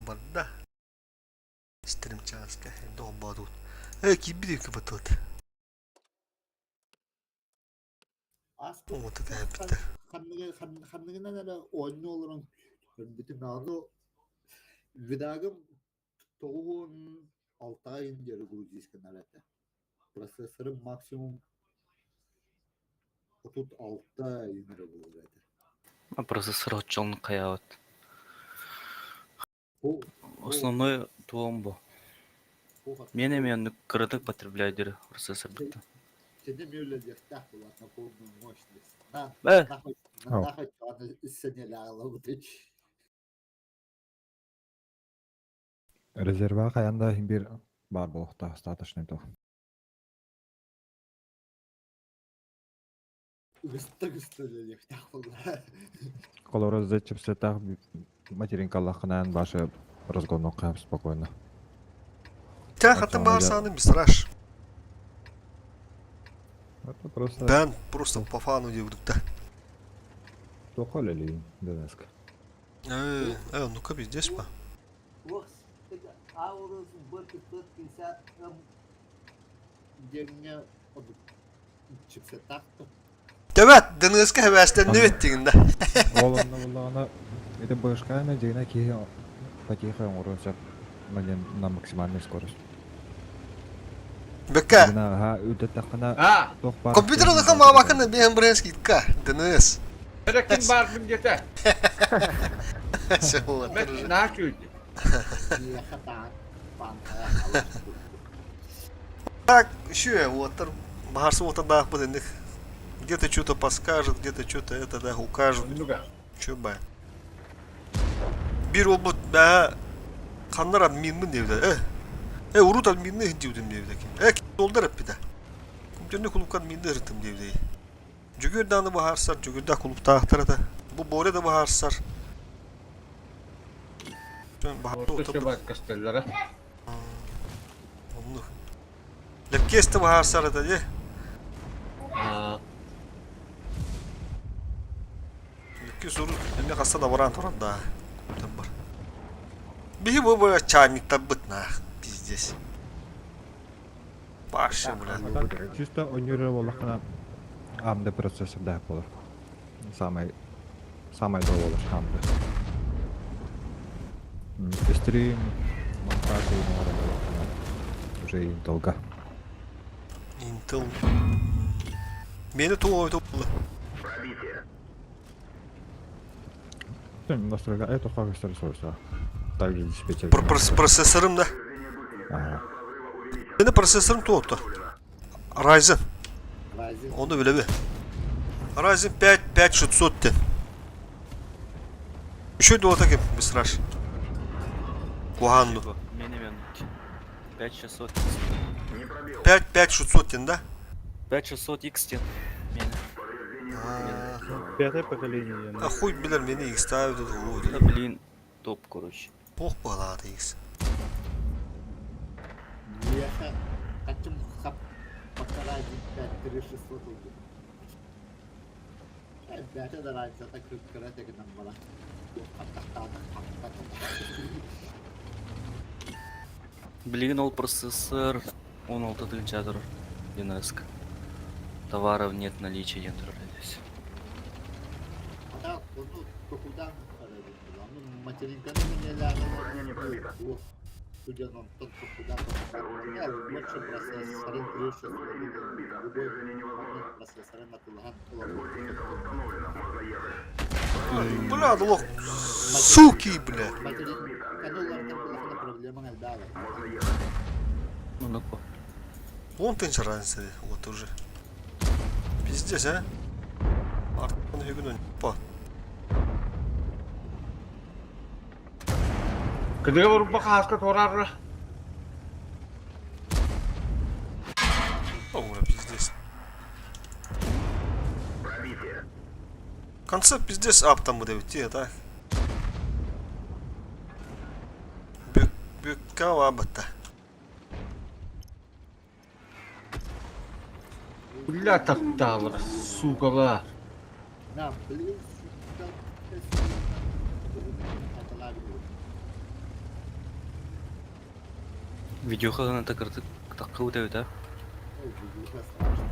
var da. İsterim çağızka. Hem de olmadı. Kim biliyor ki bu tut. Aslında Umut'u da hep bitti. kanlıgına oyunu olan bütün ağzı vidagım toğun 6 ayın geri Gruziskan arada. Prosesörün maksimum 36 ayın geri Gruziskan. Процессор отчалны каябыт. Bu Основной туомбу. Мен эми кырдык потребляю процессор бітті. Senin öyle destek olan naponun mощность. Нахуй сене лағылы Резерва каянда бир бар болукта остаточный то. Гысты десtek olan. Колор зачем так материнкалахынан башы разгонно кап спокойно. Sen hatta bağırsanın bir sıraş. Это просто Ben просто по фану diyorum da. тохоль или денеска. Ну-ка здесь па. Aurus 450 Gene çıksa taktı. Evet, Deniz'e heveslenip ettiğinde. Олонна булана это башкана жена ки потихо уросак на максимальной скорость. Bekle. Ha öde takına tokpar. Kompüterde kama bakın bir embrens gitka. Deniz. Bırakın bardım yeter. Şey oldu. Ben ne yapıyordum? Так, еще я вот Барсу вот тогда подойдет. Где-то что-то подскажет, где-то что-то это да укажет. Ну-ка. Че ба? Bir oldu da kanlar minmin devde. Urut minni hindiydim devde kim. Doldur hep bir de. Kumcunlu kulupkan minni hırtım devde. Cügürden de baharsar, cügürden kulup tahtara da. Bu bore de baharsar. Orta şabak kastellere. Onu. Lepkeste baharsar da diye. Lepke soru ne kasa da varan toranda. Tamam. Bir bu çaynik tabıtna пиздец. Başı bulan. Чисто онюрировалахна амды процессор да болор. Самый доллар амды. Быстрее монтажи уже и долго. Intel. Meni tuğ topla. Настройка это факtor ресурса. Также диспетчер. Prosesörüm de. Ага. Benim prosesörüm tuğdu. Ryzen. Ryzen. Onu bile bir. Ryzen 5600'ten. Еще до таким быстраш. Куанду. Менемен 5600. 5600 да? 5600 X Мен. Пятое поколение. А хуй bilir beni X ставит Да блин, топ, короче. Пох балады X. Яха kaçım kap bakara cidden 3600 oldu. Belki de Ryzen'da 40 kere tekinden bana. Блин, ол процессор 16 жатыр. Юнеско. Товаров нет наличия нет здесь. Hatta onu kokudan aradım. Onun materyaliklerini nelerle bu stüdyonun kokudan ya больше процессорın kırıyorsun. Bu процессорın atılan Бля, лох. Суки, бля. Materyaliklerin проблема elde var. Ну, легко. Вон ты разница, вот уже. Пиздец, а? Артон фигну. По. Kıdığı vurup bak haska torar. Ура, пиздец. Концепт пиздец аптом буде идти, так? Бюкава абата. Billa taktağlar, sukalar. Ne biliyorsun? Видеоха гана такыртык такка өтөбүт, а? Ой, видюха страшно.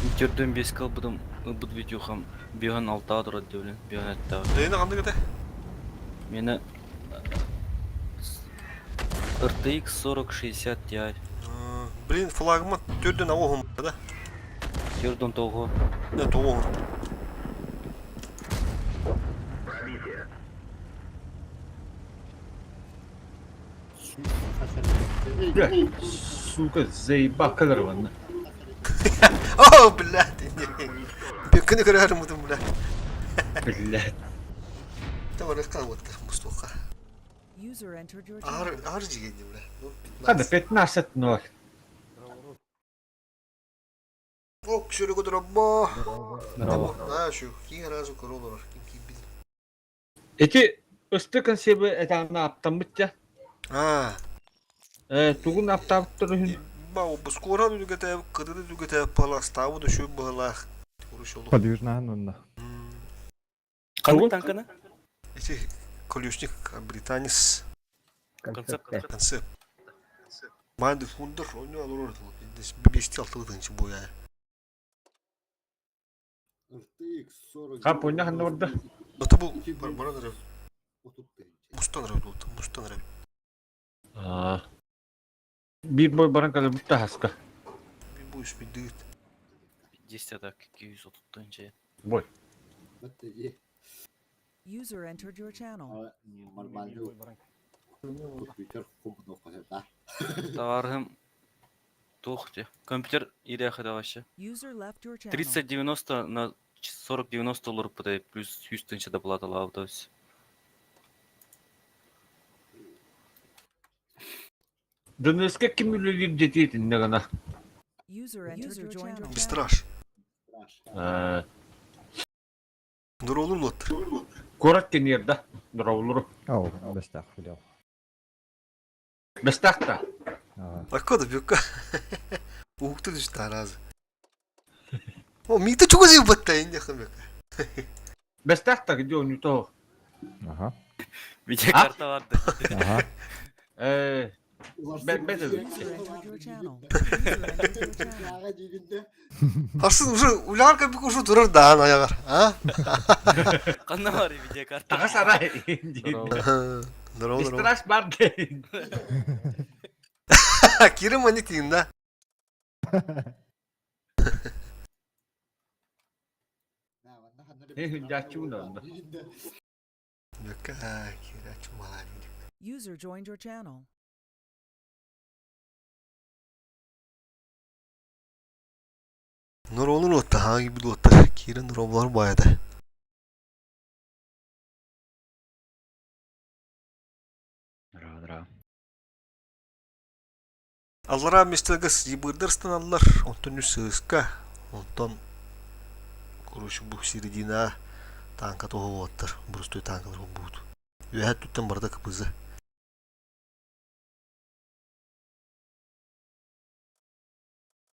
Интерден 5 калбыдым, ыбыт видеохам бүйөн 6 турат деп элем, бүйөн аттагы. Нeyini kandı gede? Мени RTX 4060 Ti, Блин, флагман төрден оғым да. Тердон того. Ne тоғым. Бля, сука, заебал кадрованно. О, блядь. Бекini kırarım mıdım bля. Блядь. Tamam ne kalmadı Mustafa. User entered your Ağır channel. ağır cigeydi bля. Hadi 15-0. Оп, şöyle kadar abba. Здорово. Ha şu. Kim razı kuru olur. Kim bil. Эти ыстыкын себі этаны аптамбыт я. Ha. Тугун аптабыттыр. Бау, bu skora düzgete, kıdırı düzgete palastavu da şu bağlak. Kuruş olur. Подвижная нунна. Кандай танканы? Эти колесник британец. Концепт. Концепт. Манды фундер, он алır orada. Biz bir beşti altılı için bu ya. RTX 40. Ha, bu ne hangi orada? Ata bu bana da Mustan revd oldu. Mustan revd. Bir boy баран калы бутта хаска. Bir bu iş bir düğüt. 10 так 230 Бой. User entered your channel. Нормально. Компьютер кубно калда. Товарым тухте. Компьютер иряха да вообще. User left your channel. 3090 на 4090 olur пытай, плюс 100 тынча да плата лавдавс. Дөнөскө ким үлелер жететін не гана. User entered your channel. Bir straş. Страшно. Dur olur mu otur? Корат кенерді. Дыраулыру. Ау, бестах видел. Бестақта. Bak o da bir yok. Uğuktu düştü arazı. O mite çok az yapıtta indi yakın yok. Бестақта где он то. Ага. Видеокарта vardı. Ага. Ben de User entered your channel. User entered your channel. Yağa cebinde. Aslında şu ularka bir kuşu durur dağın ayağı. Ha? Kanda var ya videokarta. Tağa saray. Dur olur. Страш бар дейін. Kirim hani diyeyim de. Yok ha, kiraç mali. User joined your channel. Nur olur otta hangi bir otta. Kirin nur var bayada. Здорово. Allah rahmetliğiniz yıbırdırsın Allah. Ondan üsüska. Ondan kuruşu bu siridina tanka toho otter. Burası tankalar oldu. Ühet tuttan barda kapızı.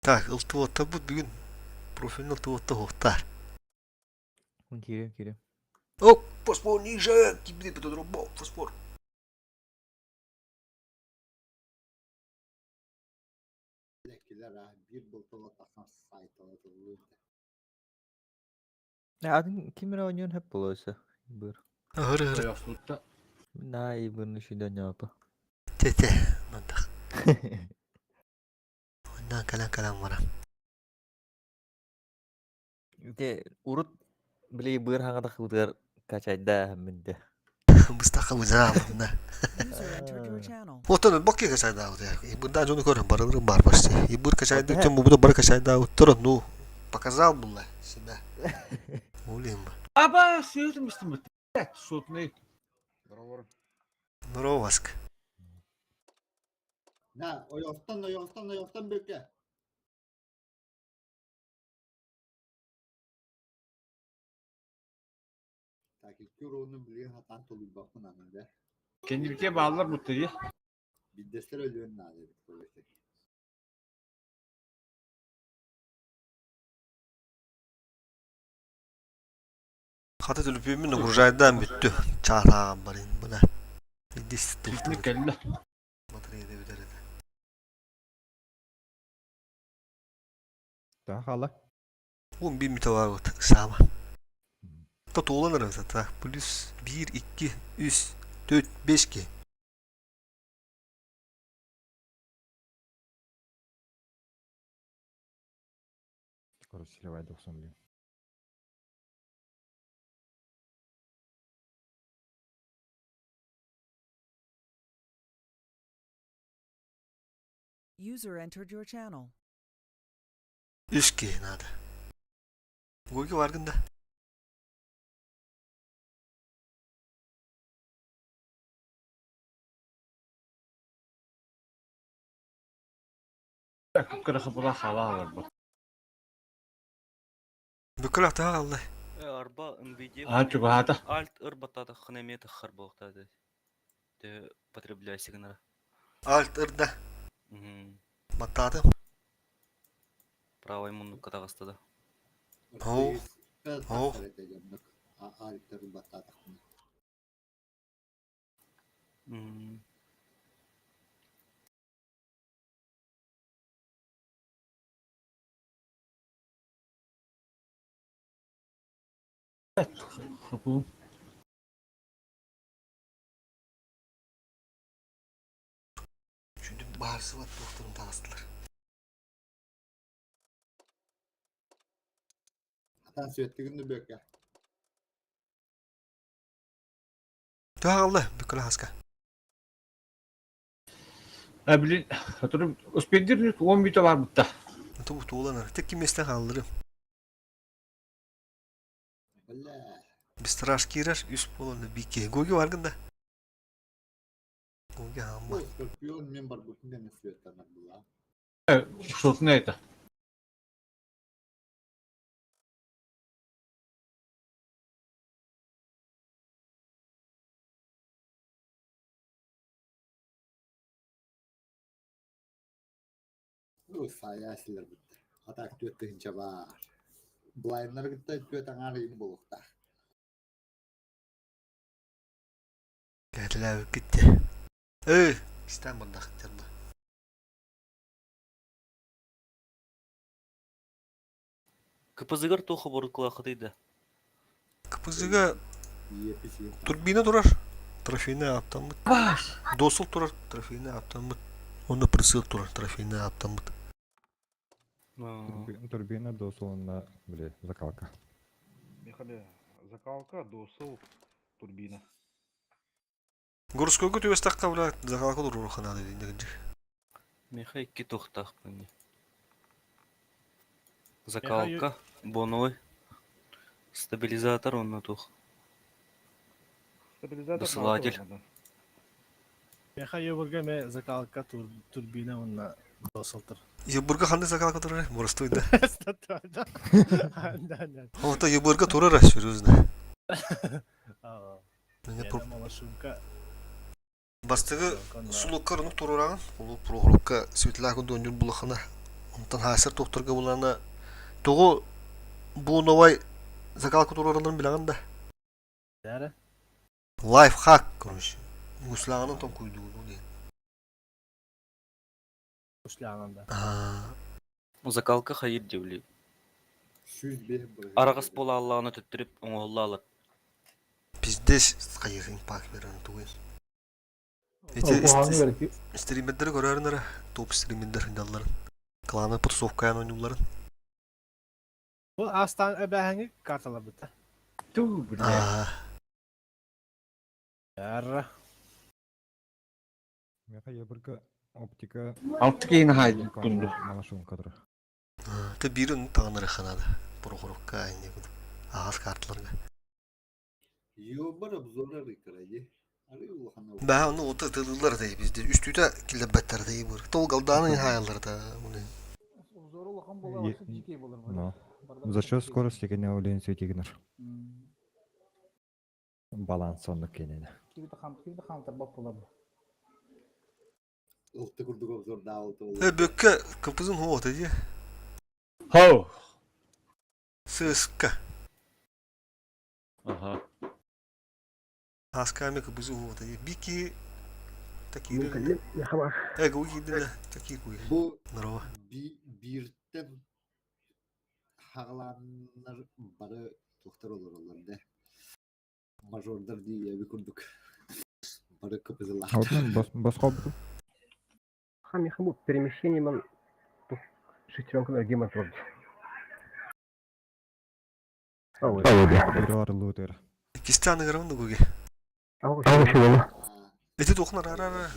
Так, ылтывотта бут бүгүн профильный ылтывотта хоктар. Кире. О, фосфор ниже, кибди петодробо, фосфор. Lekkiler ha. Bir bultola takan sayt alatılıyor. Adın kimler oynuyorsun hep buluysa. Buyur. Ahır ahır. Ясутта. Nah, ibun şuradan yapı. Tete. Mantak. Ondan kalan var. De urut beli buyur hangada kudar kacayda mende. Mustaka uzağımda. User entered your channel. Otanın bakıyor kaçay daha ya. Bundan onu görün barınırım бар başta. Ibur kaçay da tüm bu da bar kaçay daha oturun ну. Показал было себя. Улим. Аба, сөйлемістім бітті. Сотны. Нуроваск. Na, o yoktan bekle. Takipçi rolünü biliyor hatan tolu bakın anında. Kendimke bağlar bu tıyı. Bir destek ölüyor nadir. Katı tülüpümün de burjaydan büttü. Çağrağım barın buna. Distik Çiftlik kelle. Bataryada öderedi. Daha hala. 11 mütevavet sama. Da toğlanır mesela. Plus 1, 2, 3, 4, 5 ki. Скорость сливай 90 блин. User entered your channel. 3 ki nada. Goyga vargında. Kırıkı bula hava var bu. Bükül hata kaldı. Арба NVIDIA. Aha çok hata. Alt ырбатады, хнеметы хыр болтады. Те потребляй сигнал. Alt ırda. Battadı. Правый мунду катагастады. О. О. Альтер батата. Kapı. Şimdi bağırsı var doktorun tağıstılar. Atan sürekli günde bök ya. Daha kaldı. Bükül haska. Bilin, hatırım, Ospendir 10 bita var burada. Tavuk toğlanır. Tek kim mesle kaldırım. Valla. Bir straş girer. Üst bolanda bir ki. Goyga vargında. Goyga hamma. Bu Scorpion member bu ne sürekli bu la. Şort neydi? Bu sayasiler bu. Atak tüyettiğince var. Blindlar gitti tüyetten arayın bulukta. Geldiler gitti. İstanbul'da gitti. КПЗгар тохо борукулахатыйды. Kapısıga Yepis yepis. turbina durar. Trafiğine yaptan mı? Dosul durar. Trafiğine yaptan mı? Onda pırsıl durar. Trafiğine yaptan mı? Турбина дословно, бля, закалка. Ехали закалка, досыл, турбина. Горскойгу түйесті қабыла зағалқы дұру қанады дейіндегінде. Меха икки тохтах пыни. Закалка, боной. Стабилизатор онна тух. Стабилизатор. Досылатель. Меха йобурга ме закалка турбина онна досылтыр. Ебурга қандай зағалқы дұру? Борыстойды. Да. Ота ебурга тұрар серьезно. Малашумка. Бастығы сулукка рынық тұрырағын. Ол проғырыққа светлағын дөндер бұлықына. Онтан хасыр тоқтырға бұлағына. Тоғы бұл новай зағалқы тұрарыларын білағын да. Дәрі? Лайфхак, короче. Гуслағының там көйді бұл дейін. Ушлянанда. Закалка хайыр девли. 101 bu. Арагас пола алланы төттүрүп оңолла алат. Пиздес қайығын пак берін туын. Стримендері көрерінері. Топ стримендер хиндаларын. Кланы потусовкаян ойнуларын. Bu astan ebehenge kartalar bitti. Tu bile. Дәрі. Меха ебурга оптика. Altı yine haydi kundu. Малашумка дұры. Те бірін тағыныры қанады. Проғырыққа айне күді. Ағыз картыларға. Yobbar abzorlar ikrayı. Arı ulahana. Бәе оны оты тылылар дей бізде. Үстүйті келебеттер дей бұр. Толгалданын хайаларда. Но. За счет скорости кене олен светигнер. Баланс сонлuk kenene. Ultu kurduk abzor daha oldu. Бөкке кыпызын хоғ дей. Ho. Сыскка. Ага. Хасками к бузу вот и бики такие. Микалли яхамар. Гуги да такие гуги. Бу Здорово. биртен хагаланнар бары тухтар олоролар да. Мажордар дие бикурдук. Бары капызылар. А вот мен бос хоббы. Хам яхаму перемещение ман шестеренка на геймер вроде. Ау, Бирар лутер. Кистаны грамда гуги. ау, шула. Это тухнар ара.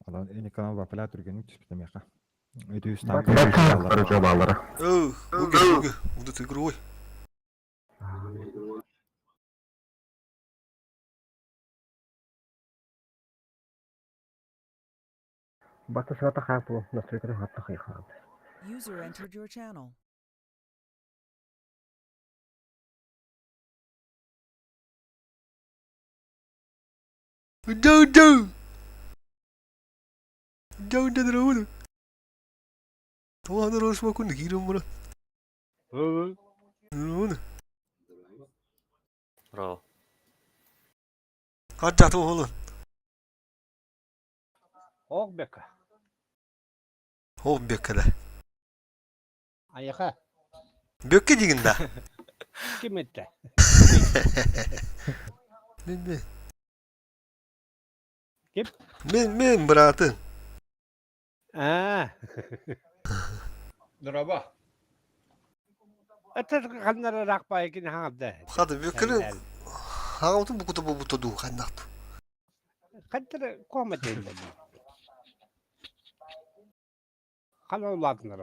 Алан эни канал вапалат түргенин түспүтем яка. Өтүс Бак- там. Гуги. Вот это игрой. Бата срата хапу, настройка хатта хайхат. User entered your channel. Доу. Доу дроу. Туана рос макун гиром бра. Ну. Браво. Хатта то холон. Ок бека. Хоб беккада. Аяха. Бекке дигинда. Kim etti? Мен. Kim? Мен братın. Драба. Ötür kanları rakbaya kin hangada. Hadi bekkenin. Hağıtın bu kutu bu tudu kandaktı. Kanları koma değil. Kana uladınlar.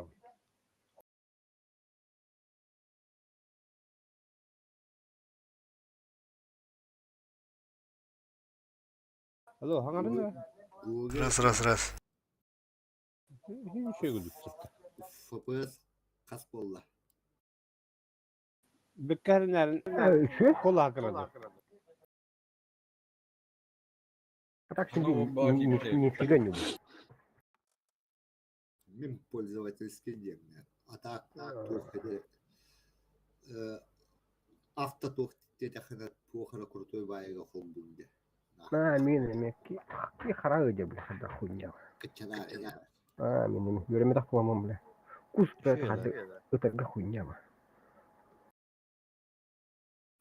Alo, hangarın mı? Раз. Hiç şey gülüp çıktı. FPS kas bolla. Bekkarınların Üçü. kol hakırladı. Так şimdi Баки нифига не будет. Мим пользовательский день. А так только автотох тетахана похора крутой байга холдунде. Мин мекки. Ки харага де бля хада хуйня. Качана я. Мин yürüme kullanmam bile. Kusta hadi ötega хуйня.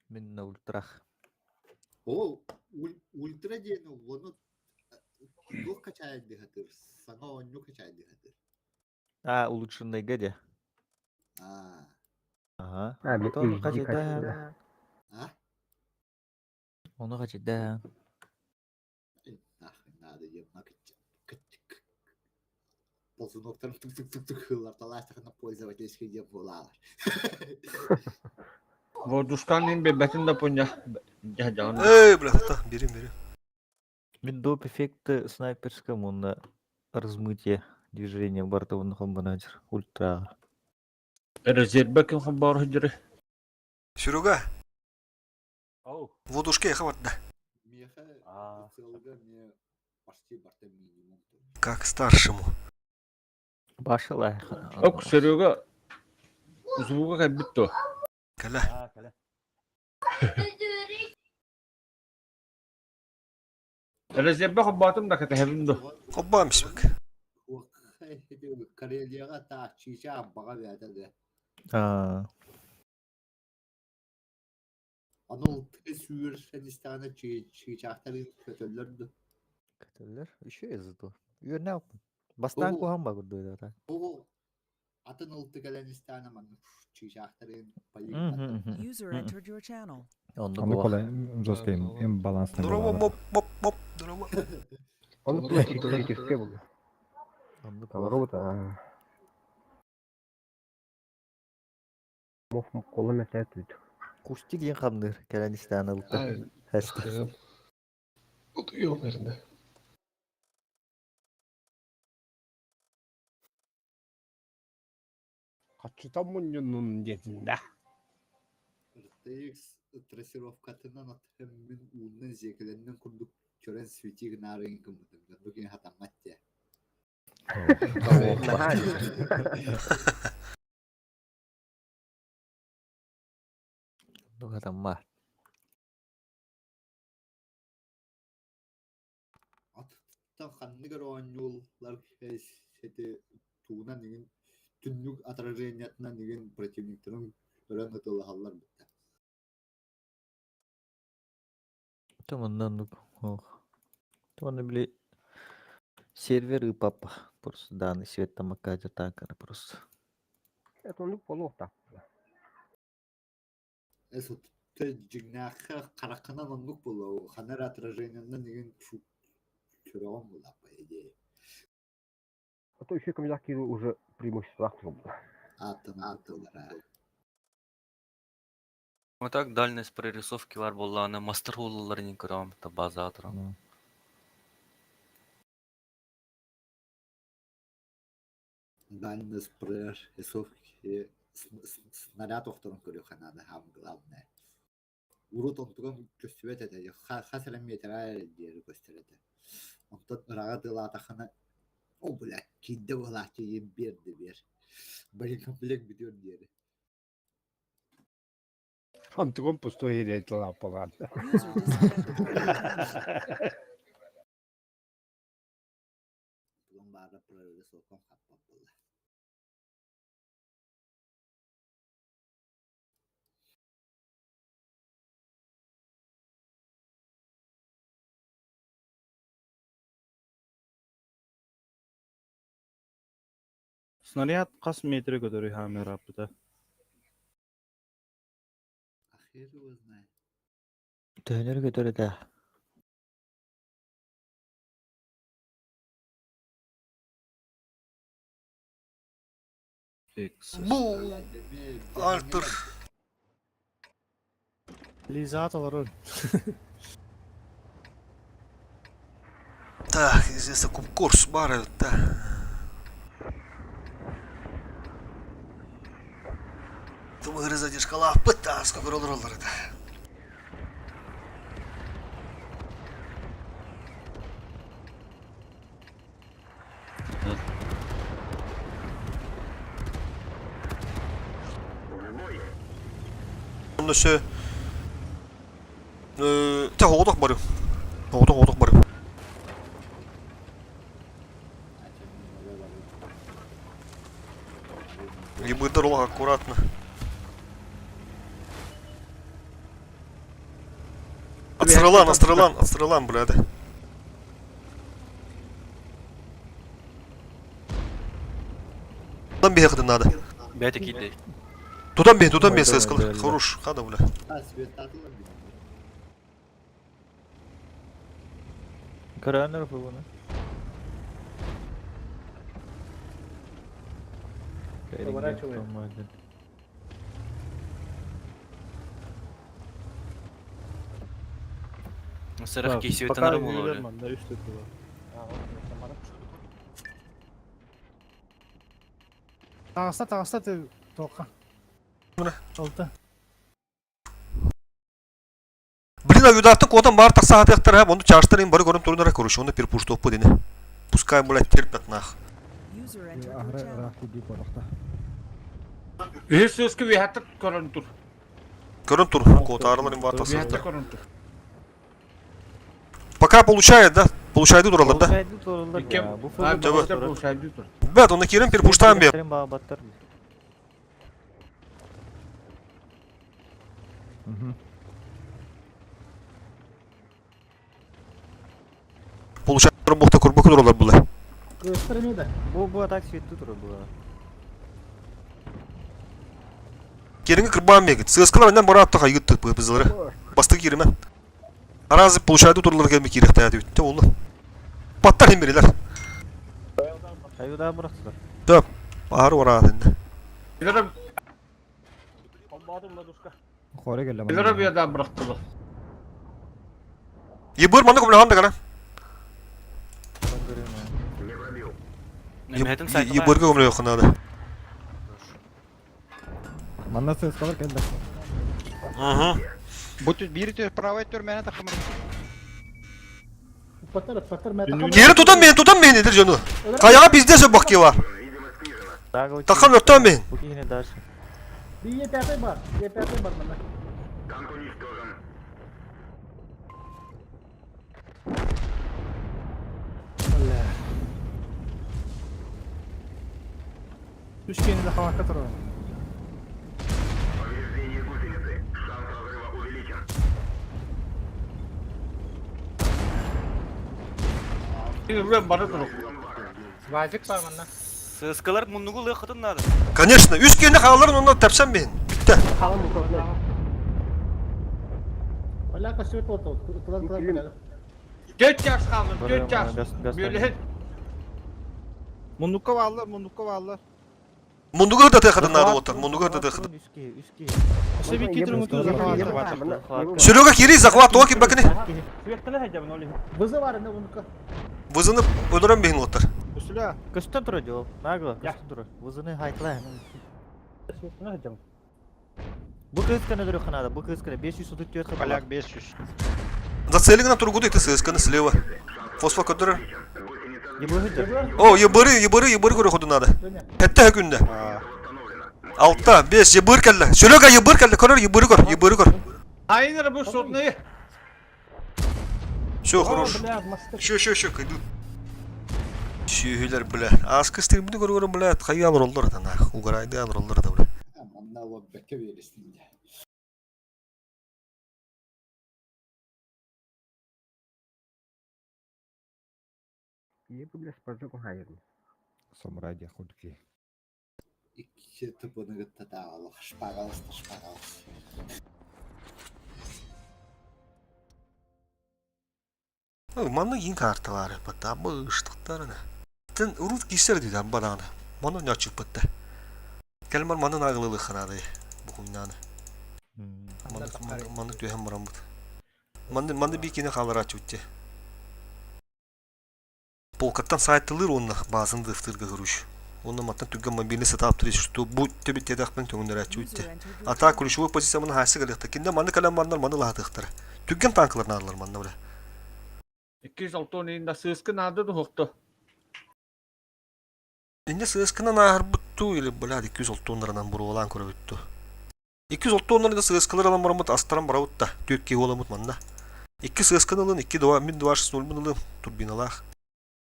Мен на ультрах. О, ультра день, воно дух качает дихатыр. Сано ню качает дихатыр. Улучшенный гадя. Ага. Abi Вот он HD качает, kaçtı. да. А? Он качает, да. Нахрен надо ебна ползуноктан тук хылар таластахана пользовательский день булалар. Вордушканын бебетин да поня. Жаган. Брат, бери. Мен доп эффекты снайперскому на размытие движения бортового комбинатор. Ультра. Резерве ким хабар хиджре. Сюрюга. Оу. Водушке хаватда. Меха А. целга мне почти барта минимум. Как старшему. Башала. Ок, Серега. Звука кайбитто. Кала. Kale. Резерве хабатым да катахевиндо. Оббамش бak. Kareliyaga ta çiçeğe baga verdi de. Anıl sür Senistan'a çiçeklerin kötülerdi. Kötüler. Еще yazdı. Ne yaptın? Bastan Oo. kohan bak orada da. O atın ıltı gelen istenem çiçeklerin payı. User entered your channel. Onda Аны bu. колай жесткий им баланстан. Здорово, моп. Здорово. Он классический был. Onda Там bu. робот. Моф колы мәсәт үт. Кусти ген хамдыр. Каланистан алты. Хаста. Kaçıtan mı dedinde? RTX tрассировкатынан атымын уунан зекеленден курдук көрен светиг нарын кымдым. Бugün hatammat ya. Bu adam var. Аттан ханныгар оонньууллар сети тугунан нигин түннүк отражениятынан нигин противниктерин өрөн ытылахаллар битте. Tamamdan Tamam bile сервер и папа. Просто данный свет там оказывается так, просто. Это он полуохта. Эсутте жигнаахха каракынан оннук болуу. Ханар отраженияндан нигин чураган булаа по идее. А то еще камеляки уже преимущество было. Аттылара. Вот так дальность прорисовки var болланы мастер улларын көрөм та база турам. Ну, Дальность прорисовки снаряд охторун көрүп ханада хам главное. Урут онтуган көстүбөт эте. Хасара метра диери көстөрөт. Онтон рага дылатахана о блядь, кидде болачы берди бер. Боекомплект битер диери. Антугон пустой ирет лапалан. User disconnected from your channel. Bunun bari prorисовкам хаппап болду. Снаряд кас метр көтөрү хамер апыта. Хер его знает. Төнер götürü de. Bu artır. Лизаторлар. Так, здесь курс бары, да. Тум грыза дешкала пыта, сколько роллер это. Onda şey 자, 오덕 버려. 오덕 버려. И будет дорога аккуратно. Отстрелан, блядь. Туда бегать надо. 5 кидди. Туда бей, сказал. Хорош, хада, бля. Свет атылар бит. Karanlar bunu. Поворачиваем. Сырых кесиютенер болду. Тағыста ты тоқа. Мына. Толты. Блин, а юдатты кодан бар так саат яктар, а, онду чаштырын бары көрүн турунара көрүш, онда пир пуштоп по дене. Пускай, блядь, терпят нах. User entered your channel. Өсөскө вихатык көрөн тур. Көрүн тур, котарыларын бар Вихатык так. көрөн тур. Пока получает, да? Получайды туралар, да? Икем. Bu Баштар болушайды тур. Бәт, онда керен пир пуштан бе. Bağbatlar. Получает работа курбаку туралар булай. Bu atak svetli turu bu. Керенге кырбан бегит. Сыскалар андан бара аттыга йытты бызылары. Басты керемен. Аразы получайды турлар келме керек тая дейт. Те олду. Паттар емберелер. Kayıda bıraktılar. Да. Ары ора енді. Билерим, Kore geldi. билерим яда бырактылар. Ебыр маны көмле ханда кара. Мехетин сайты. Ебырга көмле yok надо. Bana ses kalır geldi. Ага. Бут бири төр правай төр мене такым. Geri tutan beni nedir canı? Kayağa bizde söz bak ki var. Takan ötten ben. Bir YPP var. YPP var bana. Allah. Üçgeni de havaka duralım. Ben bana durun. Vacik var bana. Сыскалар мунугу лыхытын надо. Конечно. Üst kendi kayaların ondan tepsen ben. Bitti. Kalan bu konuda. Valla kaçıyor oldu. Kılan. 4 yaş kaldım, 4 yaş. Böyle Mundukka varlar, mundukka varlar. Mundugur da tekadın adı otur. Mundugur da tekadın. İşte bir getirin oturuyoruz. Sülüga kiri zakvat o ki bakın. Vızı var ne bunu? Vızını öldüren beyin otur. Üstüle. Kışta duracak. Nago. Kışta durur. Vızını haykla. Bu kız kanı duruyor kanada. Bu kız kanı 500 tutuyor kanada. Kalak 500. Зацелена тургуду это сысканы слева. Фосфор который. Yıbırı. О, ебыры көрі ходу надо. Петте күнде. Altta 5 yıbır kelle. Sülüga yıbır kelle. Körür yıbırı kör. Aynen bu sorunu. Şu хорош. Şu kıydı. Şühüler bile. Askı stilbini görüyorum bile. Kayı alır oldur da. Ugaraydı alır oldur da bile. Aman o beke verirsin ya. Є буде спортзал гайрын. Самурай diye kurduk. İki tıpını gıtta da Allah. Şpagalas. Manlı yiyin kartı var. Hatta bu ıştıklarına. Sen urut giyser dedi bana. Bana ne açık bitti. Gelmer manın ağılılığı kanadı. Bu huynanı. Manı tühem buramut. Manı bir kine kalır açıktı. Polkattan saytılır onunla bazını dıftırgı hırış. Onunla mattan tüggen mobilini satap duruştu. Bu tabi tedakpın tüngünler açıktı. Ata kuruşu pozisyonun hası galıktı. Kinde manı kalanmanlar manı lahatıktır. Tüggen tanklarını alırlar manı böyle. 206'nın da sızkın adı da hoktu. Inde sığıskına nahar buttu ile böyle 200 tonlarından buru olan kuru buttu. 200 tonları da sığıskılar alan baramut astaran baravut da tükki olamut manda. 2 sığıskın alın 2 doğa min duvarsız olmun alın turbinalar.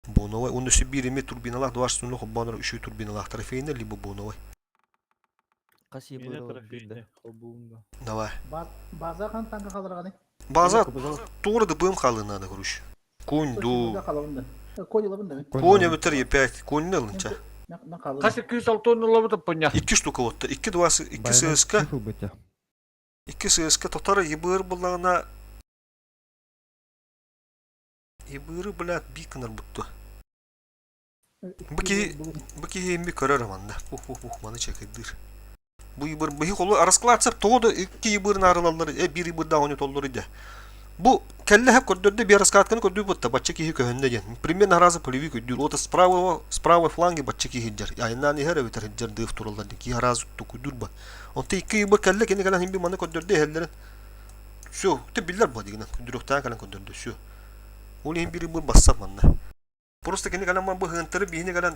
Bonovay onun üstü birimi turbinalar duvarsız olun hobbanlar 3 turbinalar tarafıyla libo bonovay. Kaşı Yine yıbırı trafiğinde. Kobuğunda. Davay. Bazı kan tanka kalır Bazı doğru da bığım kalığına da kuruş. Kundu. Koyulabın demek. Konya bitir yepet. Konya alınca. Ne kalır? Kaç 206'nın olamadı punya. 2 штука отты. 2 дуасы 2 сыска. 2 сыска тотары ебыр буллагына ебыры блядь бикнер бутты. Быки хемби көрөр манда. Ух маны чекедир. Bu ебыр быхи колу араскалатсап тоду 2 ебырын арылалар. Bir ебыр да оны толлор иде. Bu kelle hep koridorda bir раскатканы көрдү бутта. Бачча кихи көхөндө ден. Примерно раза полеви көдүр. Ота справа фланги бачча кихи хиджер. Айнан ихер өтөр хиджер дыф турулдар. Ки раз тукудур ба. Онта 2 ебыр kelle кени калан химби маны koridorda хеллер. Şu, te biller bu digina. Dürükten kalan koridorda şu. Olu himbi ебыр бассап манда. Просто кени калан bu hıntırı bihine kalan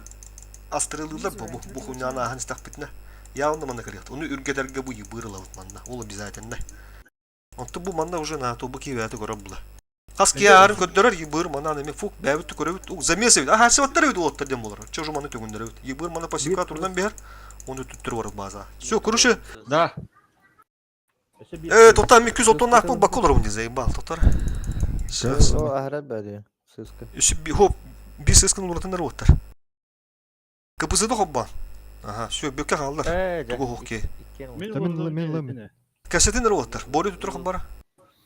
astırılırlar bu hunyana ahan istakbitne. Ya onda manda kalıyat. Onu ürgeterge bu ебыр лавут манда. Ола обязательно. Онта бу манда уже на то буки вяты көрөбүлө. Каски арын көдөрөр ебыр мана неме фук бәбит көрөбүт. Замесебит. А хасыбаттар өйдү отта дем болор. Чожу маны төгүндөр өйт. Ебыр мана пасифика турдан бер. Onu түттүрүп барып база. Всё, короче. Да. Тотам 200 тонна акпыл баколор унди заебал, тотар. O ahiret bedi. Sıskı. Bir hop bir sıskın ulatınlar otar. Kapısı da hopban. Aha, всё, бекке калдыр. Тугу хоккей. Min Кассетин оттар. Бори тутрах бара.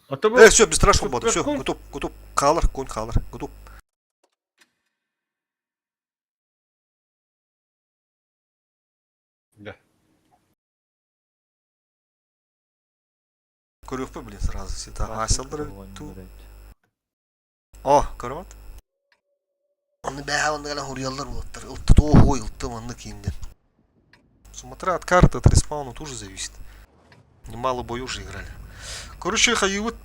Ата bu. Всё, без страшного бода. Всё, готов. Калыр, кон калыр. Готов. Да. Көрөп блин сразу сета. Асылдыр. О, көрөт. Аны баа аны гана хурьялдар болоттар. Ултты тоо ултты маны кийимден. Смотря от карты, от респауна тоже зависит. Немало бой уже играли. Короче, хаивут.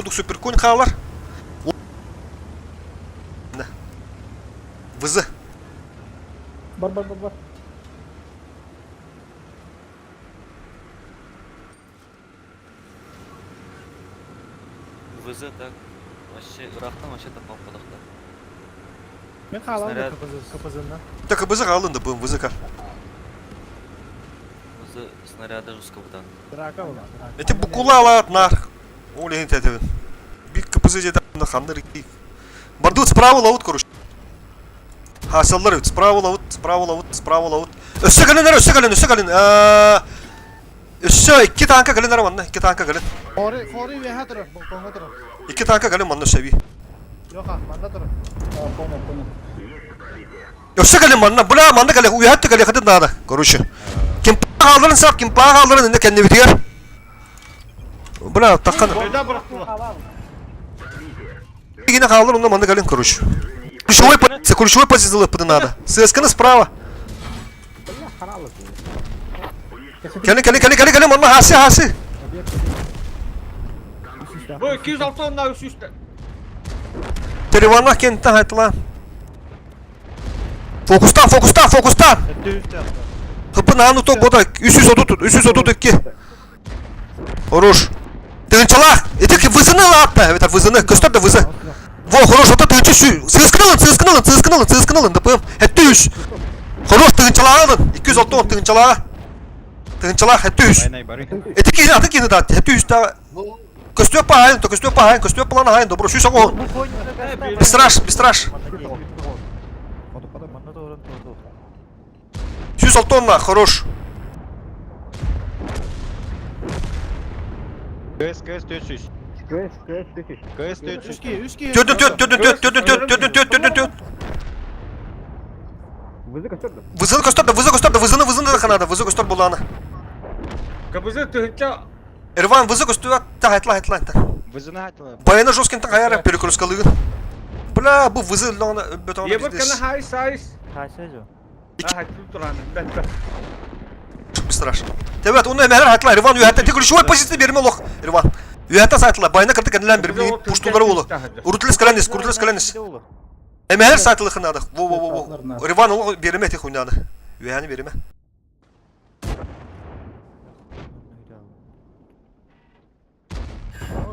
будут суперконь халар. Да. Вызы. Бар, бар, бар, бар. ВЗ так. Вообще, Ирактан вообще тапал подахта. Мен қалам да Снаряд. КПЗ-дан. Так и вызы халында будем вызыка. ВЗ снаряда жестко бутан. Драка ол. Эти букула алат нар. Олеген тәтебін. Бик кыпызы жеді анда хандар ики. Барды справа лаут короче. Хасалдар справа лаут, справа лаут, справа лаут. Өссө кален. Өссө 2 танка кален манна, 2 танка кален. Хори веха тұрып, қонға тұрып. 2 танка кален манна сөби. Жоқ, манда тұрып. Понял. Өссө кален манна, бля манна кален, уятты кален хадын нада. Короче. Кимпа халдарын сақ, кимпа халдарын инде кенне битер. Бля, таккан. Қайда бұрақтыла? Қалам. Гина халдар онда манда кален, короче. Ключевой позиция под надо. ССК справа. Кален, манна хаси. Bu 206 onunla üst üste. Telefonlar kentten haytla. Fokustan. Өтті үсті атты. Hıpı nağını tok boda. 332. Хорош. Тынчалах. Это вызыны лапта. Это вызыны. Көстөр да вызы. Во, хорош. Вот это үчү. Сыскынылын. Dıpım. Это үш. Хорош тынчалагын. 260 тынчалага. Тынчалах. Это үш. Байнай бары. Это кини да. Это үш да. Көстөр планы хайын. Добро. Шүй саңо. Бистраш. Подо манна да орын тоду. 106 тонна. Хорош. КС 400. КС 400. Үске. Төт. Вызыны көстөр да ханада. Вызы көстөр боланы. Kapısı tıhınca Ирван, вызы көстөр та хайтла. Вызына хатла. Баяна жесткин та хаяра перекрыскалыгын. Бля, bu вызы лана бетон yebir kana бизнес. hayis. Хасежо. Ha haytlı duranı. Ben. Бистраш. Тебет, оны эмелер хайтла. Ирван уятта тек ключевой позиция берме лох. Ирван. Уятта сайтла. Баяна кырды кенелен берме пуштулары болу. Урутулес каленис. Эмелер сайтлы ханада. Во. Ирван ол берме тек уйнады. Уяны берме.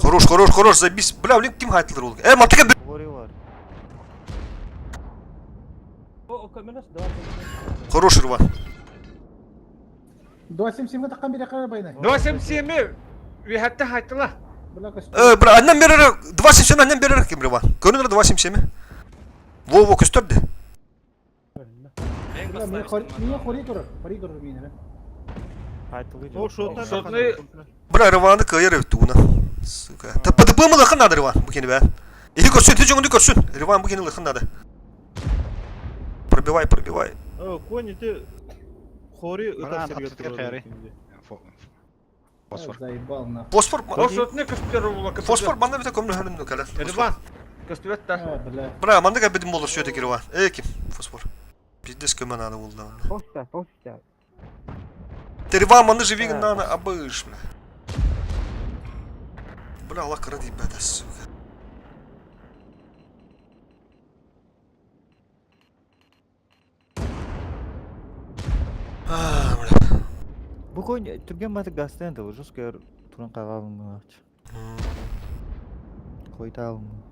Хорош, забис. Бля, блин, ким хайтлар ол. Мантыка Говори var. Хорош, Ирван. 277-ге таққан бере қара байнай. 277 ve hatta haytlı. Бұла көстөр. Бля, аннан берер. 277 аннан берер ким Ирван. Көрүнөр 277. Во, көстөрдү. Бұла мен хори тұрып мені. Хайтылы. Ол шотта. Шотны Бля, Ирванды кыйыр өттү уна. Сука. Тапы лыхын надо Ирван, бу кени бе. Иди көрсүн, ти жөңүндү көрсүн. Ирван бу кени лыхын надо. Пробивай. Кони ты хори Ана, өтәсерге атып кайры. Фосфор. Заебал нахуй. Фосфор. o şotunu kıstırır ula. Фосфор манда бите көмүр хөнүндө калат. Elvan. Kıstırır da. Бля. Бля, манда га бидим болор сөйдө Ирван. Ким? Фосфор. Пиздец көмөн аны болду. Полчаса. Ирван манда живигин нана абыш, бля. Бля, Allah кыра дейт бада, сука. Бля. Бу кон түрген баты гастен да жускер туран кагалым. Койталым.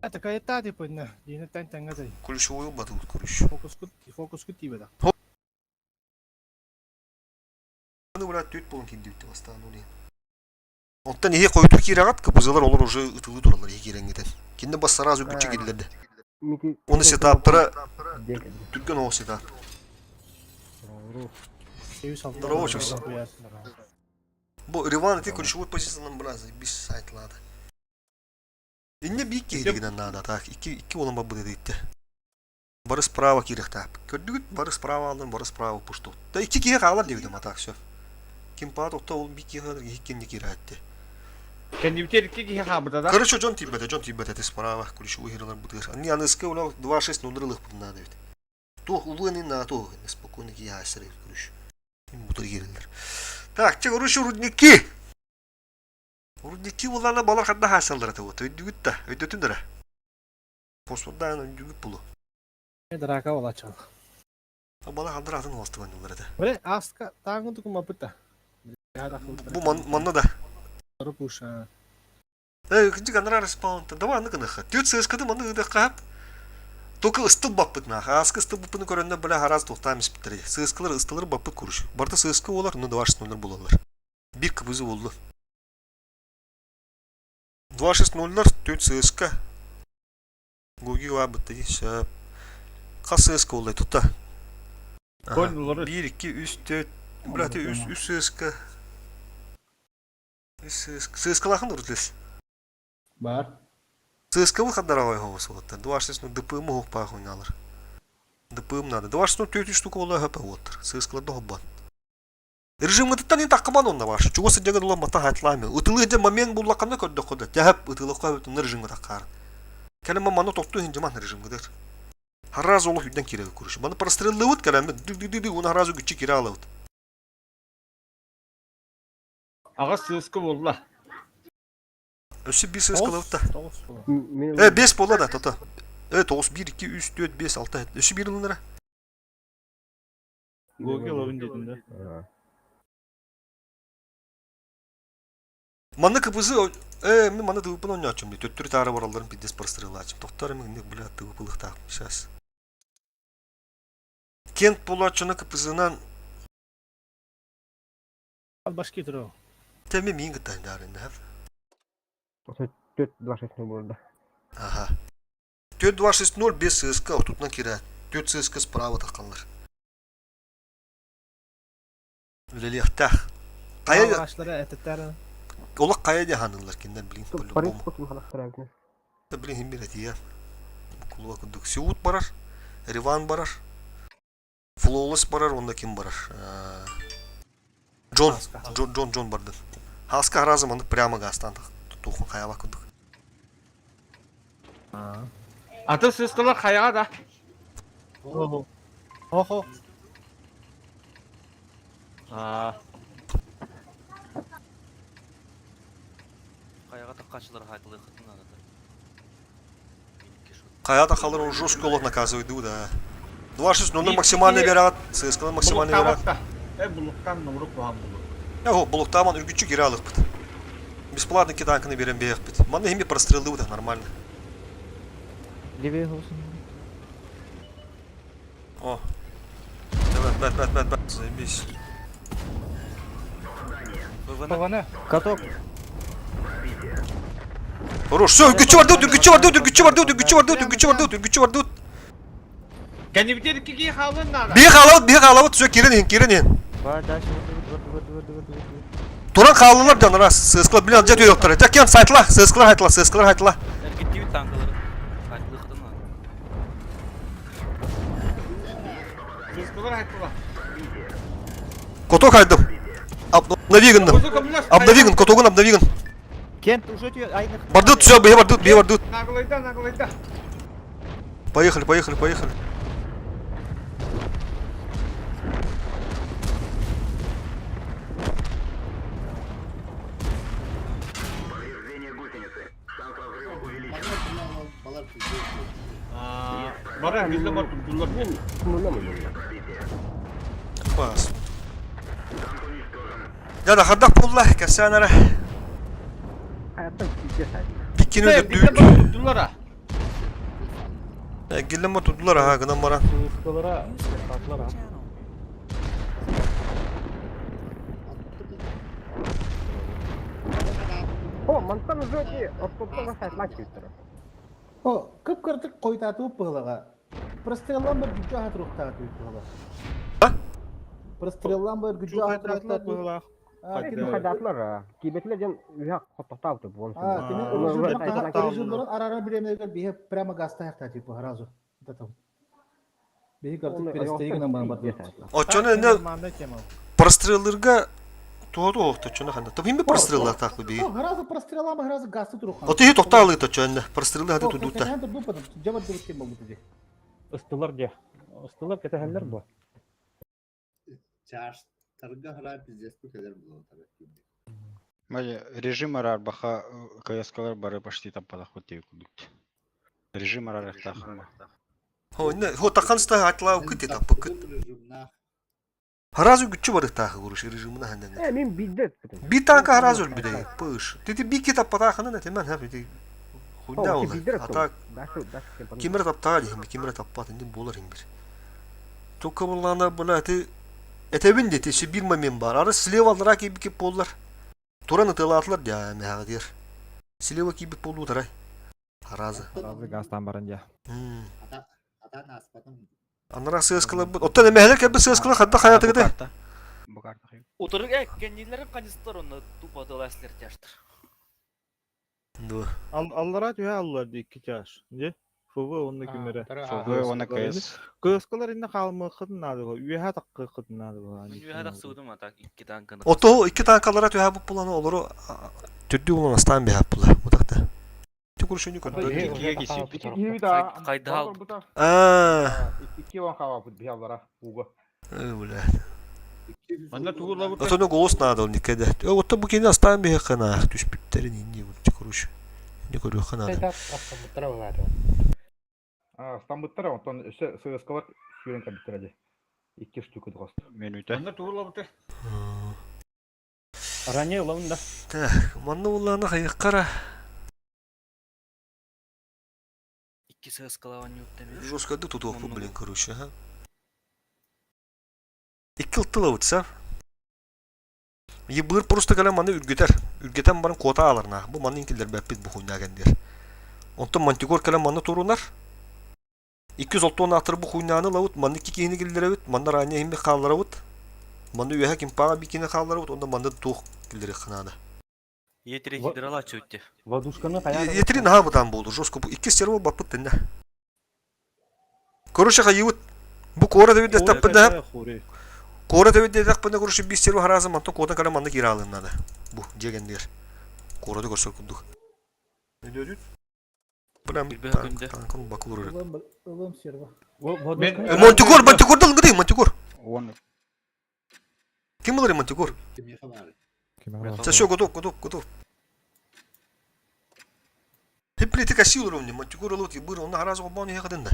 Это кайта типа на. Дина тан газай. Ключевой батут, короче. Фокус күтті бада. Аны бля төт болон кендипти бастан ули. Оттан эге койду кирагат, капызалар олар уже ытылы туралар егереңден. Кенде бас сразу бүтчү келдерди. Оны сетаптары түгөн о сетап. Здорово, чувс. Бу Ирван ти ключевой позициядан бля без сайтлады. Инне бик келгенен надо так. Iki olan babı dedi. Barı справа кирехтап. Көрдүгүт бары справа алдын, бары справа пушту. Да 2 киге калар дебдим атак всё. Ким пат отта ол бик киге хиккенди киратты. Kendi biterikli ki ha burada da. Короче, Джон Тибет, это справа, ключевой геройлар бутыр. Они аныске улал 2.6 нулрылых надо ведь. Тух улыны на тух. Спокойно я срыв курыш. Им бутыр герилер. Так, чек уруш рудники. Рудники улана балар хадда хасалдыр ата вот. Өйдүгүт та, өйдөтүндөр. Посмодан өйдүгүт булу. Драка олачал. Бала хаддар атын оластыган улар ата. Бре, аска таңгы тугума быта. Бу манна да. Рупуша. Кынчы канара респаунта. Давай аны кыныха. Түйт сыскады маны ыды кап. Только ыстыл баппыт на. Аскы ыстыл баппыны көрөннө бля хараз токтамыз биттери. Сыскалар ыстылыр баппыт куруш. Барда сыскы олар, ну 2-0 болалар. Бир кыбызы болду. 2-0 түйт сыска. Гоги ва битти. Шап. Кас сыска олай тутта. Конь улары. 1 2 3 4 браты 3 сыска. Сыскалахын уртлес. Бар. Сыскавы хаддаравай ховасы оттар. 2-0 ДПМ хоппа ойналар. ДПМ надо. 2-0 4 штука олай хоппа оттар. Сыскаларды хоппан. Режим гыттан ин таккаман онна башы. Чуго сыдяган улам мата хатлами. Утылы же момент буллаканы көрдө кода. Жахап утылы койбутун режимге таккар. Келема маны токту хинжаман режимге. Хараз олух үйден киреге күрүш. Маны простреллыбыт келеме. Дүг уна харазы күчү кире алабыт. Ага сыска болла. Өсү 1 сыскалабыт да. Мен 5 болду да тота. 9 1 2 3 4 5 6 7. Өсү 1 ылынара. Гоги ловин дедин да. Маны кыбызы мен маны тыгыпын ойночум ди. Төттүр тары баралдарын бидес прострелачым. Токтор эми не бля тыгыпылык так. Сейчас. Кент болачыны кыбызынан Ал башки туру. теме мин гытайдарын да. осы 4-2 болды. Ага. 4-2-6-0 без сыска отутнан кире. 4 сыска справа такканлар. Лелехтах. Кая Ашлары әтеттәре. олак кая деханылар кинден билин Париж по-любому. кутум халактырабыз. Блин, химбирет я. Кулуа кудук. Сеут барар. Риван барар. Флоулес барар, онда ким барар? Джон барды. Хаска разым аны прямо гастан. Тухун каяла кудук. Аты сыскалар каяга да. Охо. Охо. Каяга такканчылар хайлы хытын аны. Каяда калыр он жесткий олов наказывает, да. 2-6-0 максимальный берат. ССК максимальный берат. Булуктан нумрук буган булу. Яго, булуктаман үргүчү кире алык бит. Бесплатно киданканы берем беяк бит. Маны хими прострелды да нормально. Левее голосом. О. Бэт. Заебись. ВВН. Каток. Хорош, все, үргүчү барды. Кени битер ки халын нара. Бег алабыт, все, киренин. Бар, дальше. Туран калылар жана раз. ССК билен жет өйөктөр. Жакен сайтла, ССК хайтла. Эркеттиби танкылар хайлы хытын аны. Сыскалар хайтыла. Коток хайдым. Обновиган, котогун обновиган. Кент уже айных. Бардут, все, бе бардут. Наглайда. Поехали. Балар Бара bizde var tuttular. Бас. Я да хаддак булла, касанара. Hayattan gideceğiz hadi. Биккини Bizde өдөрдүк. var tuttular ha. Гиллема тудулар ага, гынан бара. Сыскалара татлар. Channel. О, мантан жөки, оттоптан сайтлак кеттір. О, кып кыртык койтатып пыгылага. Простреллан бер gücü hat ruhta atып. А? Простреллан бер gücü hat ruhta Была. Haydi haydatlar, kibetler jen üyak kottap tut bu. А, тени режимдерин арара биремегер бие прямо гаста типа сразу. Это там. Бие картык перестегинен бана бар. Очоно эне простреллерга тоодо окто чона ханда. Топ химби простреллар таклы би. О, сразу простреллама сразу гасты турухан. Оти токталы то чона. Простреллар хады тудута. Жабар дебиткен болду ди. Istılar diye. Остылып кетәһәлләр бу. Чарштарга hala пиздец bu kadar було tabii. Режим арар баха КСКлар бары почти таппада хоть кудут. Режим арар тахма. Хо таканста атлау кыты таппы кыт. Харазу güççü barı tahı vuruşu rejimine henden. Мен биддет. Bir tanka haraz öl bir de. Pış. Dedi bir kitap patahını ne temen hep dedi. Huyda olur. Hatta kimere taptağı diyeyim. Kimere taptağı diyeyim. Bolar bir. Çok kabullarına böyle etebin dedi. İşte bir memin var. Arı sileva olarak gibi ki bollar. Turanı tılatlar ya mehadir. Sileva gibi bolu taray. Harazı. Разы гастан барынжа. Ата нас потом Anlara sığız kılıp. Otta ne meheler kebi sığız kılıp. Hatta hayatı gidi. Bu karta. Отырып әккеннелерін қаныстар оны тупадыл әслер тяштыр. Аллара түйе аллар дейік кечаш. Же? Фугы онны кемері. Фугы оны КС. Кыскалар инде қалымы қыдынады ғой. Үйе таққы қыдынады ғой. Мен үйе тақсыудым атак 2 танканы. Oto iki tankalara tühe bu bulanı olur. Türdü ulan aslan bir hap bula. Bu takta. Tü kuruşun yukarı. Қайда алып. Aaa. 2 вон хава бут биялара. Уга. Öyle. Анда тугурлар бут. Oto ne goğuz nadı onu nikede. Oto bu kendi aslan bir hekana. Düşbütlerin indi bu tü kuruş. Ne kuruyor kanadı. Стамбыттар онтон ССКлар сүйрен кабиттерде. 2 штука дрост. Минута. Анда тугурлар бут. Ранее лавында. Так, manna ulanı hayıkkara. 2 сыз кылаван yok demek. Жесткоды тут опу, блин, короче, ага. İki ıltıla uçsa. Yıbır просто kala manı ürgüter. Ürgeten bana kota alırna. Bu manı inkiller bepit bu huyna gendir. Ondan mantigor kala manı torunar. 206 ton atır bu huynanı lavut. Manı iki kihini gillere vit. Manı raniye himmi kallara vit. Manı üyehe kim pağa bir kihini kallara vit. Onda manı tuğ gillere kınadı. Етере гидрала чөтте. Вадушканы каяр. Yetiri naha budan buldu. Жестко bu. İki servo bapıt dinde. Короче, hayıvıt. Bu kora devide tapında. Kora devide tapında короче bir servo harazı manto kodan kala manı kira alınladı. Bu cegendir. Korada görsel kunduk. Ne diyor? Buna bir tankın bakı vurur. Ылым серва. Montigor da gıdı Montigor. Он Kim bilir Montigor? kimya var. Sen şu готов. Hep politika şey olur onun. Montigor olur ki buyur onu harazı olmanı yakadın da.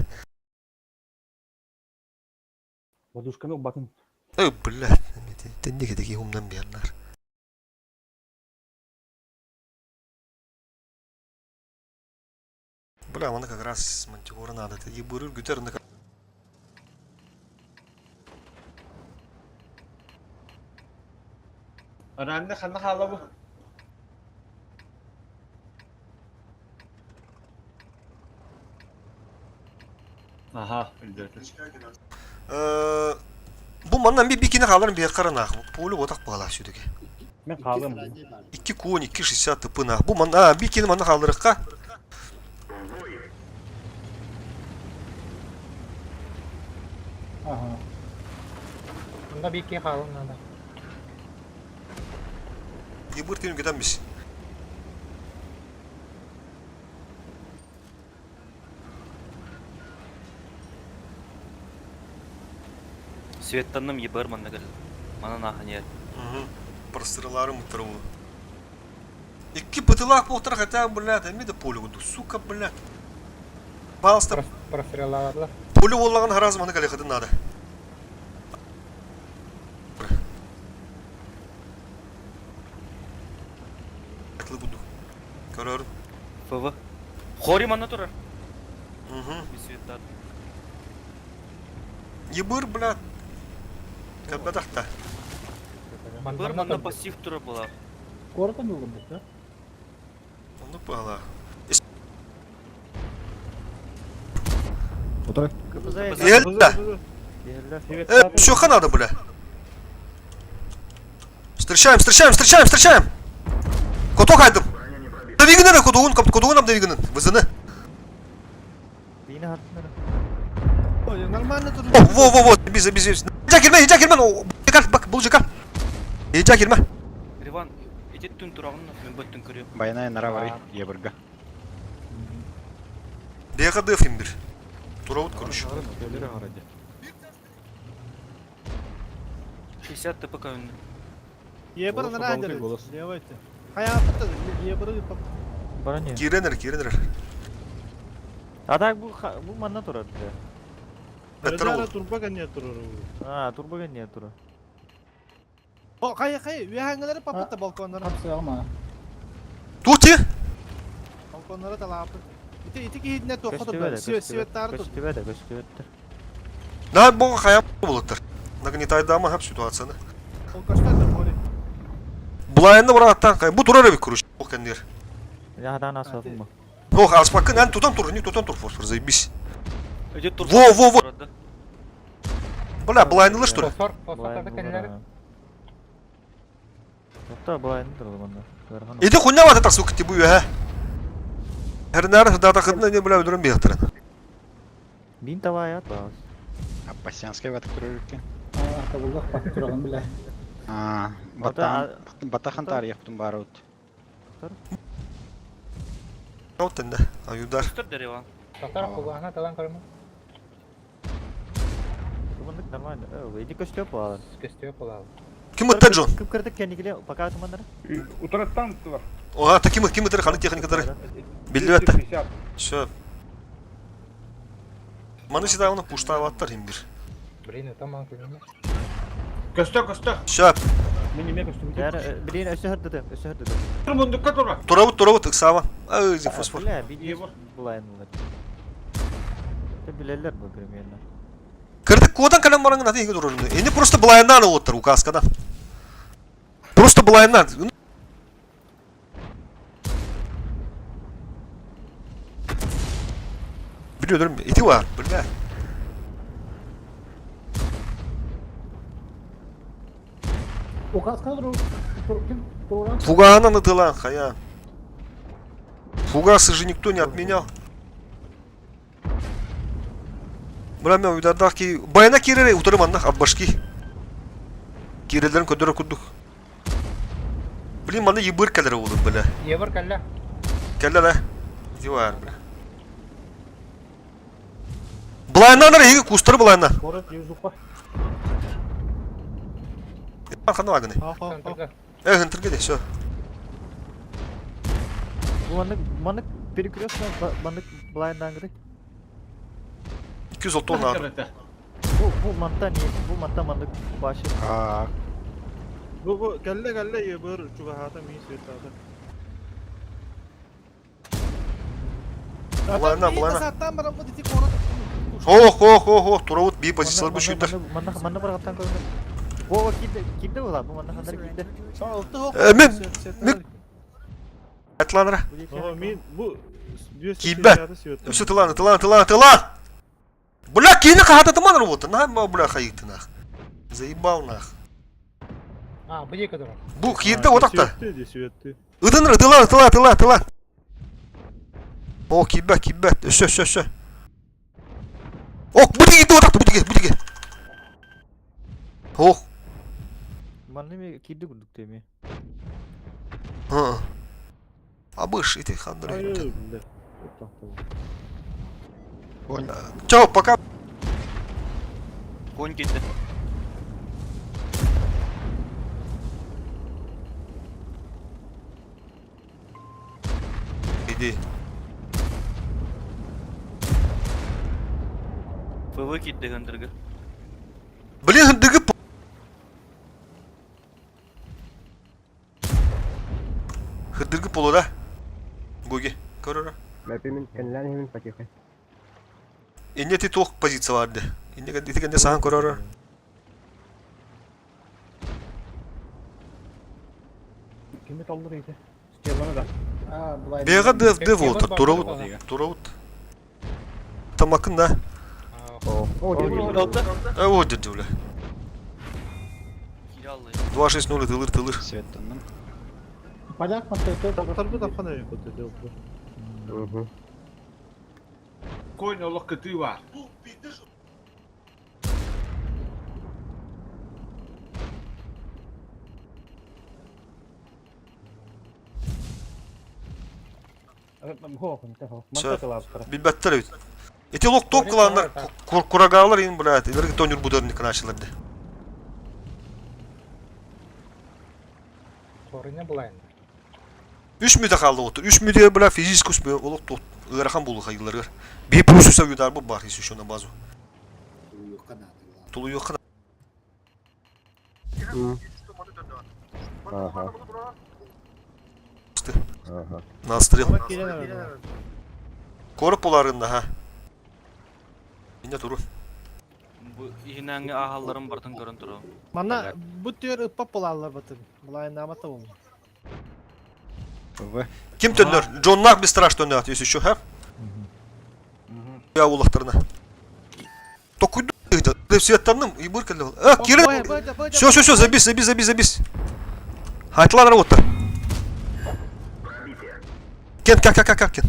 Вадушканы батын. Billah. Tende kedeki humdan bir yanlar. Бля, она как раз Монтигора надо. Это ебуры гютерны. Анда ханна хала бу. Aha, bildirdi. Bu mandan bir bikini kalırım bir karına. Polu botak bağlar şuradaki. Мен калдым. 2 kuğun 2.60 tıpına. Bu man bikini mandan kalırıq ka. Ага. Бunda bir iki halım nada. Yıbır tenim gidenmiş. Светтанным ебар мана гэл. Мана наханя. Простреларım utarımı. 2 pıtılak bu otar hatta bля, da mi de polu gudu. Suka bля. Balsta Прострелалар. polu olağan haraz manı gale kadın nada. Atlı gudu. Görüyorum. ФВ. Хори мана турар. Mhm. Bir светтар. Yıbır bля. Kabadakta. Бір мана пассив тура була. Гордон ылым бит, да? Onu bağla. Утра. Елда. Что надо, бля? Встречаем! Кото кайдым. Давигінер, кодуғынам давигінін. Вызыны. Beni harfları. Нормально tur. Во, biz. Hica girme. Bak, bul jikal. Hica girme. Риван, эти түн турағын мен бөттін көрем. Байная нара var ебырга. Деяқа dıfim bir. Turavut kuruş. Ölüre haradı. 60 ТПК önünde. Ебір Голос, нара балкой дер. голос. Левайте. Hayatı ебір Баране. Киренер. Атак бу манна турат. Жара турбага не турur. Турбага не тура. O kaya. Üyehangeleri papatta balkonlara. Hapsi ama. Тути! Balkonlara talapı. İti hidne toxudu. Көстебеді, Светтары тут. көстебеді. На бога хая болуттар. Нагнетайдама хап ситуацияны. Ол kaçtan da mori. Булайынды бұраттан қай. Бұ тұрар өбек күріш. Ол кәндер. Ядан асадым ба. Ох, аспақын ән тұтан тұр, не тұтан тұр, фосфор, заебись. Öde tur. Во. Бля, булайындылы что ли? Фосфор, фосфордарды кәнелері. Тоқта былайын тұрды банда. Еде құнна баты тақсы өкітті бұй, ә? Әрінәрі датақытына не бля өдірін бейқтірін. Бин таваят ба. Апасянская в открытке. Атабуллах бak тұрағын біле. Батахан тарих тун барут. Аутында, аюдар. Üstür derevan. Тоқтар құлағына талан көрімі. Тумандык нормально. Эди көстеп ба. Көстеу қолағы. Кім өтті Джон? Кіп кірдік кәнекеле пока тумандар. Утраттан var. Оға, та кім өтір қаны техникадары. Белді өтті. Все. Маны сида оны пуштап аттар емдер. Блин, таман көрімі. Көстө. Шап. Миниме көстө. Білейін өсі хүрдіді. Турмундукка тура. Туравыт, ықсава. Ай, фосфор. Бля, билейін былайын бұлар. Білелер бұл кірмейді. Кірдік кодан кәлем бараңын аты егі тұрырынды. Енді просто былайындан оғыттыр, указкадан. Просто былайындан. Біле өдірім, еті бар, біле. Указка kim Turan? Фугана натылан, хая. Фугасы же никто не отменял. Бля, мен уйдардақ ки... Байына керере ұтырым аннақ, от башки. Керелерін көдері күддік. Блин, маны ебір кәлері олды, бля. Ебір кәлі. Кәлер, ә? Дивар, бля. Былайынан ары, егі кустыры былайынан. Город Юзупа. Арқаны ағыны. Ғынтырге де, все. Bu manık periküyorsun manık blind angry. 200 ton abi. Bu mantta niye? Bu mantta manık başı. Bu kelle ебір чугахата ми светтады. Былайынан. Саттан барам bu дити корот. Ох, туравыт бей позициялар бөшендер. Manı bıraktan koyun. O kimde ulan bu manı kadar kimde? Мен... Әтланыра. Мен bu Кибет. Все, тылан. Бля, кейіні қағата тыман работа. На, бля, қайықты нах. Заебал нах. Бұл екі дұры. Бұл кейінді отақта. Светті. Ыдыныр, тылан. О, кибет. Өсө. Ок, бұдеге отақта, бұдеге. Ох. Manı mı kimde güldük demi? Абыш, эти хандры. Hayır. Чао, пока. Конь gitti. Иди. ФВ gitti Hındırgı. Блин, хындыгы. Хындыгы полу да. Гоги. Көрөрө. Мәпемін кәнелән патиқай. Инде ти тоқ позиция vardı. İnde gende sağın körörö. Кемет алды еді. Стеланы да. Бега дев oldu. Туравут. Тамакын да. О, демir Aldı. O dedi öyle. Kirallı. 260 тылыр. Светтанның. Поляк мастер. Тоқтарды тапқан ай көтеді. Конь олық кіті бар. Билбеттер öyle. Эти лок топ кыланlar, курагалар ин, блядь, илерге тонер будерник началарды. Sorunnya bulayın. 3 müde kaldı otur. 3 müde bula fizik kusmu olup tut. Iğrakan bulu hayırlar. Bir plus sayılar bu var hisi şuna bazı. Yok kanatı. Tulu yok kadar. Aha. İşte. Aha. Nasırıl. Bak geliyorlar. Korup bularında ha. Yine durun. Bu ihinäňe ahallarym bardan görün durur. Mana bu tür ıppap bularlar batın. Bulayın ama tamam. ПВ. Kim dönür? John Nark bir straş dönür atıyorsun şu ha? Ya ulaklarına. Dokuydu. Devsiyattandım. İyi bur kelli. Ah gire. Все, забис. Haytlar otur. Кен.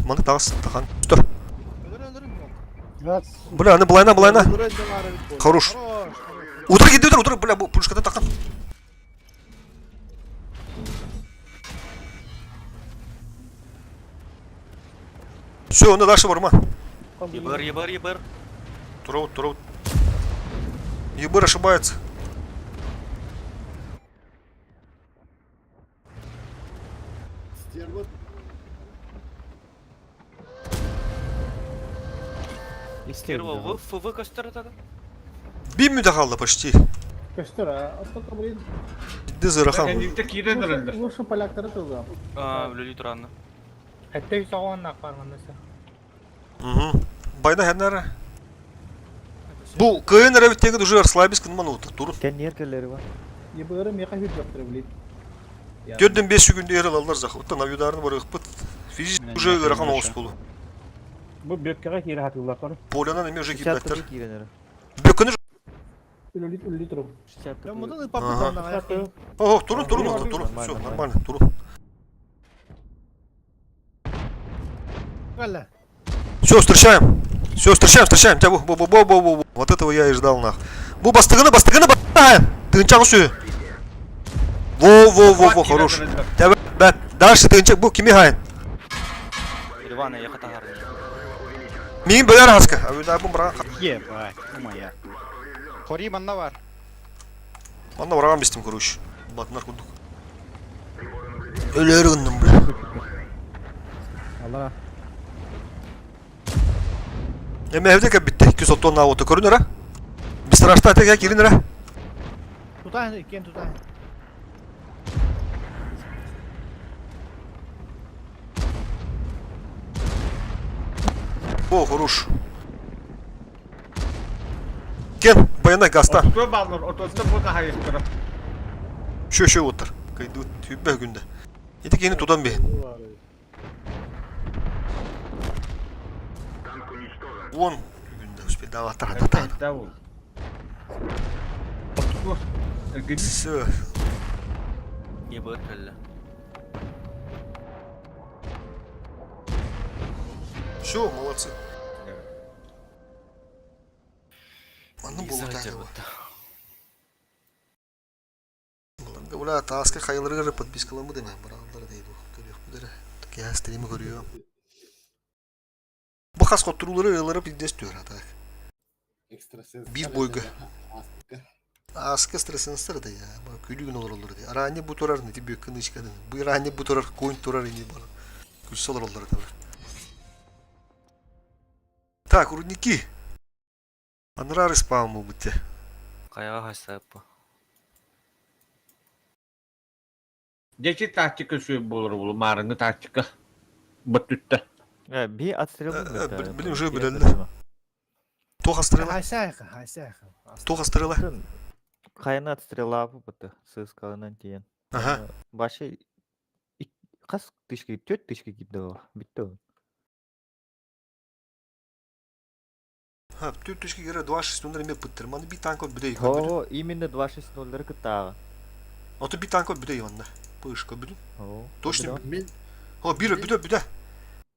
Mana dağıs tahan. Dur. Öldürün mü? Bulayna. Хорош. Udur gidiyor udur. Bula bu puluşkada takan. Все, onu дальше vurma. Ебар. Турут. Ебыр ошибается. Стерва. Первого вы көстөрөт. Bir müde kaldı почти. Göster ha. Aslında burayı Gitti zırham. Kendimde kiren arındı. vursun palakları tıldı. Lüli turanny. Hatta bir soğan naklar mesela. Bayda her nere? Bu köyün revitteki duşu расслабись kınman otur. Durun. Ken niye kelleri var? Yıbığırım yaka hüc yaptırabilir. Gördüm 5 günde yer alırlar zah. Otta navidarını var ıkpıt. Fizik уже ыракан оғыз болу. Bu büyükkere kiri hatırlar. Polyana neme уже кидаттар. kirenleri. Bökünü Ölü durum. Ben bundan ıppap Aha. bularına ayaklayayım. Oh, durun orada, durun. Все, нормально, durun. Valla. Все, встречаем. Встречаем. Тебя бу. Вот этого я и ждал нах. Бу бастыгыны бастыгаем. Тынчак сü. Во, хорош. Тебя ben дальше тынчак bu kimi hayın? Ивана яхатагар. Min böler haska. Abi bu bırak. Ебать, моя. Хори манна var. Bana vurağım bistim kuruş. Batınlar kurduk. Öyle ırgındım bre. Allah. Evde kep bitti. 200 ton daha otu körünür ha. Bir sıraçta atek ya girinir ha. Tutayın, iken tutayın. О, хорош. Кен, bayana gasta. Otur bağlar, otursa bu da hayırdır. Şu otur. Kaydı tübbe günde. Yedik yeni tutan bir. Вон günde uspel daha atar atar. Davul. Otur. Все. Ебар келли. Все, молодцы. Annem bolu tane. Bunlar ulan taske hayırları подпискалар mı demem buralar deydi o. Görüyor bunları. Ya stream'i görüyor. Bu kas kontrolleri yılları bir dest diyor hatta. Экстрасенс. Bir boyga. Астка. Aska stresin da ya. Bak külü gün olur diye. Arani bu torar ne diye kını çıkadın. Bu arani bu torar coin torar ini bana. Kuş olur tabii. Так, рудники. Анрары спаму будьте. Каяга хасап. Geçi taktika suyu bulur bulu, marını taktika. Batütte. Bir atstırıldı mı? Bilin уже bilirler. Тоха стрела. Haysa. Тоха стрела. Kayını atstırıla bu batı. Sığız kalından diyen. Ага. Başı kas dışkı, töt dışkı gitti o. Bitti o. Ha, тут точки гера 2.6 onları mı pıttır? Manı bir tank bir dey. Ho, именно 2.6.0'ları kıtağı. Ото bir tank bir dey yanında. Bu iş kabul. Ho. Точно. Мен О, bir de.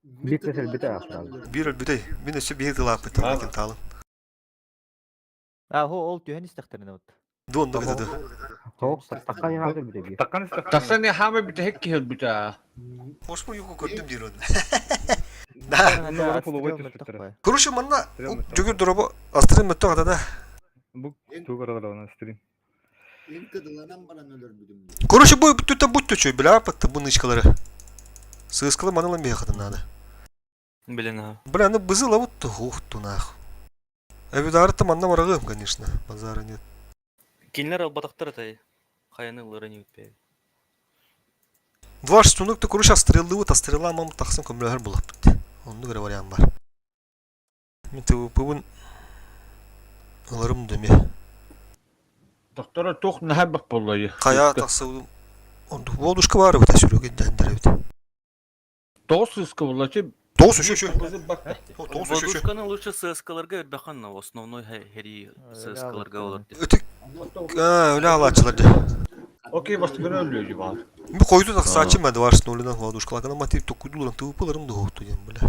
Bitmesel bir de aslan. Bir dey. Mine şu bir dila pıttır lakin talım. Ha, ho ol tühen isteklerine ot. Don da dedi. Soğuk takan hazır bir de bir. Tasan ya hame bir de hekki hel bir de. Hoş mu yok gördüm diyor onu. Да, Короче, манна жөгөр дөрөбө астрын мөттө ката да. Мен Тугаралар ona stream. En kıdılanan bana ölür büdüm. Короче, бой будь то чё, бля, патты bu нычкалары. Сыскалы манылан бияқатын надо. Блин, а. Бля, ну бызыла вот тухту нахуй. А ведь арты манна варагым, конечно, базара нет. Кинлер албатактар этой. Хаяны лыры не үтпей. Два штунук-то, короче, стрелы вот, а стрела мам тахсын көмлөһөр булып бит. Онды бир вариант бар. Мен тыбын аларым деме. Доктора тох нахабак боллайы. Кая тахсы онду волдушка бар бит сүрөгө дендер бит. Тоғыз сыска боллайы. Тоғыз үшү. Тоғыз үшү. Водушканы лучше ССКларга өрбахан, основной хери ССКларга болот. Өтүк өлө алачылар. Окей, бастыгына өлөйдү бар. Бу койду так сачы мәді варсын олынан волдушкаларга мотив токуйдулар тыпыларым да хокту дем бля.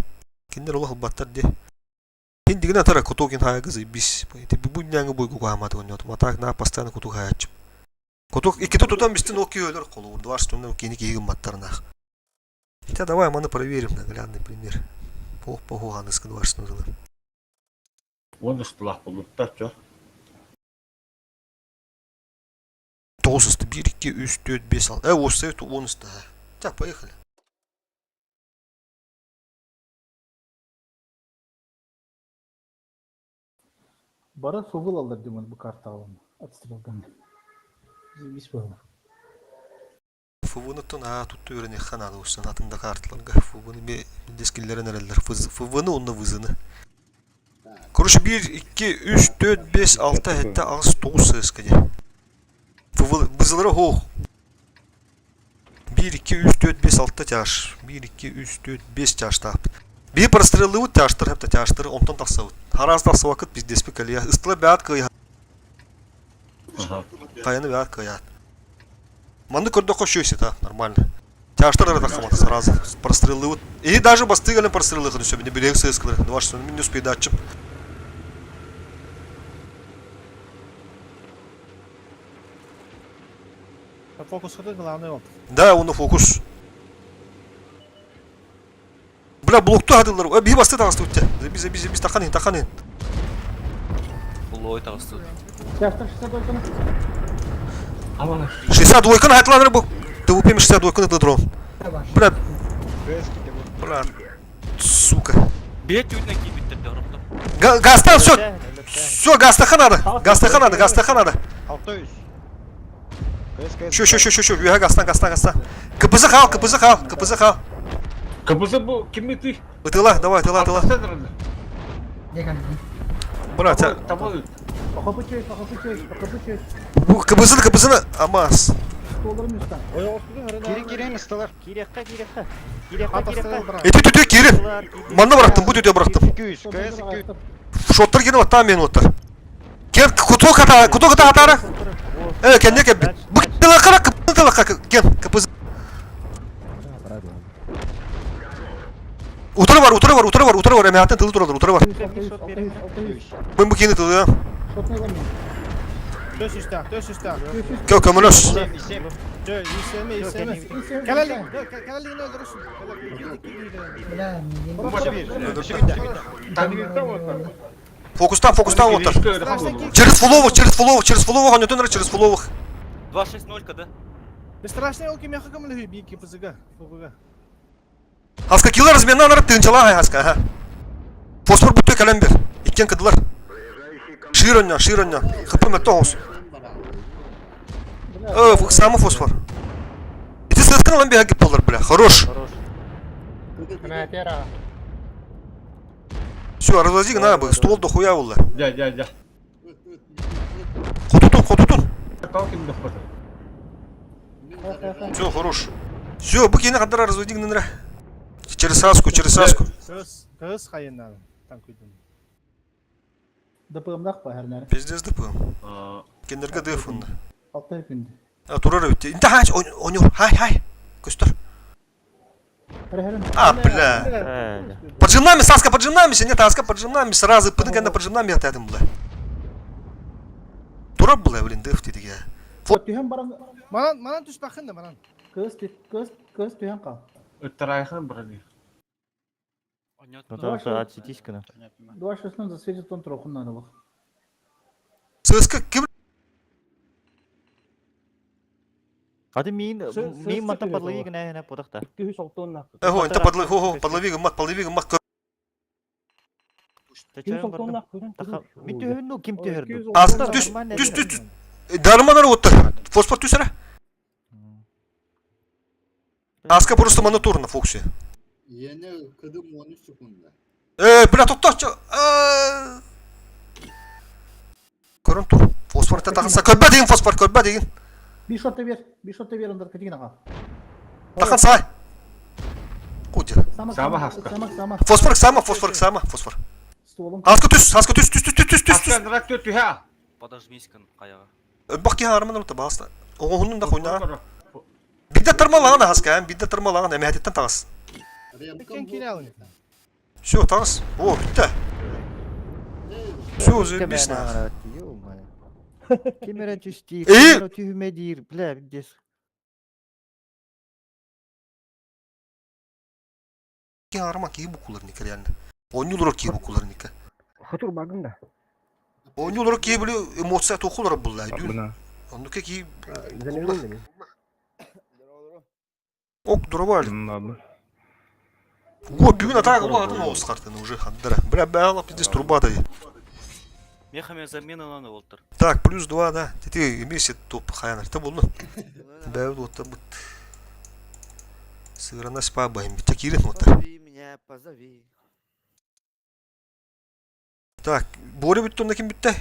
Киндер олах баттар де. Хин дигина тара котокин хайгызы бис. Бу няңы бойгу кааматы оньот. Матак на постоянно коту хаячып. Коток икити тутан бистин оки өлөр колу. Варсын кини кийгин баттарнах. Хотя давай мы проверим наглядный пример. Похуганы скид варсын узылы. Оны стылах болуттар, чо. 9'sı 1, 2, 3, 4, 5, 6. Осы 10'sı. Так, поехали. Бара фувыл алыр демон bu kartı alalım. Atstırılgan. Biz böyle. Фувыны тон тут öğreni ханады olsun atında kartlarga. Фувыны bir deskillerin ereller. Фувыны onunla vızını. Короче 1, 2, 3, 4, 5, 6, 7, 8, 9 sıskıdı. Vızıları hoğ. 1, 2, 3, 4, 5, 6 тяж. 1, 2, 3, 4, 5 тяж тап. Bir прострелы вот тяжтыр, hep de тяжтыр, ondan taqsa вот. Haraz taqsa vakit biz deспе kalия. Istıla bəyat kıyat. Kayanı bəyat kıyat. Манды көрдө кошуйся, та, нормально. Тяжтыр ара тақамады сразу. Прострелы вот. И даже бастыгали прострелы ходу себе, не билек сыскалар. Два что не успеет датчим. Фокус ходы главный вот. Да, он фокус. Бля, блокту хадылар. Bir басты тағысты өтті. Biz тақанын. Лой тағысты. Yaşta 62'ını. Амана. 62'ны хатылар bu. Ты упемешь 62'ны ты дрон. Бля, бля. Сука. Бет үтіне кей біттерді ұрықты. Гастан, все, гастахан надо. 600. Şu, üye gastan. Kıpızı kal. Кабызы бұл кемі ты? Ыtıла, давай. Bırak, Табы. Покопычай. bu kıpızını amaz. Stollarım üstten. Girin ıstılar. Eti girin. Manna bıraktım, bu tütüye bıraktım. 200. KS 200. Şotlar girin bak, tam benim otlar. Gel, kutu kata hatara. Evet, kendine gel. Bu kıpızı gel, kıpızı. Utarı var. Emihatın tılı duralar, utarı var. 600. Ben bu kini tılı ya. Şot ne var mı? Döş üstten. Gel, kömürüz. İsteme. Kalaligini öldürürsün. Başı bir. Fokustan otlar. Через фуловых, а не тонер через фуловых. 2-6-0 кады. Страшный олки мяха камылы бейки пызыга. Haska killer разменна нарып тынчала хаска, ага. Фосфор бүтө калем бер. Иккен кыдылар. Широння. Хыпым этте оңыз. Самый фосфор. Эти сыскын алан бега кеп болар, бля. Хорош. Все, развози на бы, ствол дохуя болла. Дя. Хотутун. Тал кемді қоты. Все, хорош. Все, bu kini kadar разводи гнынра. Через саску. Kız hayınlar. Tam koydum. Dıpığımdak var her nere. Пиздец dıpığım. Kendirge dıfında. 6 günde. Turar ötti. İnte haç, oynuyor. Hay. Göster. Her. Бля. Поджимнами, Саска, нет, Аска поджимнами, сразу пыны кенде поджимнами атадым бля. Турап бля, блин, dıf dedik ya. Tühen baran. Manan düş bakın da manan. Kız tühen kal. Öttер айхан біріне. Два шестнадцать засветит он троху надо. Сыска, kim? Ады мин Сөз манта сөз подлови сөз гына подахта. 260 Эго, инта подлови мак. Мин төһөннү ким төһөрдү? Аста түс. Дарманар оттар. Фосфор түсәрә. Аска просто мана турна Фокси. Yeni kıdım 13 sekunda. Бля, тоқташы. Көрін тұр. Фосфорты тақынса. Көрбә деген фосфор, көрбә деген. Bir shot ver. Bir shot ver onları kaçın ağa. Тақын сай. Куди. Sama haska. Sama. Фосфор сама. Stolum. Аска түс. Аска драк төтү ха. Подожмись-ка, қаяға. Бақ ке арман ұлты басты. Оғының да қойна. Бидді тұрмалаған аска, бидді тұрмалаған әмәдеттен тағыз. Все, тағыз. О, бітті. Все, зөйбесін. Кемера түсті, И? кемера түймедир, бля, бидес. Ке арма ке бұқуларника реально. Ойнулар ке бұқуларника. Хатур багында. Ойнулар ке білі эмоция тоқулар бұлла. Онды ке ке... Занялым. Ок, дұрабаль. О, бүгін атаға ұлағатын оғыз қартыны уже хандыра. Бля, бәғалап біздес тұрбады. Мехами заменаны олтыр. Так, плюс 2, да. Тети емесе топ қаянар. Та болды. Бәуді отта бұд. Сығырана спа байым. Тек ерін отта. Позови. Так, Боря бітті онда кем бітті?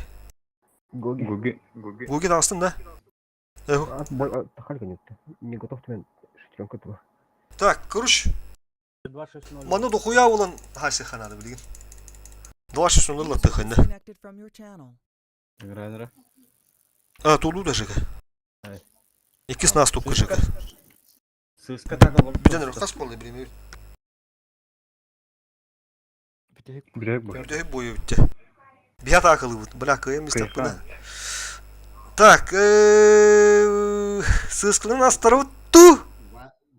Гоги. Гоги тағыстын, да? Тахалька нет. Не готов ты шестеренка этого. Так, короче. 260. Маны дохуя olan хаси ханады білген. 260 доллар тықайны. Disconnected from your channel. Играйнера. А, толу да жега. Екіс нас топқа жега. Сыска тагылып. Биден рұқас болды білемей. Бүдегі бойы бітті. Бият ақылы бұд. Біля қойым істеп бұда. Так, сыскылың астары бұтту.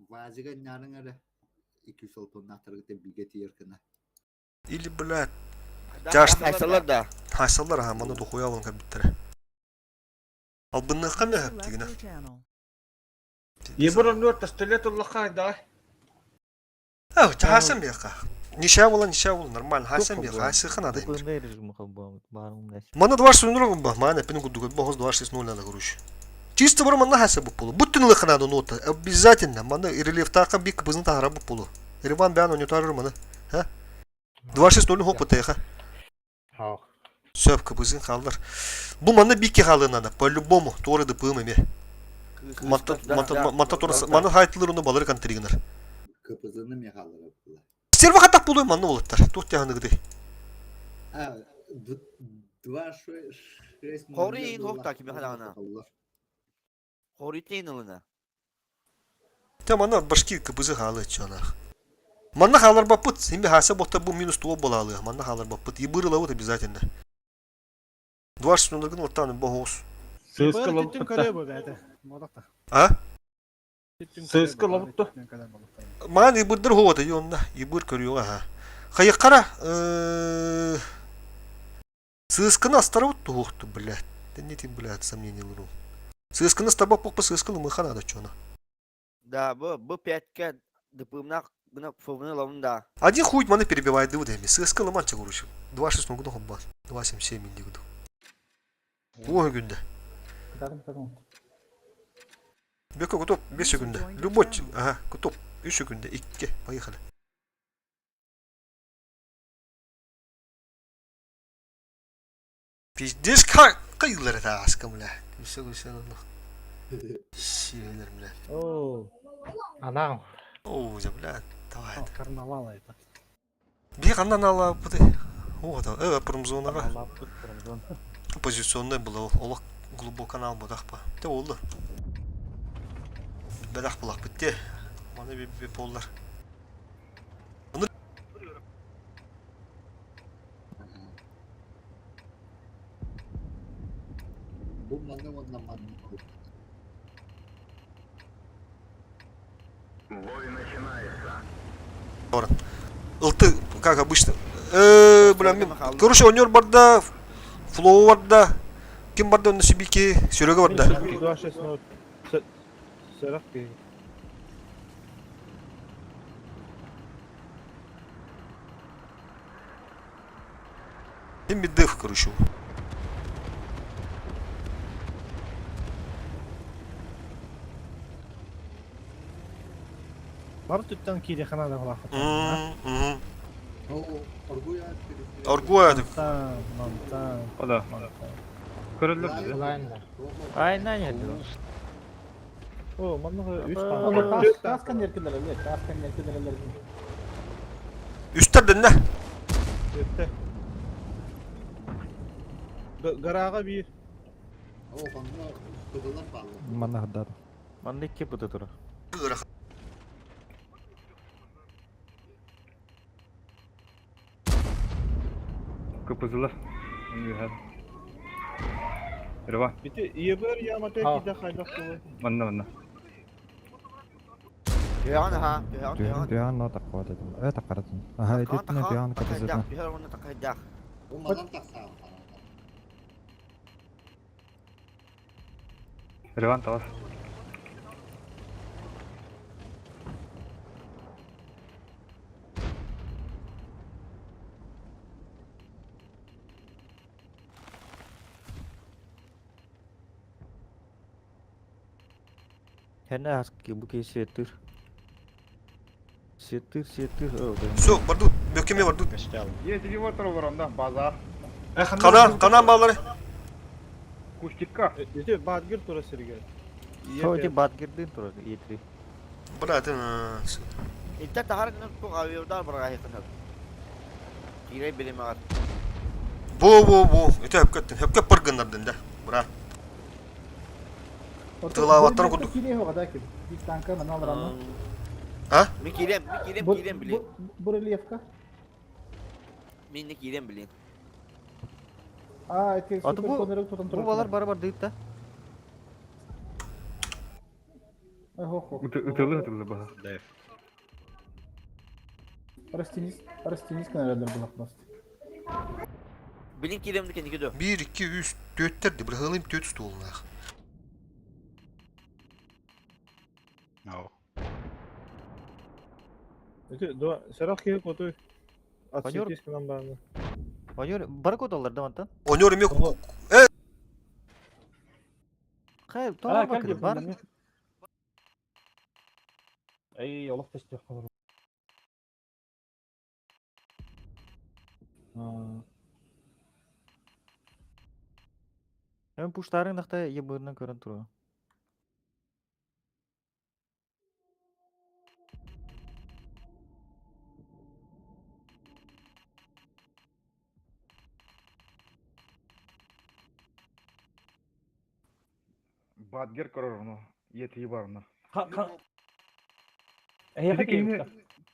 Vazıga narın ara. 260 natırgıda bilgeti yerkina. Или, блядь. Жашты. Айсалар да. Хайсалар, ага, маны дохуя olan кабиттері. Ал бұнны қаме User left тегіне. your channel. Ебірін өрт стелет ұллаққа да. Ау, хайсан бияқа. Ниша бола, нормально. Хайсан бияқа, хайсы қанады. Кылындай режимі қылбауы, барым нәрсе. Маны 260 ба, маны пені күдігі, бағыз 260 надо, короче. Чисто бұры маны хайса бұп болу. Бұттын лықы надо нота. Обязательно. Маны релифтақа бик бізін тағыра бұп болу. Ереван бән оны тарыр маны. 260 хоп бұтайға. Сөп кыбызын қалдар. Бұл маны бикке қалын надо. По-любому. Торыды пым еме. Манта торысы. Маны хайтылыр оны балыр контригінер. Kıpızını mı kalır? Стерва қатақ болуы маны олаттар. Тоқ тяғыны қыдай. Хори хокта kimi халана. Хори тейнылына. Те маны башки кыбызы қалы чанақ. Маны қалар бапыт. Сенбе хаса боқта бұл минус 2 болалы. Маны қалар бапыт. Ебыры лауыт обязательно. 260 нолыргын оттаны бағуыз. Сыска лавытта. А? Сыска лавытта. Маған ебырдыр хоғыды йонна. Ебыр көріуға ха. Қайық қара. Сысканы астары бұтты хоқты, блядь. Не тем, блядь, сомнение лыру. Сысканы стаба поқпа сысканы мыхан ада чона. Да, bu пятка дыпымна гына фовны лавында. Один хуй маны перебивает дывыдами. Сысканы манча көруші. 260 гуды хобба. 277 милли гуды. Оғы күнді. Бека готов 5 секунды. Любой. Ага, готов. 3 секунды. 2. Поехали. Пиздец кайылар это аска, бля. Все. Силер, бля. Анау. О, бля. Давай. Карнавал это. Бек андан ала бұды. О, да. Промзонаға. Позиционный было. Олақ глубок канал бұдақ па. Те олды. Бәдақ бұлақ бітте. Маны беп олдар. Bu manı ondan manı. Илты, как обычно. Бля, короче, онер барда, флоу барда. Ким барда на Сибике, Серега барда. Serak bir. Kim bir dıf kırışı. Бар түттен кейде қанада құлақ. هو أرجويا Аргуядык. Мантан. O da. Körüldür bizi. Aynen yedi. O, manlığı 3 Ama tane. kaskan yerkilerler, kaskan yerkilerler. Üstlerden ne? Yetti. Garağa bir. هو فنان قدرات بعض Mana haddad. Manlı 2 bu da duru. Irak. Kıpızılar. Güzel. Yürü bak. Bitti iyi bir ya mate Ha. gide kaydak bu. Bana. Tehan ha. Tehan. Duyan no taqwa dedim. Taqaratın. Aha edetine duyan kapasitesi. Tehan onu takacak. وما لم تخسر Yürü bak tamam. Henne aski bu kez yetir. Yetir. Su, bardu. Mökeme bardu. Yetici var taraflarında baza. Kanan bağları. Kuştikka. Bitti badgir tura sirge. Çoğu badgir değil tura yetri. Bırakın. انت تحرك نفسك او يودار براه يخنق يري بلي مار Bu. Öte hep kötün. Hep köp pırgınlardın da. Bırak. Tılavattan kurduk. Kile hoga da ki. Bir tanka mana alranma. مكيلم بلين Bu reliefka. مين كيلم بلين Aa, etki Atı super bu- konuları tutan tura. Bu balar barabar değil de. Ho. Ытылы baza. Дэйв. Arastiniz kanallar bulakmaz. بلين كيلم دي كده 1, 2, 3, 4'lerdi. Bırakalım 4 stoluna. No. Bitti do Serak ki kotu. Panyor- Atıyor kinan bana. Panyor barakod alırdı mantan. Oynuyorum yok. Hayır, tamam bakın. Var. Ay yoluk pesti kalır. Hem puşların da yıbırından körün turu. Badger koror onu. Yetici var onu. Eyha Yine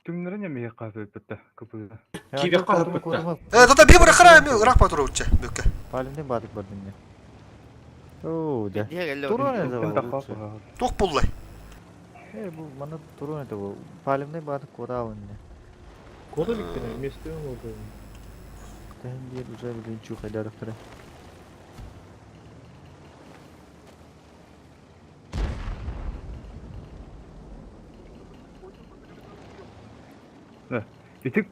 tümlerin yemeğe kahve bitti. Kıpızı. Kivi kaldı. Tata bir bırakırım yok. Irak patron uçça. Mökke. Palimden badık bardın. Oo de. دي هي Turu اللي ne de Ben var? daha fazla. Tok bullay. Bu bana turu ne de bu? Palimden badık koda avunne. Koda bitti ne? Mesleğim oldu. Tahin diye güzel bir çuğ kadar kere. Bitik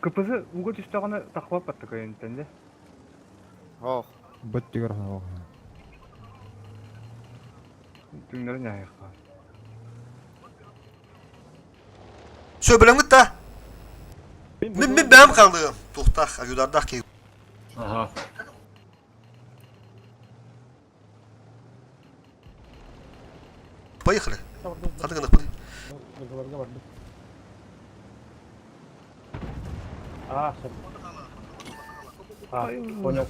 kıpızı uga tüstağına takva pattık ayıntende. هو Böttüger ha. Tümlerin yemeğe kahve. Söbülüm git da. Ben benim kaldığım. Tohtak. Agüdardak ki. Aha. Поехали. Hadi gınak hadi. Понял.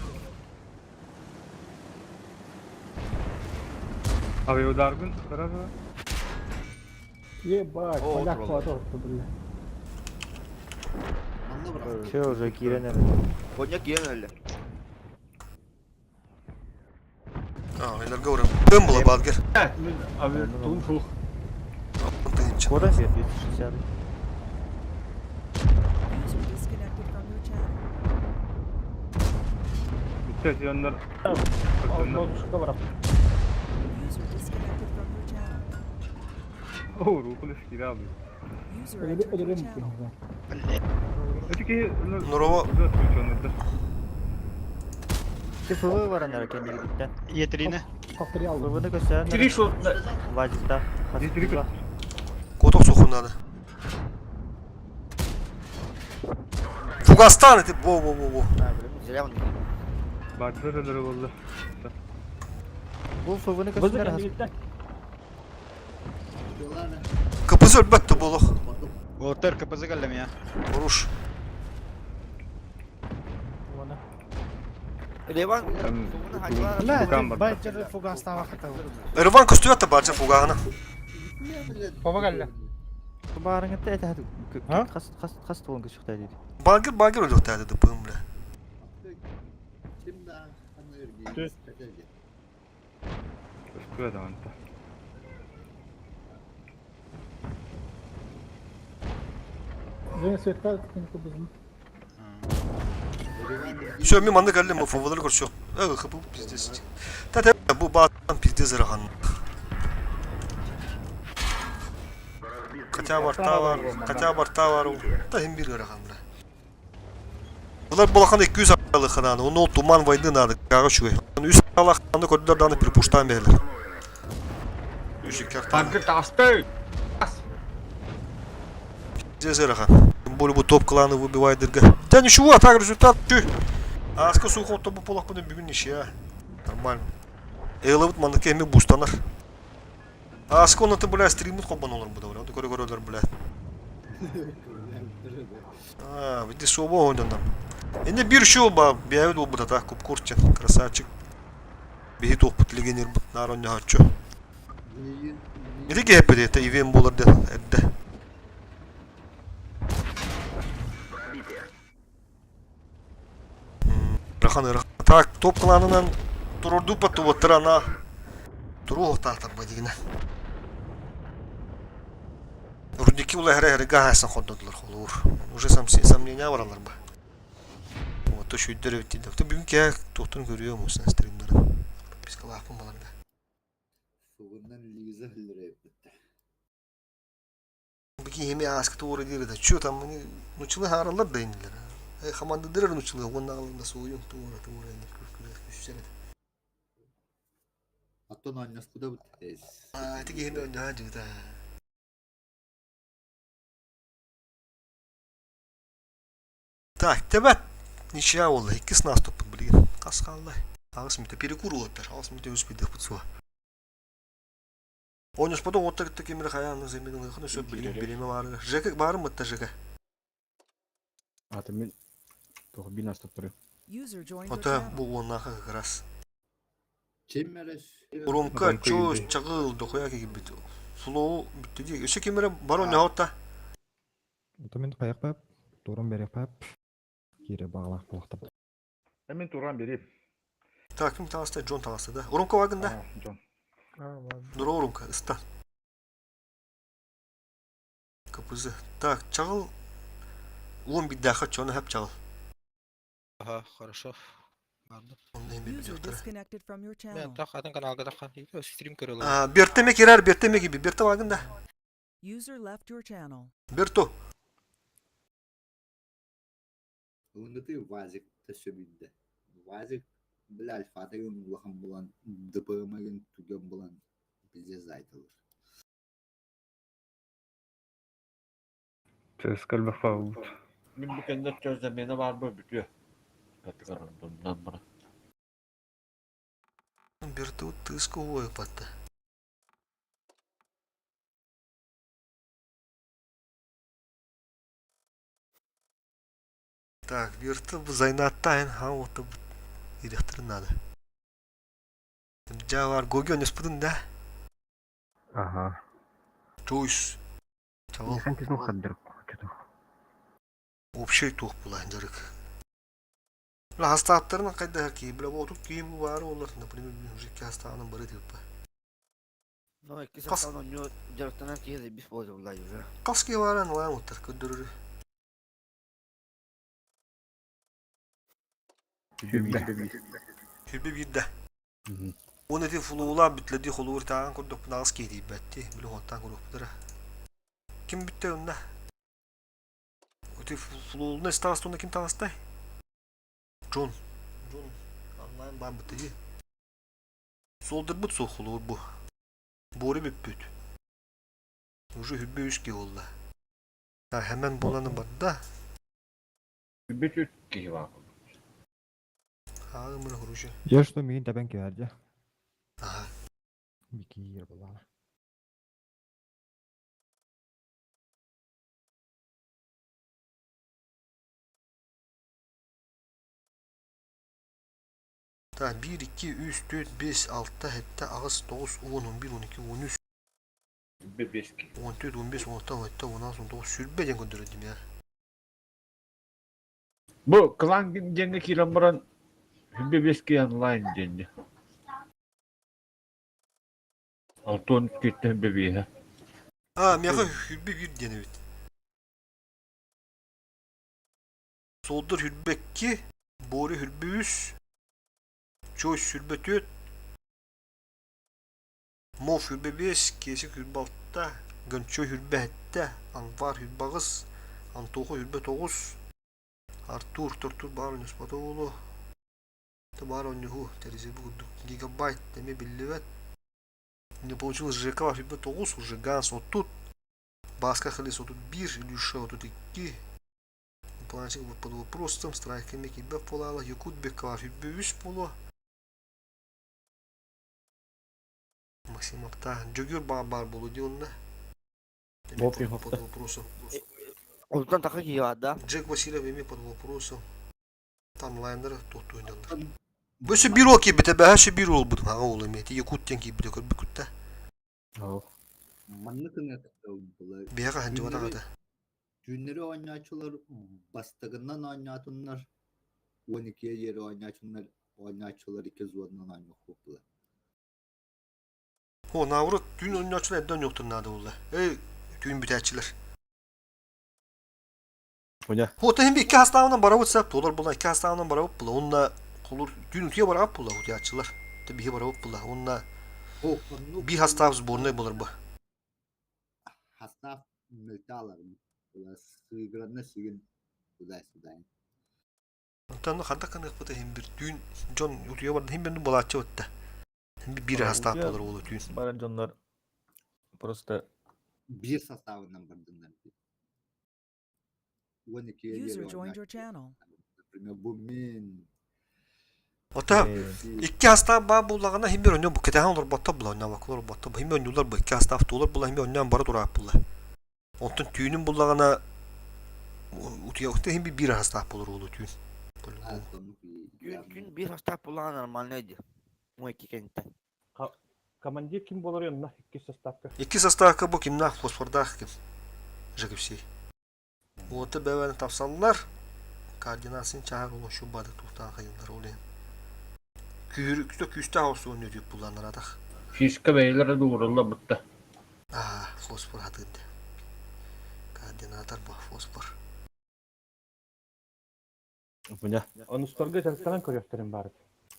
Abi o dargın karar ver. Ебать, О, поляк тролль. кладов, блин. Anla bırak. Şey уже кирене. كونيا كيلم اللي Ilerge uğram. Dön bula badger. Abi tuğum Koda fiyat 160. User disconnected from your channel. İstasyonlar. Al, şurada bırak. User disconnected from your channel. Oo, ruhun eskiri abi. User Öyle entered your öyle channel. mümkün. Öteki Nurova Sıfırı var anlar kendi gidikten. Yetirine. Faktörü aldım. Sıfırını gösteren. Tiri şu. Vacipta. Tiri Kotok sokundadı. Fugastan eti. Bo. Güzel yapın. Bakları oldu. Bu sıfırını gösteren. Diyorlar ne? Kapısı ölbette bolu. Batıp Otur kapısı geldim ya. Vuruş. Revan. Sıfırını Fugas'tan vakit aldı. Ervan kostüyat da barca fugağına. Baba geldi. Kubarın etti ete hadi. Ha? Kas tuğun küçük dedi. Bagir öldük dedi dıpığım bile. şimdi anlıyor Düz. gibi. Gösteri de anta. Ben söyledi ki bizim. Şu mi mandı geldi mi fuvulur kurşu. Kapı pizdesi. Tete bu bağdan pizde zırhan. Kaça barta var o. Da hem bir zırhan da. Bunlar bulakan 200 akalı kananı. Onu o duman vaydı nadı. Gaga şu. Onu üst alakanda koridordan bir puştan berler. Üstü kartan. Zırhan. Bu top klanı выбивает. Да ничего, так результат. Аска сухотта bu polak bunun bir gün işi ya. Нормально. Eğilavut mandık emi bustanlar. Aska onu da bula stream'it koban olur bu da öyle. Onu görüyorlar bula. Bir de soba oynadım. Şimdi bir şey oldu. Bir ev oldu da tak kurtçan. Красавчик. Bir hit oput legionер bu. Narın ne harço. Bir de gepedi de evim bulur de. Edde. Rahan. Так, топ кlanından dururdu patı oturana. Duru tahtar badigine. Rudiki ula her gahasın xodadılar olur. Уже сомнения var onlar bu. Вот то şu idare bitti. Tabii bugünkü ya tohtunu görüyor musun streamleri? Psikolojim falan da. Sıvından lize hillere yaptı. Bugün yemeği askıda uğra değil de. Şu tam bunu nuçulu haralar da indiler. Hamandı direr nuçulu. Ondan alında soğuyun. Tuğra indir. Düşsene. Hatta annes bu da bu tez. Tek yemeği önde hacı da. Так, тебе ничья олла. Икки с наступит, блин. Каскаллай. Ağız mıydı? Перекур отыр. Ağız mıydı? Успейдих пуцуа. Онюс потом вот так такими рахаяны заменил. Ну все, блин, береме var. Жека var mı da Жека? Атымен тоғы бин астап тұры. User joined your Ota channel. bu onaha как раз. Çemmeres. Уромка чё чагыл дохуя gibi. Flow bitti diye. Öse kimere бар он hatta. Отымен қаяқ пап, турын берек пап. Кире бағалақ болақтап. Hemen Turan vereyim. Так, kim tavasta John tavasta da. Uромка vagında. John. Dur Uромка ıstan. Kapızı. Так, чагыл. Он bir daha çonu hep çagıl. Ага, хорошо. Ладно. Onu hem User biliyor. disconnected from your channel. Атын каналга да стрим көрөлөр. Berteme girer, Berteme gibi. Berta vagında. User left your channel. Berto. Anlatıyor vazik taşıbinde. Vazik bilal fatayın ulahım bulan dıpığımagın tügem bulan bize zaytılır. Ses kalbak falan. Мен бүкендер gözlemene var mı bitiyor. Bundan bana. Berto тысковой пата. Так, Берто зайнаттайын хауты директоры надо. Жавар Гоген испытын да? Ага. Чойс. Чавал. Sen tezin kadar kötü. Общий тух булан жарык. Ла хастааттарын кайда ки, била отуп кийим бар олар, например, мужик хастаанын бары деп ба. No, es que se Kas- está un año ya están aquí de bispo de Ulay, ya. Каски баран ван отыр, көдөрү. Yüzde. Хилбе бирде. Onu ti fuluğulan bütledi xolur tağın kurduk nağız keydi betti. Bile ondan kurduk bidara. Kim bitti onda? Öte fuluğuluna istasyonda kim tanıstay? John. John. Anlayın ben bitti. Soldur but sol xolur bu. Boru büt. Уже hübbü üç oldu. Ha hemen bulanı var da. Bir üç kişi var. Ha ömrü huruşu. Я что мин табен келди. Aha. Бики ер булана. Ta 1, 2, 3, 4, 5, 6, 7, 8, 9, 10, 11, 12, 13, Bir beş kişi. 14, 15, 16, 17, 16, 19 sürbeden gönderdim ya. Bu klan genne kiran baran bir beş kişi online genne. 6-13 kişiden bebeğe. Ha miyaka hübbe bir diyene bit. Soldur hübbe 2, boru hübbe 3, çoğu hübbe 4, mof hübbe 5, kesik hübbe 6, gönçö hübbe 7, anvar hübbe 9, antoğu hübbe 9, Artur var oynuyoruz Batoğlu. Var oynuyor terizi bu gigabyte demi billivet. Не получилось ЖК hübbe 9, Жиган отут. Баска Халис отут 1, Илюша отут 2. Планчик под вопросом, страйками кибе полала, Якут Бекова hübbe 3 polo. Максим Апта, Джогюр Бабар болу дионда. Под вопросом. Ondan takı giyiyor da. Джек Васильев ими под вопросом. Таймлайнер тот oynadılar. Böyle bir okey bite ben her şey bir ol budum ha oğlum ya. Yakut tenki bir de bir kutta. Manlı kına kısa Bir yaka hancı vada kada. Günleri oynaçılar bastığından oynatınlar. 12'ye yeri oynaçılar 2 zorundan oynatıyorlar. O navru dün oynaçılar evden yoktur nada ola. Dün biterçiler. Hoca. Hota hem bir iki hastaneden baravut sap dolar bulan iki hastaneden baravut bula. Onunla olur dün ütüye baravut bula hocaçılar. Tabii baravut bula. Onunla bir hastamız bornay bulur bu. Hasta mültalar mı? Sığırlarına sığın. Sudan. Ondan hada kanık bu da hem bir dün John ütüye vardı hem bir bulatçı ötte. Hem bir hasta bulur oğlu dün. Bana canlar просто Bir sastavından bardından. 12'ye User yeri joined your channel. Bu min. Ota iki hasta bağ bulağına hem bir oynuyor bu kedahan olur batta bula oynamak olur batta hem oynuyorlar bu iki hasta hafta olur bula hem oynayan bara durak bula. Ondan tüyünün bulağına ütüye hem bir hasta olur oğlu tüyün. Gün bir hasta pulan normal neydi? Bu iki kentten. Командир kim болар yanına? İki составка. İki hasta bu kim nah fosforda kim? Jagipsi. Ota beven tavsallar. Koordinasyon çağır olur şu badı tutan hayırlar oluyor. Küçük küçük havası oynuyor diyor bulanlar adak. Fiske beylere doğrulla bitti. Fosfor adında. Koordinatör bu fosfor. Hoca. Anustorga çalıştıran koruyorlarım bari.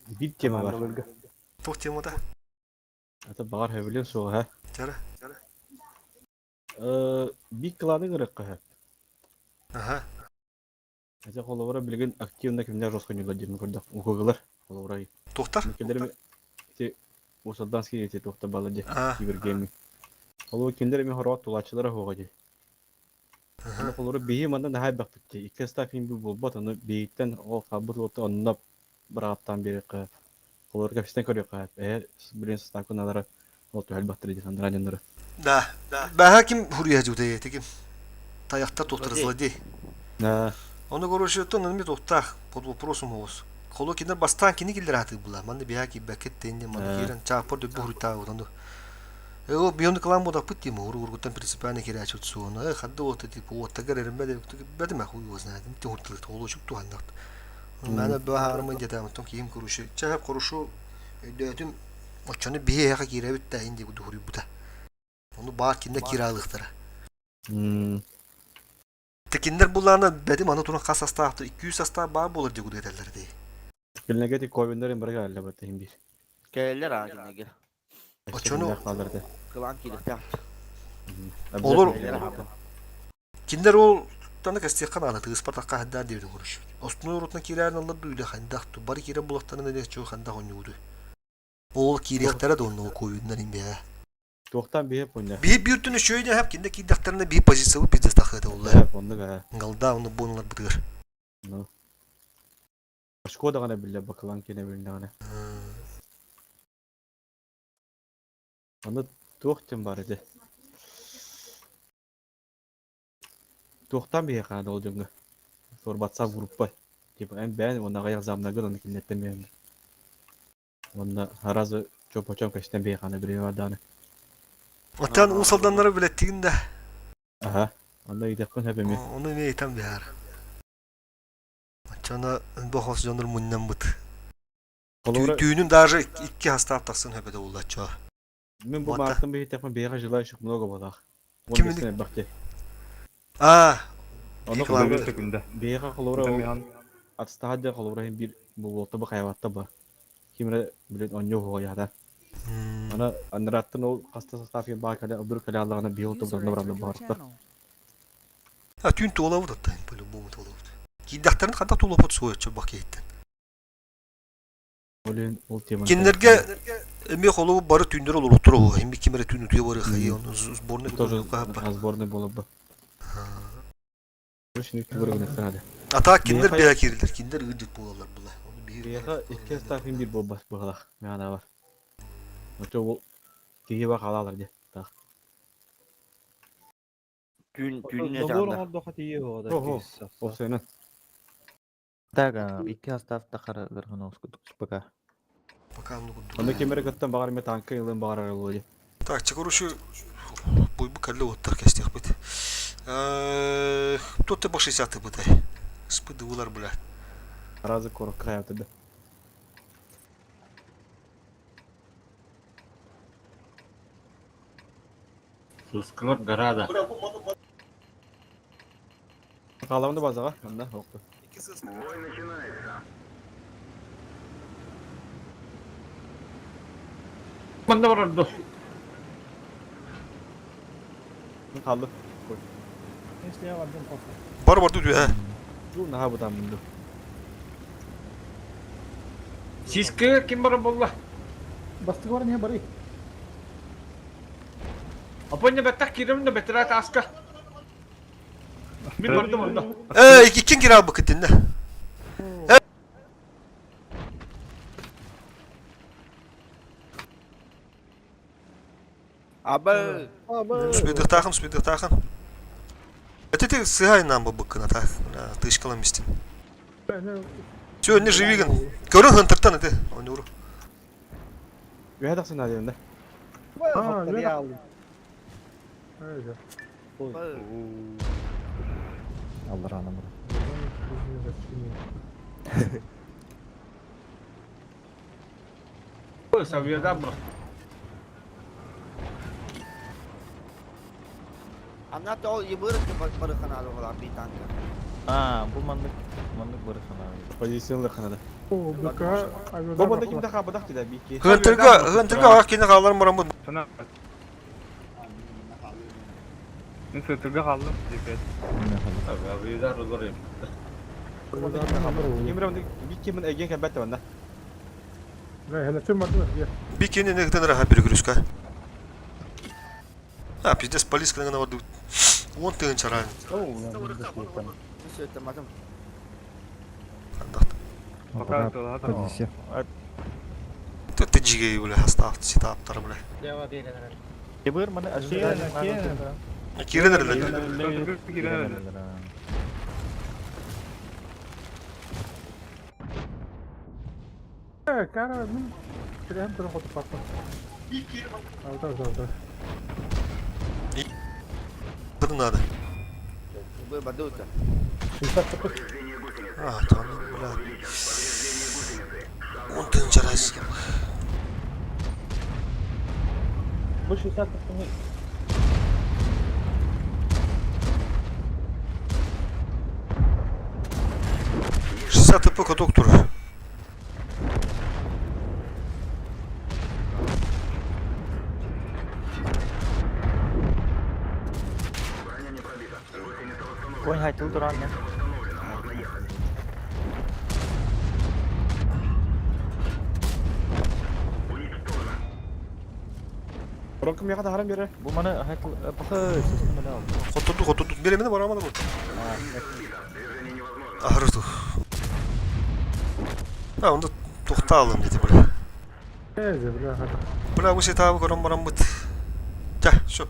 Bir tema var. Bu temada. Ata bağır hevlen so ha. Jara. Bir kladı gerek ha. Aha. Ata kolora bilgen aktivna kimler roskonyular diye gördük. Okugular kolora. Doktor. Kimler işte o sadanski işte doktor baladı. Ah. Bir game. Kolora kimler mi horot tulaçlara hoğadı. Ana kolora behi mandan daha baktık ki iki stafin bu bolbat onu beyitten o kabul oldu onunla bıraktan beri ka. Kolora kapisten koruyor ka. Birin stafın alara oldu elbette dedi sandıran yanları. Da. Ben hakim huriyacı bu da tekim. Tayakta doktor zladı. Ha. Onu görüşüyordu onun bir doktor. Pod vопросом olsun. Kolu kinder bastan kini gider atı bula. Manda bir haki baket tendi manda kiran çapor de bu hurita onu. O biyonda kalan moda putti mi urgutan principalne kira açıp sonra. Hadda o tipi o tagarerim bede mi huyu vaznadım. Ti hurtultu olu çok tuhandak. Bana bu harman jadam tom kim kuruşu. Çahap kuruşu dedim açanı bir yaka kira bitti indi bu huri bu da. Onu bar kinde kiralıktara. Tekinler bulana bedim anatona kas hasta hafta 200 hasta bar bulur diye ederler diye. Kilnegeti koyunların bırak halde batayım bir. Gelirler ha dinlegi. Açonu Kalırdı. Kılan kilik taht. Olur. Gelirler ha. Kinder ol tanık istiyakan anlatı Ispartak'a haddar devdi konuş. Ostunu rotuna kirerin Allah duydu handaktı. Bari kire bulaktanı ne çok handak oynuyordu. Oğul kiriyaklara da onu koyundan imbe. Çoktan bir hep oynar. Bir türlü şöyle hep kendi kirdaklarına bir pozisyon bizde takıdı onlar. Hep onda ga. Galda onu bunlar bıdır. Başka da gana bile bakılan kene bile gana. Onda tohtum var idi. Tohtan bir yakada olacağını. Sor WhatsApp grup var. Ben ona gayak zamlagan onu kinletmeyeyim. Onda harazı çöp kaçtan bir yakada biri var da. Otan usaldanlara bile ettiğinde. Aha. Onda gidekten hepimiz. Onu ne etem bir yer. Çana bu hafız canır mundan bıt. Düğünün daha iki hasta haftasın hepede ulaşacağı. Ben bu martın bir tekme bir yaka jılay şık mnogo balak. Kimin? Baktı. Onu Kulağımda günde. Bir yaka kalora atsta hadde kalora hem bir bu volta bu hayvatta ba. Kimre bilet onyo ho ya da. Ana anrattın o hasta stafiye bakale öbür kale Allah'ına bir volta User buranın entered buranın your bağırtta. channel. Ha tün tuğla da tayin böyle bu mu tuğla. Kiddakların kadar tuğla pot soğuyacak bak yetten. Olin ultima. Kinlerge emi kolu barı tündür olur otur o. Hem bir kimere tünü diye barı hayı onu zborne bir Тоже kapı. разборный было бы. Şimdi kübür gönetsen hadi. Ata kinder bir akirilir. Kinder ıcık buğalar bula. Onu Bir yaka iki stafin bir bomba bağlak. Yani var. Oto kiye bak alalar diye. Tak. Gün ne canlı. Oho. O senin. Тага, iki hasta hafta karalarına oskuduk baka. Bakalım ne kundur. Onda kemere götten bağır mı tankı yılın bağır arıyor. Так, çıkar şu bu kalle otur kestik bit. Тут ты по 60 бытай. Спыдывалар бля. Razı koruk kayatı da. Suskılır garada. Kalamında bazağa. Onda oktu. Banda var orada. Kaldı. Бар бар diyor ha. Bu ne ha bu tam bundu. Siski kim var bolla? Bastık var niye bari? Apanya betak kirim de betera taska. Bir vardı orada. İkin kira bakıtında. Abi. Спидых тахам. Это ты сыгай нам бабыка на так. Ты шкалам мистим. Все, не живи ган. Көрün хантыртан это. Он уру. Bir hadaksın hadi önde. Allah rahmet Bu seviyede mi? Anlat o yibır ki barı kanalı olan bir tanka. Bu mandık barışana. Pozisyonda kanadı. Oo, baka. Babanda kimde kabadak dedi bir iki. Hıntırga var kine kallar mı bu? Sana. Ben sırtırga kaldım. Dikkat. Abi yüzler olurum. Kimre onda bir kimin egen kebette bende. Ne hele tüm vardı ya. Bir kine ne kadar rahat bir görüşka. Ha pizdes polis kılığına vardı. On tığın çaran. Ne söylemedim. Bakar da hadi. Tuttu cigeyi böyle hasta sita aptar böyle. Yibır mana Kirenler lan. Sırtırga girer. Cara, não. Queria entrar no outro papo. Tá. Kadın adı. Yibır baduta. Ah tamam böyle. On tığın çarası. Bu şu saat bunu 60 ТП к доктору. Конь хайтыл туран я. Бұрын кім яқта харам бері? Бу маны хайтыл бакы система да. Хотурду. Беремені барамады бұл. Ахырды. Onda toxtalım dedi bura. Bura bu setabı koran baran bıt. Gel şu.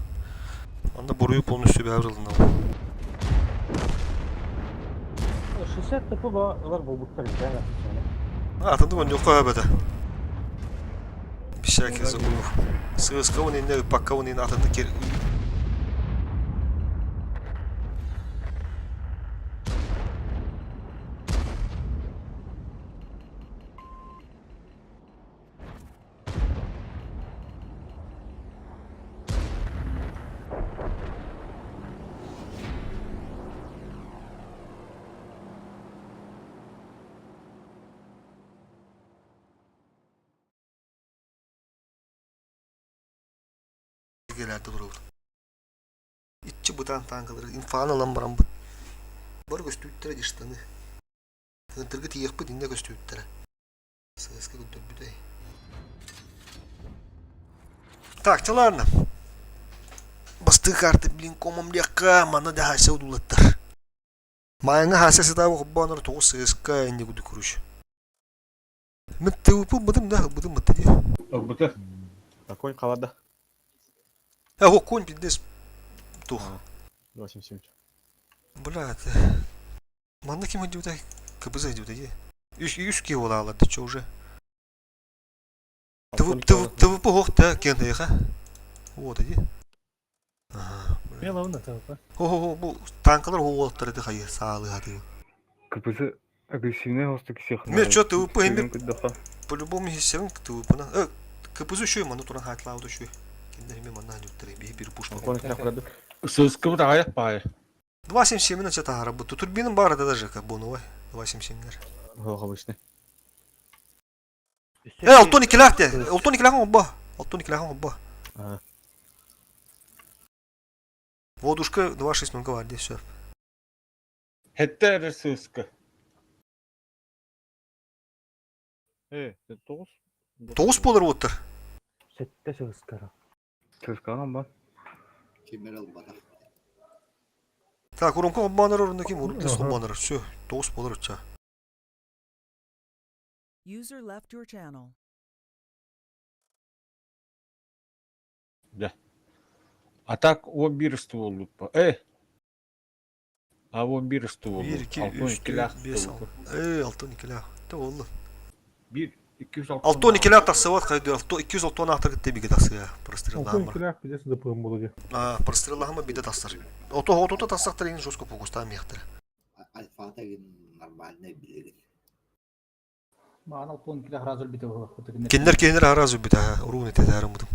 Onda boruyu polun üstü bir avrılın ama. 60 tıpı var bu buktar işte. Atındı ben yok öbede. Bir şey kez uyuyor. Sığız kavun inne, bak kavun inne atındı geri uyuyor. Gelerde duruldu. İççi bıdan tankıları infağın alan baran bıt. Var göstüyüttüre geçtiğini. Hıntırgı tiyek bıt inne göstüyüttüre. Sığızkı gündür büdey. Takçalarına. Bastığı kartı bilin komam diyakka mana da hasa udulattır. Mayanga hasa sıdağı kubbanır toğu sığızkı inne güdü kuruş. Mıttı upu bıdım da bıdım mıttı diye. Bıdı. Конь қалады. O konь пиздец. Тух. 87. Блядь. Манда кем идет, КБЗ идет, иди. Юшки его дала, ты чё уже? Ты выпугох, да, кентеха? Вот, иди. Ага. Ого, bu tankalar oğulları da hayır, sağlığı hadi. КПЗ агрессивный хостик всех. Мир, чё ты выпугем? По-любому хиссерин, ты выпугем. КПЗ еще и ману туран хатлау да еще. Kendime manna nüttire bir puşma. Конь қалады. Sığızkı da ayak bağı. 277 на чата работу. Турбинам бара да даже как боновой. 277'ler. Обычный. Алтон 2 лах de. Алтон 2 lach обба. Алтон 2 lach обба. Водушка 2.6 var diye söv. Hette sığızkı. 9 болар отыр. Сетте сыскара. Сыскана бар. Kemeral bana. Так, уронко обманыр орындaki урунда обманыр. Всё, 9 болар отча. User left your channel. Да. А так 11 ствол bu. Ha 11 ствол. 1 2 3 4 5 6. Алтон 2 lach. Da oldu. 1 206. Алтон 2 lach taqsa var qaydı. 206 ақтар кетті биге тақсы ya. Простреллахма. Бидес да пым болады. Простреллахма биде тақсар. Ото тақсақтар ең жестко фокустан мектір. Альфа-то нормальный билет. Маған алтон кило разыл бите бұл. Кендер аразу биде. Урун ете дәрім бұдым.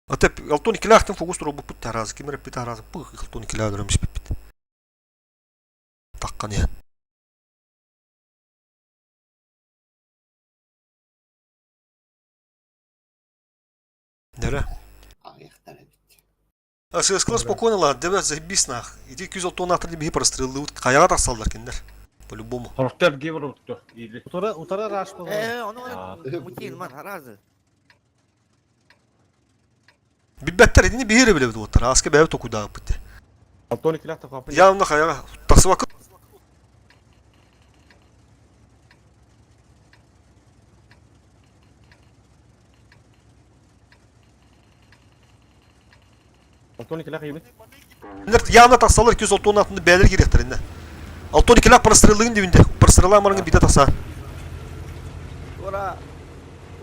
Атеп алтон 2 lachтың фокус тұру бұппыт аразы. Кемер бите аразы. Пық алтон 2 lach дөріміш біппіт. Таққан ең. Нere? Ayaklara bitti. Сыскылар спокойно ладно, дебе заебись нах. Иди 206 ақтар деп прострелы қаяға тақсалдар кендер. По-любому. Hortlar gibi vurdu. İyi. Утара раш бұл. Onu mutin man harazı. Bilbetler edini bir yere bile bildi otur. Aske bebe toku dağı bitti. Алтон 2 лах тақапы. Yanımda kayağa tası vakit. Алтон 2 лах ебі. Yanımda taksalar 206 altında beyler girektir indi. 612 lach прострелығын dibinde. Прострелы amarın bide tasa. Ora.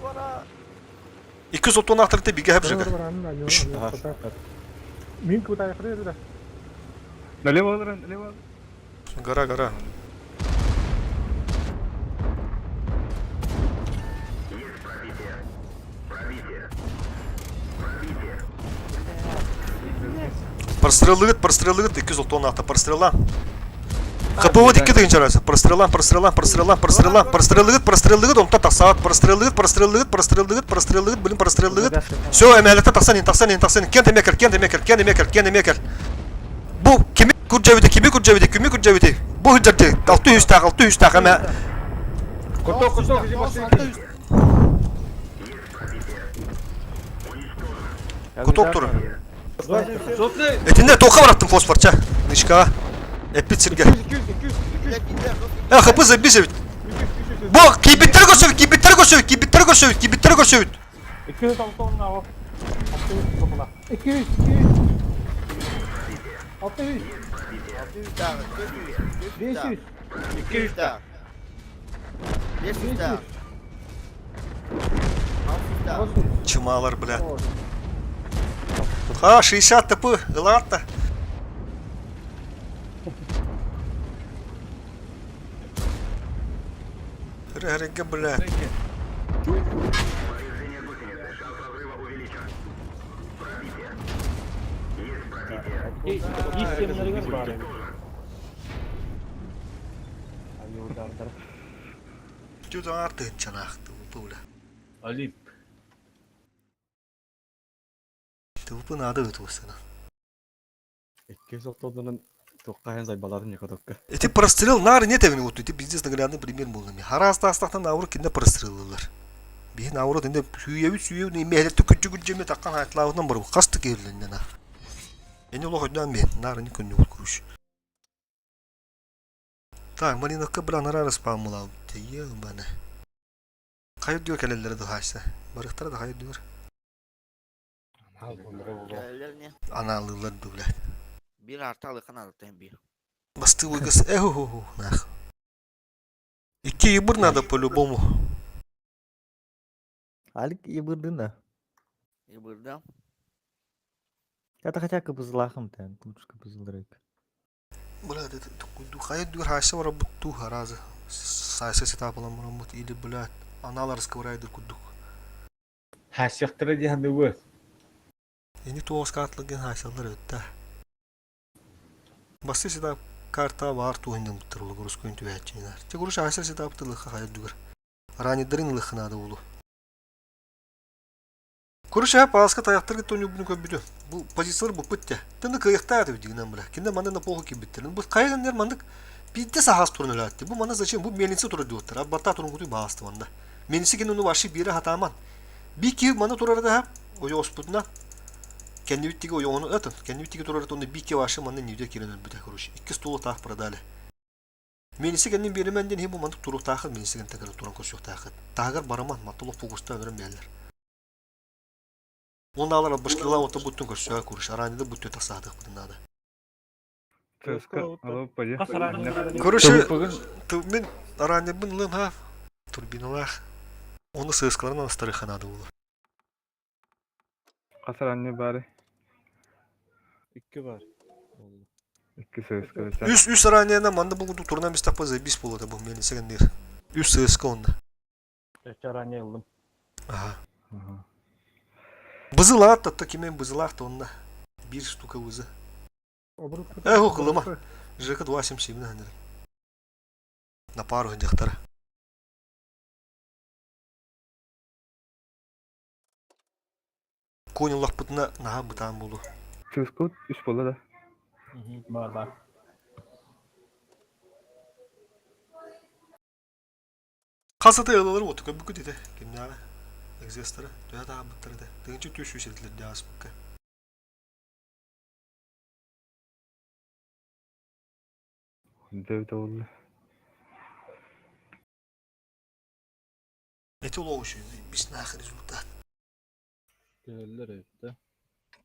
Ora. 206 ақтарында биге hep жыгы. Мин куда ехали туда? Налево, налево. Гара. Прострелығыт 206 ақта прострелан. КПО дикке деген жарасы. Прострелан. Прострелығыт, онта тақсағат. Прострелығыт, білім прострелығыт. Все, әмәлетті тақсан. Кен демекер. Bu kimi kurcavidi? Bu hıcırdı. 600 tak ama. Куток, иди быстрее. Kutok durun. Etinde toka bıraktım fosforça. Nişka. Epit sirge. Hıpızı bir sevit. Bu kibitleri gösövüt. 200 altın al. 200. 600. 600 tane. 500 tane. 500. 200 tane. 500 tane. 600 tane. 800. Чумалар, блядь. Ха, 60 типу, ладно. Рега, блядь. İyi sistemleri var bari. Чудо арты чанахты, була. Алип. Тупо надо вытусана. 200 оттодан тоққайын зай баладым якадокка. Эти прострел нары не тевини вот, эти бизнес наглядный пример был нами. Хараста астахтан авру кинде прострелылар. Биhin авру дende сүйеу не мехлетті күтчі таққан айтлауынан бар. Қасты керілінден а. Ені олық өден мен, нары не күнне ол күріш. Так, Малиновка біран ара распамылау. Тейел бәні. Қайып дүйір кәлелері дұғайса. Барықтары да қайып дүйір. Gelirler ne? Analılar dövlət. Bir artı alıkan alıktayım bir. Басты выгас. Эху, нах. Iki yыбыр надо по-любому. Alik yıbırdın da. И burada. Kata kaçak kıpızılahım ten. Kuluç kıpızılarak. Блядь, это қайып дүйір хайса вара бұтту харазы. Сайса сетап алам рамут или, блядь, аналар сковырайды күддік. Хасяқтыры дегенде өз. Ені тоғыз картлыгын хайсалар өтті. Басты сетап карта бар туғындың бұттырылы ғұрыс көйін түйәтчейнар. Те ғұрыш хайса сетапты лыққа қайып дүйір. Ранидарын лыққынады болу. Көріш әп алысқа таяқтырғы тоны бұны көбіді. Бұл позициялар бұл бұтте. Тыны қайықта әді дегенен бұра. Кенде мандана полғы кебіттерін. Бұл қайығынер мандық бейді сағас тұрын өләтті. Бұл мана зачем? Бұл менінсі тұры дейоттыр. Аббатта тұрын құтой бағасты манда. Менінсі кен оны ваши бері хатаман. Bir ki mana turarda ha oyo osputna kendi bittigi oyo onu atın kendi bittigi turarda onu bir ki vaşı manna nivde kirenir bir takıruş iki stolu taq pradale menisi kendin beri menden hem bu mantık turu taqır menisi kendin takır turan koşuyor taqır taqır baraman matlı fokusta ömrüm yerler onda alar başkila ota butun koşuyor kuruş aranida butun tasadık bundan da Çözka alıp bacı. kuruş men aranida bunlım ha turbinalar onu sığıskalarından astarıxanadı olur. Kasar anne bari. 2 var. 2 söz kılıçlar. Üst araniyana manda bu turuna biz takpa zebis buladı bu meni segendir. Üst sığıska onda. Ekçaranya yıldım. Aha. Bızıla hatta kimen bızıla da onda. Bir штука bızı. Eho kılıma. Жека 27 нахер. На пару гектара. Конь лахпытна наға бұтан болу. Çözka 3 bola da. Var. Қасыты елалар отука бүкі деді. Кемнағы? Экзестары. Дөя дағы бұттырды. Дегенше төш өшетілер дияс бүкі. Devde oldu. Eti ulu oğuşu. Biz nақы результат.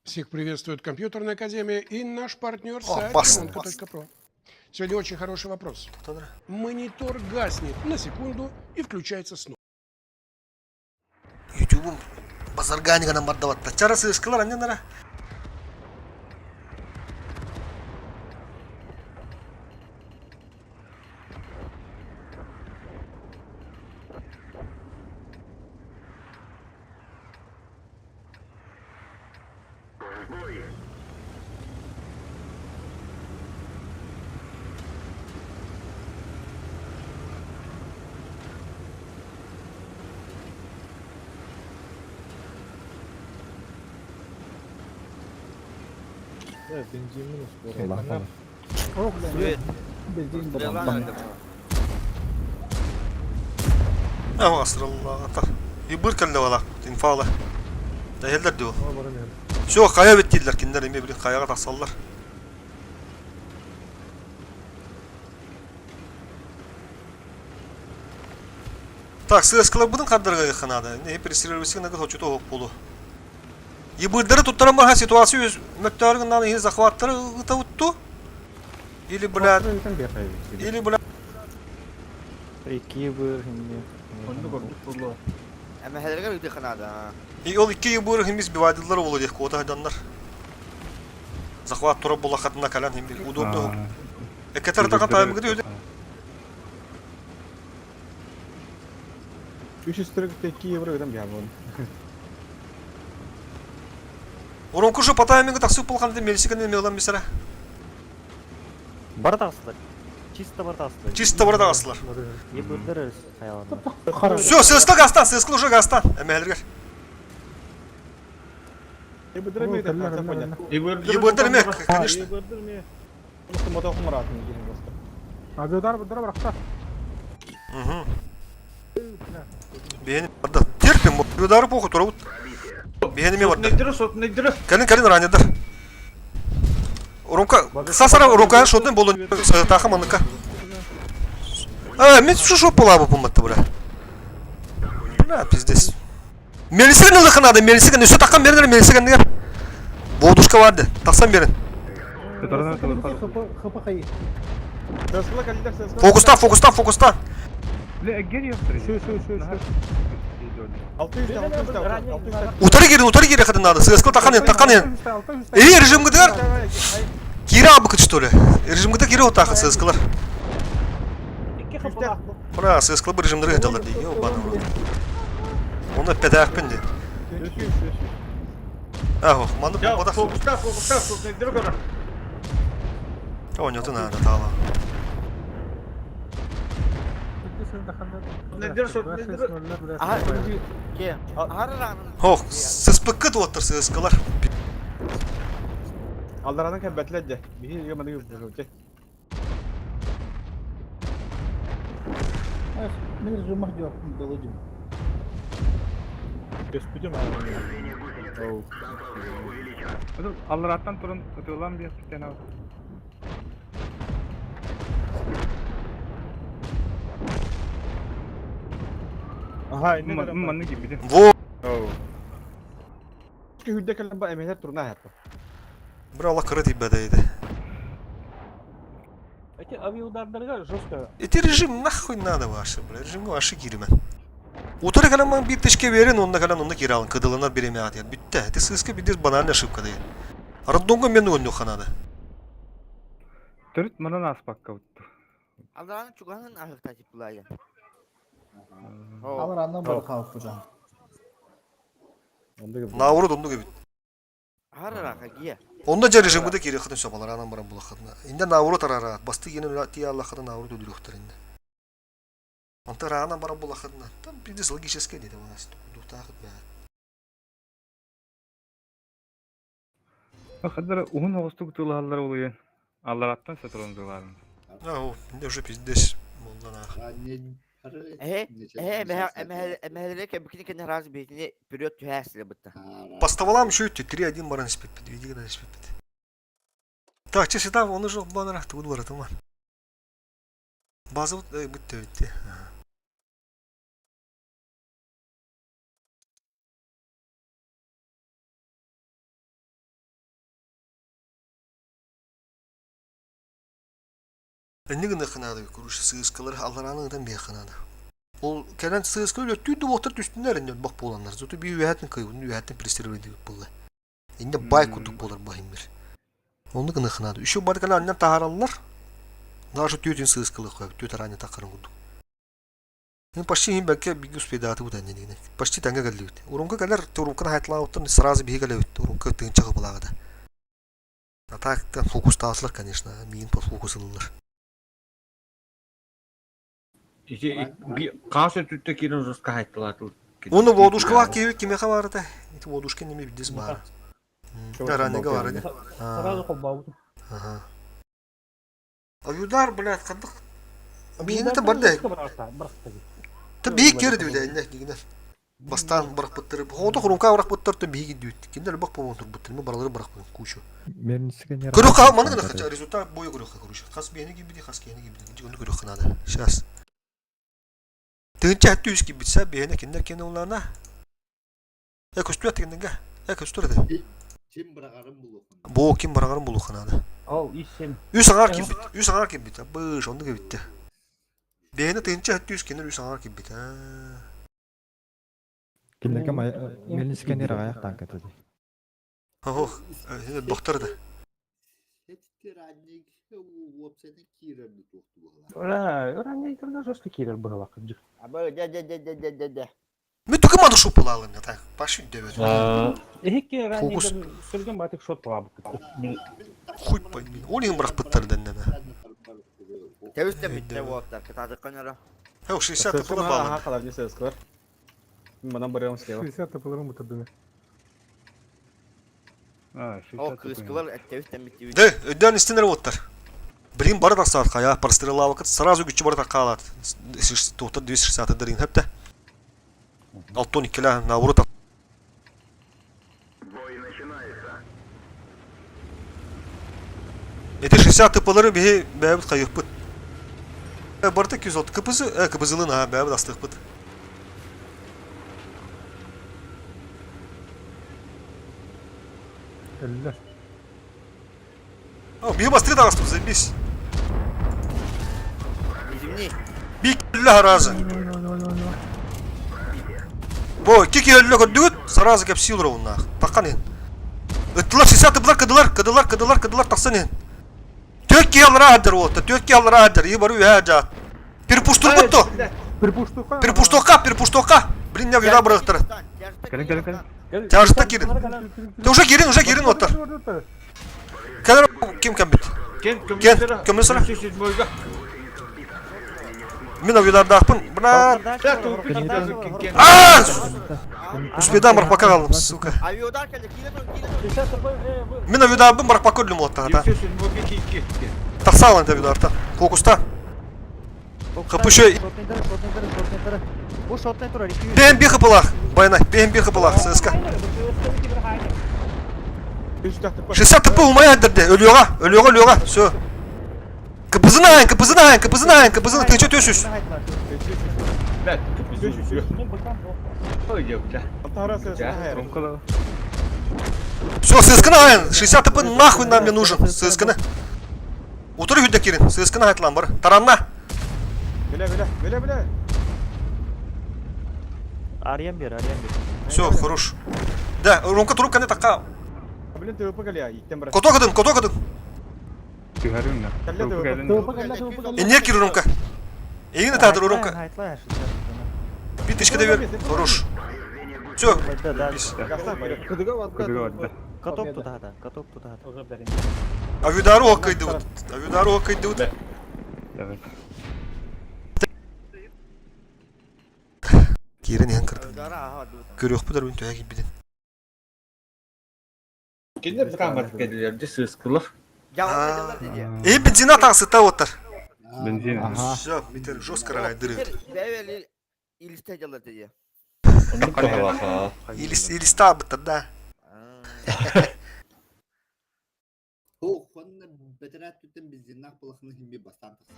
Всех приветствует Компьютерная Академия и наш партнер сайт Баста. Ремонтка.про. Сегодня очень хороший вопрос. Монитор гаснет на секунду и включается снова. YouTube'um bazargani kadar mardavatta. Çarası ıskılar annenlere. Бензинин Аллах. Süet. Benzin Yalan bulan. öyle. Ama asrallah atar. Yıbır kelle valla. İnfala. Değiller diyor. Şu kaya bittiler kinler emi bir kaya taksallar. Так, сыскалар будын кадырга якынады. Не пресировать на год что болу. Йыбырдары туттарам бар ситуация өз мөктөрүнөн аны захваттары уту. Или блядь, или блядь. İki bir şimdi. Ama herhalde bir kanada. И ол 2 йыбыр химиз бивадылар болу дек кота хайдандар. Захват тура була хатына калан хим удобно. Экетер таган таймыгы өдө. 300 2 евро ödem geldi onu. Оронку жо патаймыгы таксы болганда мелсигенен мелдан бисара. Бар тағысылар. Чисто бар тағысылар. Чисто бар тағысылар. Ебірдір хаяларына. Все, сыскал гастан, сыскал уже гастан. Эмелергер. Ебыдыр ме да понятно. Йыбырдыр ме, конечно. Ебыдыр ме. Просто мотоқым ратын деген достар. Абиодар бұдыра бұрақта. Угу. Бейнем барды. Терпим, удары похуй турабут. Бейнеме барды. Калин ранедар. Уромка, сасара уромка шотын болу тахым аныка. Мен шо полабы поматты бля. Бля, пиздец. Мелисиген ылыхын ады, мелисиген. Үсі таққан беріндер мелисиген дегер. Водушка варды, тақсан берін. Хыпы қайы. Фокустан. Утары кері қадын ады. Сыскал таққан ен. Режим гыдыр. Кири абыкыт что ли? Режим гыдыр кири отақын сыскалар. Бра, сыскал бір режимдері ғадалар дейгі. Оны пәдәқ пенде. Ахо, маны бодақ. О, нету надо, тала. Хох, сыспыккыт отыр сыскалар. Алдаранын кәбәтләр де. Бихи егемәді өте. Мен режимах жоқ, болыдым. Өспүдім Аллараттан тұрын ұтылан бір сітен ау. Aha, ne Manlı gibi de. Во! Ki hüdde kelen ba emeler turuna hayatta. Брала крыты бедейді. Эти авиаудардарга жестко. Эти режим нахуй надо ваши, бля. Режим ваши киримен. Утары калан bir teşke verin, onda kalan onda kiri alın. Kıdılına bir emeğe atıyor. Bitti. Эти сыска bir банальная ошибка değil. Ардонга мен önlü kanada. Tırıt manan aspakka uttu. Allah'ın çuganın ahık takip bulayı. Алар андан бары қалып бұдан. Науру dondu gibi. Hararaka giye. Onda ja rejim gıda kiri kıdın sopalar anam baran bula kıdına. İnde nauru tarara. Bastı yeni tiye Allah kıdın nauru dödülüktür indi. Onta rağına baran bula kıdına. Tam bir de logически dedi bana. Dukta kıd be. Kadar uhun hostu kutularlar oluyor. Allarattan satırındılarım. Ya o, ne уже пиздец. Moldan ah. Эмелерке бикини кен разы бетине период тюхәсілі бұтты. Поставалам еще 3-1 баран испет. 2 года испет. Так, честно, там он уже банарах тут двора туман. База будьте ведь. Нигне ханады күрүш сыскалар аллараныңдан бе ханады. Ол келен сыскал өттүдү отыр түстүнөрүнөн бак болгандар. Зөтө би үһәтин кыйын, үһәтин престировать дип булды. Инде бай кутук болар бахимдер. Оны гына ханады. Үшө бар кана аннан тахараллар. Даже түйтүн сыскалы коюп, түйт араны такырын куду. Мен почти им бәкке биг успедаты бу дәнне дигән. Почти таңга галлыйт. Урунка калар турукка хайтлаа оттан сразу биге галлыйт. Урунка тыгын чыгып булагада. Атактан фокустаслар, конечно, мин по фокусылар. Қасы түтті керін жұртқа қайттылар. Оны водушкалар кеуіп кеме қабарды. Водушка неме білдіз бар. Раннего var idi. Сразу колбау. Ага. Аюдар, блядь, кандык. Бейінді барды. Ты бейік керді бейді, әнне дегенер. Бастан бырақ бұттыры. Хоғыды құрымқа бырақ бұттырды бейгі дүйт. Кендер бақ болуын тұр бұттыры. Мен баралары бырақ болуын күші. Көріқ қағып, маны ғана результат бойы көріқ қағып көріші. Қас бейіні кебеді, қас кейіні кебеді. Оны көріқ қанады. Шас. Тығынча әтті үз кебетсә, бейіні кендер кені оларына. Көсту әттігіндіңгі. Көсту әрді. Kim bırakarım bu Bo kim bırakarım bu lokanadı. Al işim. Üs ağar kim bit. Üs ağar kim bit. Bış onu da bitti. Beyni tınca hatta üs kendir üs ağar kim bit. Kimdeki melin skeneri ayaktan katıldı. Oh, doktor da. Hepsi rannik website'e kirerli toktu bu. Ранее когда жестко кирер было как. Abi de. Ми тук маду шупала алын так. Пашу девет. Ehke ранее sürgün batık şot var bu. Хуй пойми. Олин бырак быттарды әннеме. Teviste bitti bu hafta. Kıtacık kanara. Хау 60 тыпыла балын. Хақалар не сөз кылар. Мынан барам слева. 60 тапылырым бұтырдыны. O kıskılar teviste bitti. Де, өдден истинер оттар. Бірін бары тақсаатқа, я прострелла вақыт, сразу күтчі бары таққа алады. Тоқтар 260 дырын хепті. Алтон иккелі наоборот. Эти 60 тыпылары бейі бәйбіт қайық бұд. Барты 200 кыпызылын бәйбіт астық бұд. Әлі. Бейі бастыры да астық, заебись. Bizimni. Бейі келі харазы. Бо, кеки өлі көдігіт, саразы кәп силыр оғынна. Таққан ең. Үттілар 60 тыпылар кыдылар тақсан ең. Төкке алыра адыр оғытты, төкке алыра адыр. Ей бару өе жат. Перепуштыр бұтты. Перепуштоқа. Блин, не вюда бұрықтыр. Тяжытта керін. Ты уже керін оттар. Кәдір кем бит? Кем не сара? Мен авияларды ақпын, брат. Успедан бұрақпақа қалдым, сука. Мен авияларды бұрақпақа өрлім оттаға. Тақса алын авияларды. Фокуста. Қыпышы. Бейін бей қыпылақ. Байнай, бейін бей қыпылақ, сызка. 60 тыпы умай әдірді. Өліоға. Все. Кыпызын ағын. Ты че төсіз? Все, сызкіні ағын. 60 тыпы нахуй нам не нужен. Сызкіні. Утыры хүдді керін. Сызкіні айтылан бар. Таранна. Бля. Арьян бер. Все, хорош. Да, Ромка трубка не такая. Блин, ты выпугали, Котокадың. Тыгарым на. Не кир Ромка. Егін атадыр Ромка. Битішке де бер. Хорош. Все. Катоп туда. Авидару оқайды бұд. Керін ең кірді. Көрек бұдар өң төйәк ебеден. Кендер камар кеділерді сөз қылыр. Бензина тағсыта оттар. Бензин. Все, битер жестко рағай дыры. Бәвели iliste çalır diye. Илісті абыттар, да. O konuda beterat tüten benzinler kulakını himmi bastan taqsa.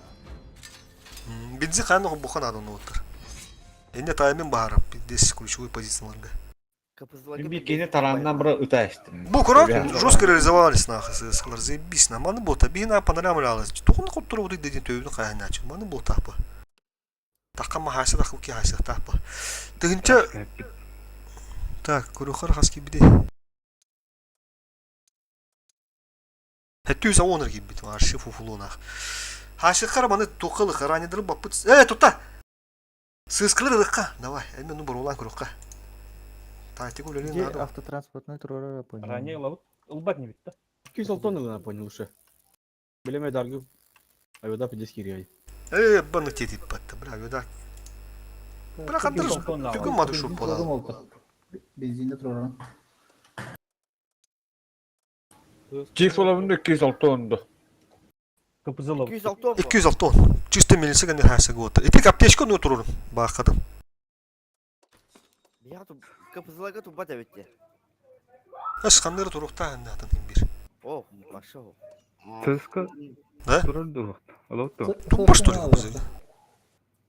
Бензин қайны бұқан адын оттар. Энде таймен бағарап, 10 ключевой позицияларға. Bir kene tarandan bura öte açtım. Bu kura жестко реализовались нахуй, сыскалар, заебись на. Маны бота, бейна панорамалалыз. Тоқын құттыру бұды деден төйбіні қайын ачын. Маны бота апы. Таққан махайсы тақыл ке хайсы тақпы. Тығынша... Так, көріқар қас кебіде. Әтті өзі оныр кебіде, арши фуфулуынақ. Хайсы қара маны тоқылы қаранедірі баппыт. Тұтта! Сыскалар ұдыққа, давай, әмен ну бір олан көріққа. Где автотранспортный трора понял? Ранее лбать не видно. 200 тонн я понял уже. Билеме даргу. Авиада 50 киряй. Баны тетит батты, бля, авиада. Бля, қандырыз, түгім мады шоп болады. Benzinli troran. Chief olavında 206 ondu. Kapısı lavuk. 206 mu? 206 чисто миллисекунд хасаг отыр. Этик аптечка не турурум. Бакадым. Ya tu kapısılaga tu bat evitti. Аш кандыр турукта андан бир. Oh, maşa. Сыска Да? турар дулук. Алотто. Тупа что ли кызы?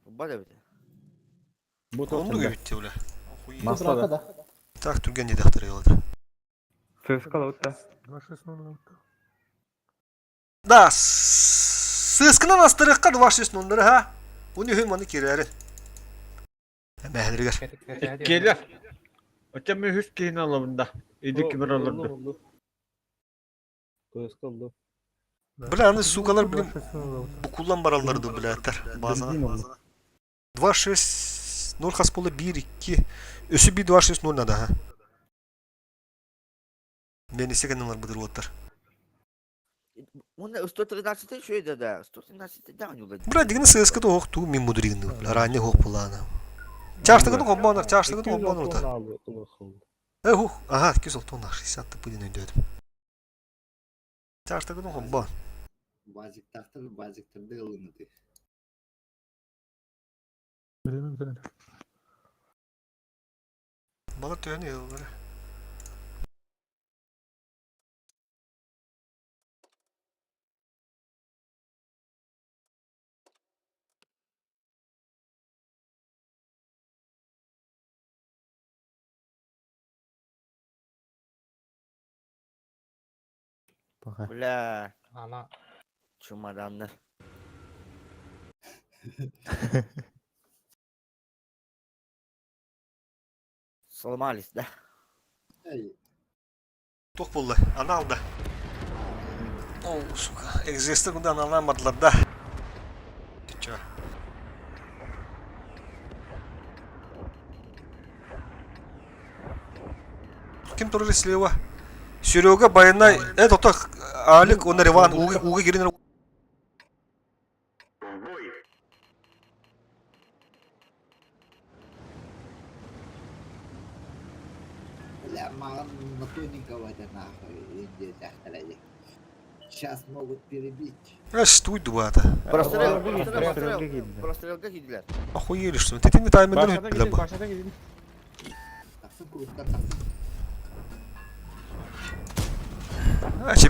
Bat evitti. Онду кебитти бля. Маслада. Да. Так турган недактыр ялады. Сыска лавутта. Да, сыскынан астырыкка 200 нолдары ha. Уни хыманы кирерин. Мәһәлригер. Gelir. Ötemi hüs kihin alavında. İdik bir alırdı. Бля, аны сукалар билим букулдан баралларды билеттер базага. 26 0 хас болду 1 2 өсү 1 26 0 нада ha. Мени секендлер быдырып отыр. Onda 113'te şöyle de 113'te daha yolu. Бля, дигини сыска да ох ту мен мудыригин. Ранне ох булана. Чаштыгын комбонор, чаштыгын комбонор та. Хух, ага, 260 60 пудин өйдөдүм. Чаштыгын комбон. Базиктарды ылынды. Бала төнү ылгыр. Bля. Ana. Çumadanlı. Somalis de. Тук болду. Аны алды. Оу, сука. Экзистер кунда аны алмадылар да. Чё? Ким турар слева? Серега Байнай. Это Алик, он Риван, Уга Гирин. Бля, мало натурненького-то нахуй, иди тахтаради. Сейчас могут перебить. Стой, дуата. Прострелка gidiler. Охуели, что? Ты не таймер не Başladı бля. gidin. Taksın kurukta taksın.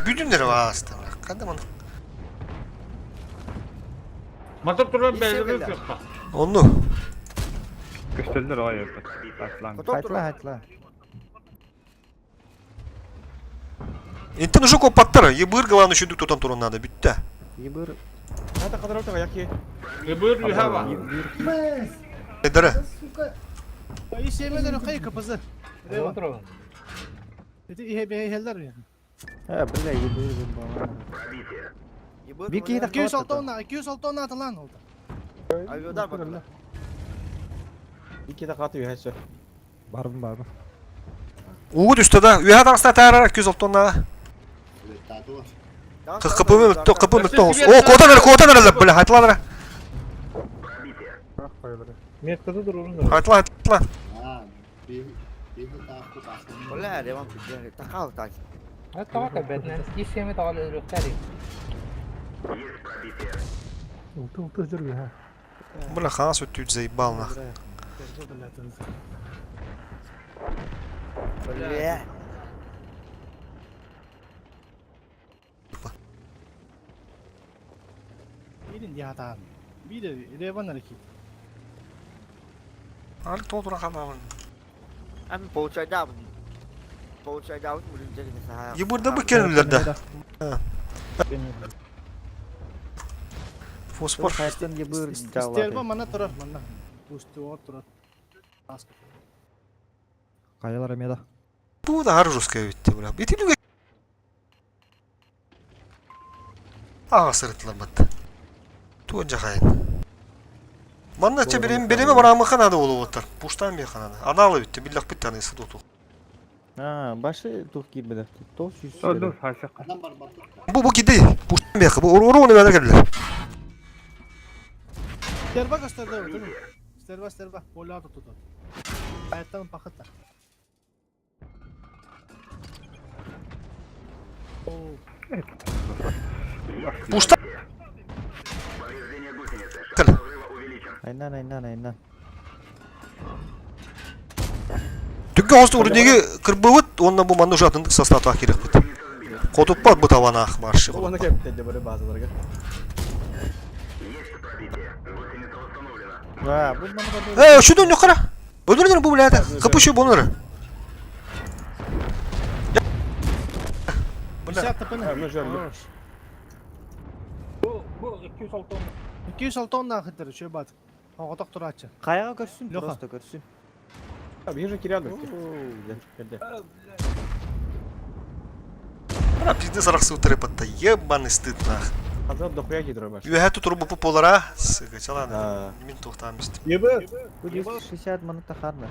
Bütünleri vastı. Kadın onu. Motor turan belirli Sevgili. yok. Onu. Gösterdiler o ayırdı. Aslan. Haytla. Интен уже копаттар. Ебыр главное еще тут там турон надо. Битте. Ебыр. Hadi kadar orta ayak ye. Buyur bir hava. Эдере. Сука. Ay sevmeden kay kapısı. Otur. Dedi ihe be heller ya. Ha bile ебыр baba. Viki de 206 ona 206 ona atılan oldu. Avyodan bakın. İki de katıyor her şey. Bardım. Угу düştü da. Üye dansına tayar 206 tonna. Tadı var. Kapı mı? Kapı mı? O koda nerede böyle? Haydi lan. Metkada dur onun da. Haydi lan. Ha, bir takip aslında. Bля, devam ediyor. Takal tak. Tamam da bednen işlemi dağılır gösteri. Ultu duruyor ha. Бля, хас вот тут заебал нах. Bля. Birin ya da. Bir de Revan hareket. Али толтура каналын. Abi получайда. Получайда вот мы люди не знаю. Ебырда бы келдилер да. Фосфор. Hayattan ебыр İster bana turar bana. Üstü o turar. Askı. Kayalar emeda. Bu da har rусская битте, бля. Битилүгө. Ага сырытлар батты. Туон жахайын. Маннача береме барамы канады болуп отур. Пуштан бе канады. Аналы битти, биллах битти аны сыд отур. Ha başı tuk gibi de. Tok yüz. Dur haşak. Adam var bak. Bu gitti. Puştan bе. Bu onu verder geldiler. Sterba gösterdi değil mi? Sterba. Bolla tuttu. Hayattan pakıtta. Пушта. Айнан. Түгге оңсты үрдегі кірбіуіт, онна бұл манны жатындық састатуа керек бит. Қотып бат бұ тавана ақ маршы. Оны кәптелді бірі базыларға. Шуды өне қара. Öldürün bu bilete. Kapışı bunları. Bu 206 ondan хытыр, şu bat. Oğutak turaçı. Каяга көрсүн, просто көрсүн. Вижу, кирял. Ана пиздец араксы утрепатта. Ебаный стыд нах. Hazır dokuya gidiyor baş. Üyehe tuturup bu popolara. Sıkı çalan. Min toxtamıştım. Yebı. Bu 160 минутта харна.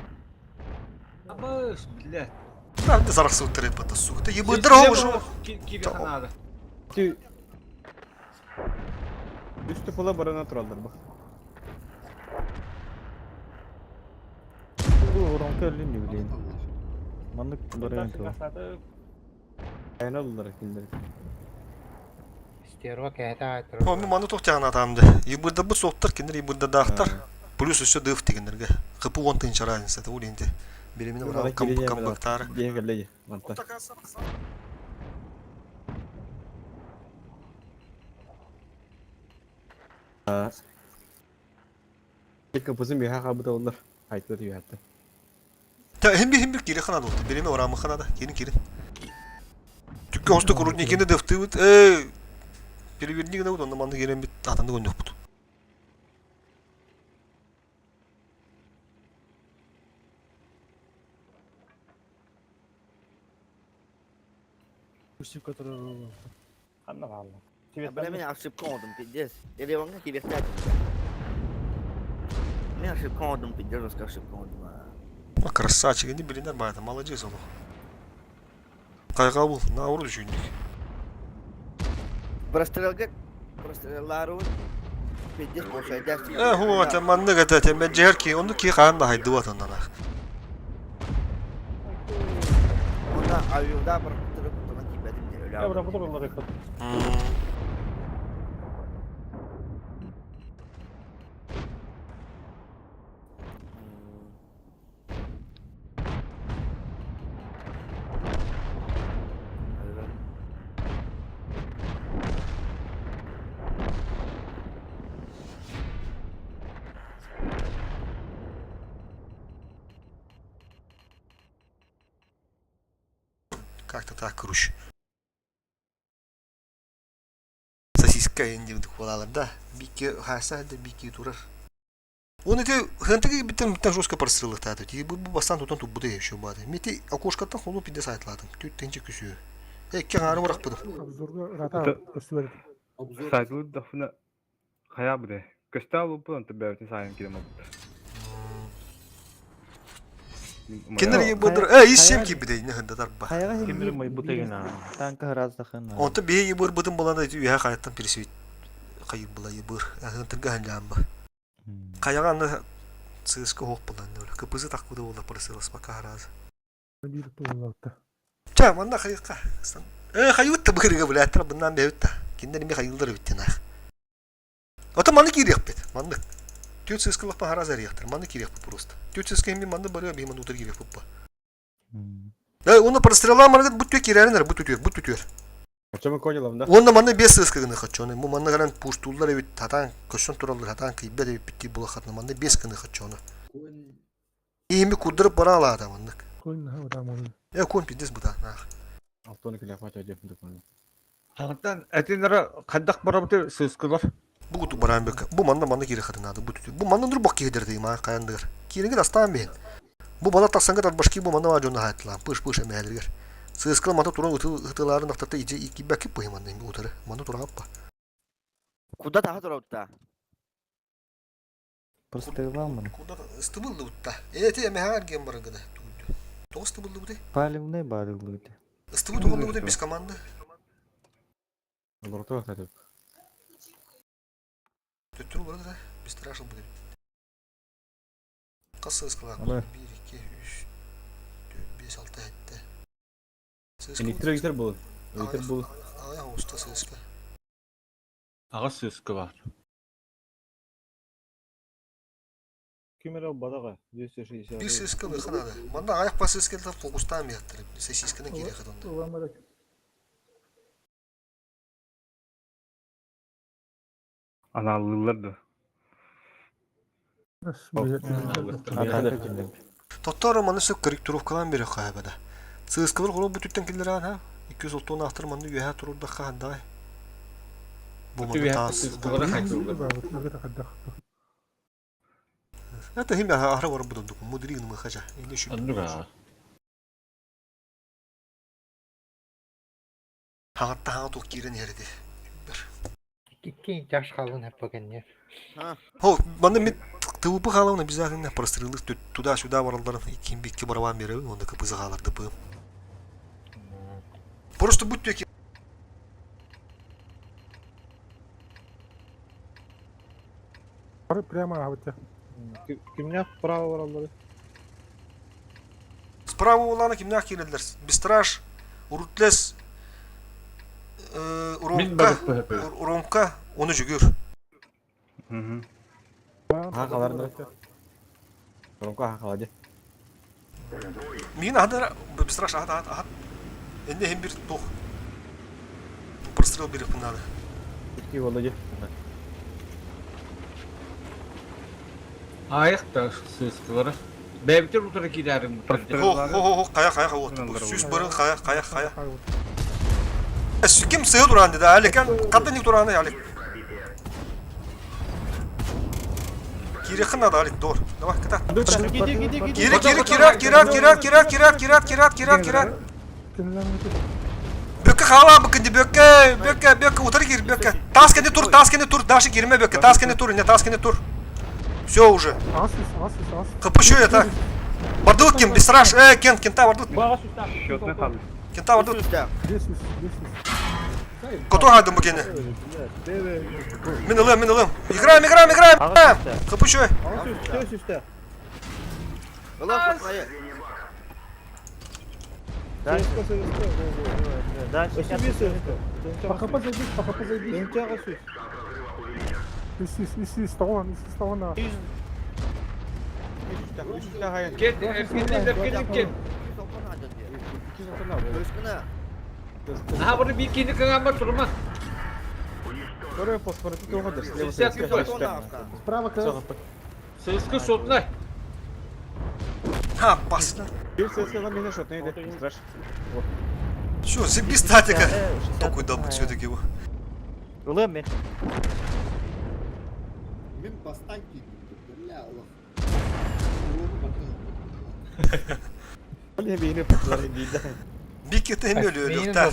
Абыш, блядь. Пиздец араксы утрепатта, сука. Ты ебы дрова уже. Киберханада. Ты... Üstü pula barına turaldır bak. Bu oran körlüğün ne bileyim. Manlık barına turaldır. Ayna oldular kimleri. Onu manı toxtağın adamdı. Ебыда bu soğuttar kendir, ебыда dağıttar. Plus üstü dıf tekindirge. Kapı 10 tınçı rayınsa da o linde. Birimine var kambaktarı. Diye geldi. Mantar. Kapısın bir hakabı da olur. Haytlı diyor hatta. Ta hem bir kiri kanada oldu. Birime oramı kanada. Kirin. Çünkü hosta kurun ikinde dıftı. Biri birini gene oldu. Ondan mandı gelen bir adamda oynuyor bu. Бля, меня ошибка одум, пиздец. Я левом на тебе втягиваю. Меня ошибка одум, пиздец, ошибка одум. Красавчик, не блин, нормально, молодец он. Кайга бул, на уру düşündük. Простреллару. Пиздец, boşaydı. Hu, tamam ne kadar temel ciğer ki onu ki kan da haydi vatandan. Onda avyonda bırakıp tutan kibedim de öyle. Ya bırakıp onları yakaladım. Как-то так, короче. Сосиска индивидуальных хвалалар, да. Бики хаса, да бики турар. Он эти хантыгы битен жестко прострелых тату. И bu bastan tutan tu bude şu bade. Meti akoşkattan holu pide saytladım. Tüttenci küsüyor. Ekki ağrı bırakmadım. Saydı dafına kaya bude. Gösterdi bu anta belki sayın ki Kendileri yibıdır. İşim ki bide ne hında darba. Каяга хилбирим мой бутегина. Танка раздахан. Онта бие yibır bıdım bulanda üye hayattan birisi kayıp bula yibır. Hıntırga hanjamba. Kayaga anda sığışkı hoq bulan öyle. Kıpızı takıda ola parasılas baka haraz. Çam anda kayıqa. Kayıt da bıkırıga bulattır bundan bevit da. Kendini bir kayıldır bittin ha. Ota manı giriyek bit. Manı. Tüt sığışkılık pa haraz eriyaktır. Manı giriyek bu prosta. Tüt sığışkı hem bir manı barıyor bir manı utar giriyek bu pa. Onu прострелала bu tüy kirerler bu tütüyor. Açama koyalım da. Onda manı bir sığışkını kaçıyor. Bu manı garan puştullar evet hatan köşön turallar hatan kıybe de bitti bula katna manı bir sığışkını kaçıyor. İyi mi kudurup para ala adamındık. Ya koyun piddes bu da. Altını kilaf açacağım dokunu. Tanıktan etinlere kandak barabıtı sızkılar. Bu kutu baran bek. Bu manı geri kadın adı bu tütü. Bu manı dur bak yedirdi ma kayandır. Kiringi dastan ben. Bu bana taksangat at başki bu manı var jonna hayatla. Pış emelerger. Sığışkılı manı turan hıtıların noktada iyice iki bakıp bu manı bu utarı. Manı turan appa. Куда daha duralta? Прострелал мын. Куда стыбылды утта. Эти эмехар ген барыгыда. Тоғы стыбылды буты. Палевный барылыды. Стыбылды болду буты без команды. Лаборатория хатып. Төттүрү барыгы да. Без страшыл буты. Касы ыскыла. 1, 2, 3, 4, 5, 6 etти. Elektrik gider bu. Өйтер бұл. Ая уста сыска. Ağa sıskı var. Кемер бадаға 260. Bir сыска выхана да. Манда аяк па сыска да фокустан яттыр. Сысканы керек адамда. Ulan Analılar da. Тоттор маны сөк корректировкалан бере кайбада. Сыскалар голо бүтүттен килдер ана. 230 ахтыр маны юха туруда кандай. Bu manda tas. Это химия ахра вара буду мудрин мы хача. Инде şu. Anlıga. Hagatta haga tok giren yerdi. İki yaş kalın hep bakın ya. Ho, bana mit tıvıpı kalavına biz zaten прострелых туда-сюда varalların ikin bikki baravan beri onda kapızı kalırdı bu. Просто будь пеки. Прямо а вот. Кемнях право варалары. Справа olana kimler gelirler? Bistraş, Urutles, Uronka, onu cügür. Ha kalardı. Ronka ha kaladı. Min hada bistraş hada. Ende hem bir toh. Прострел biri pınarı. İki oladı. Ayak da sıskıları. Bebekler ultra giderim. Ho kaya oldu. Süs barın kaya. Kim sığ duran dedi Ali kan kadın duranı Ali. Kiri khına da Ali doğru. Bak kata. Kirak. Böke hala bakın böke otur gir böke. Taskeni tur. Daşı girme böke. Taskeni tur. Все уже. Kapışıyor ya ta. Vardut kim? Bisraş. Kenta vardut. Счет не kaldı. Kenta vardut. Kото haydım bu gene. Минулым. Играем. Kapışıyor. Ulan kafayı. Похопа зайди. Git. Aha bunu bir kini kıramaz durma. Второй фосфор ты уходишь. Справа крыс. Sıskı şutla. Ha bas. Bir sesle lan beni şut neydi? Bistraş. Şu bir statika. Такой добыть все-таки его. Ulan ben. Min bastan gitti. Ya Allah. Öyle beni patlar değil. Bir kete hem ölüyor ta.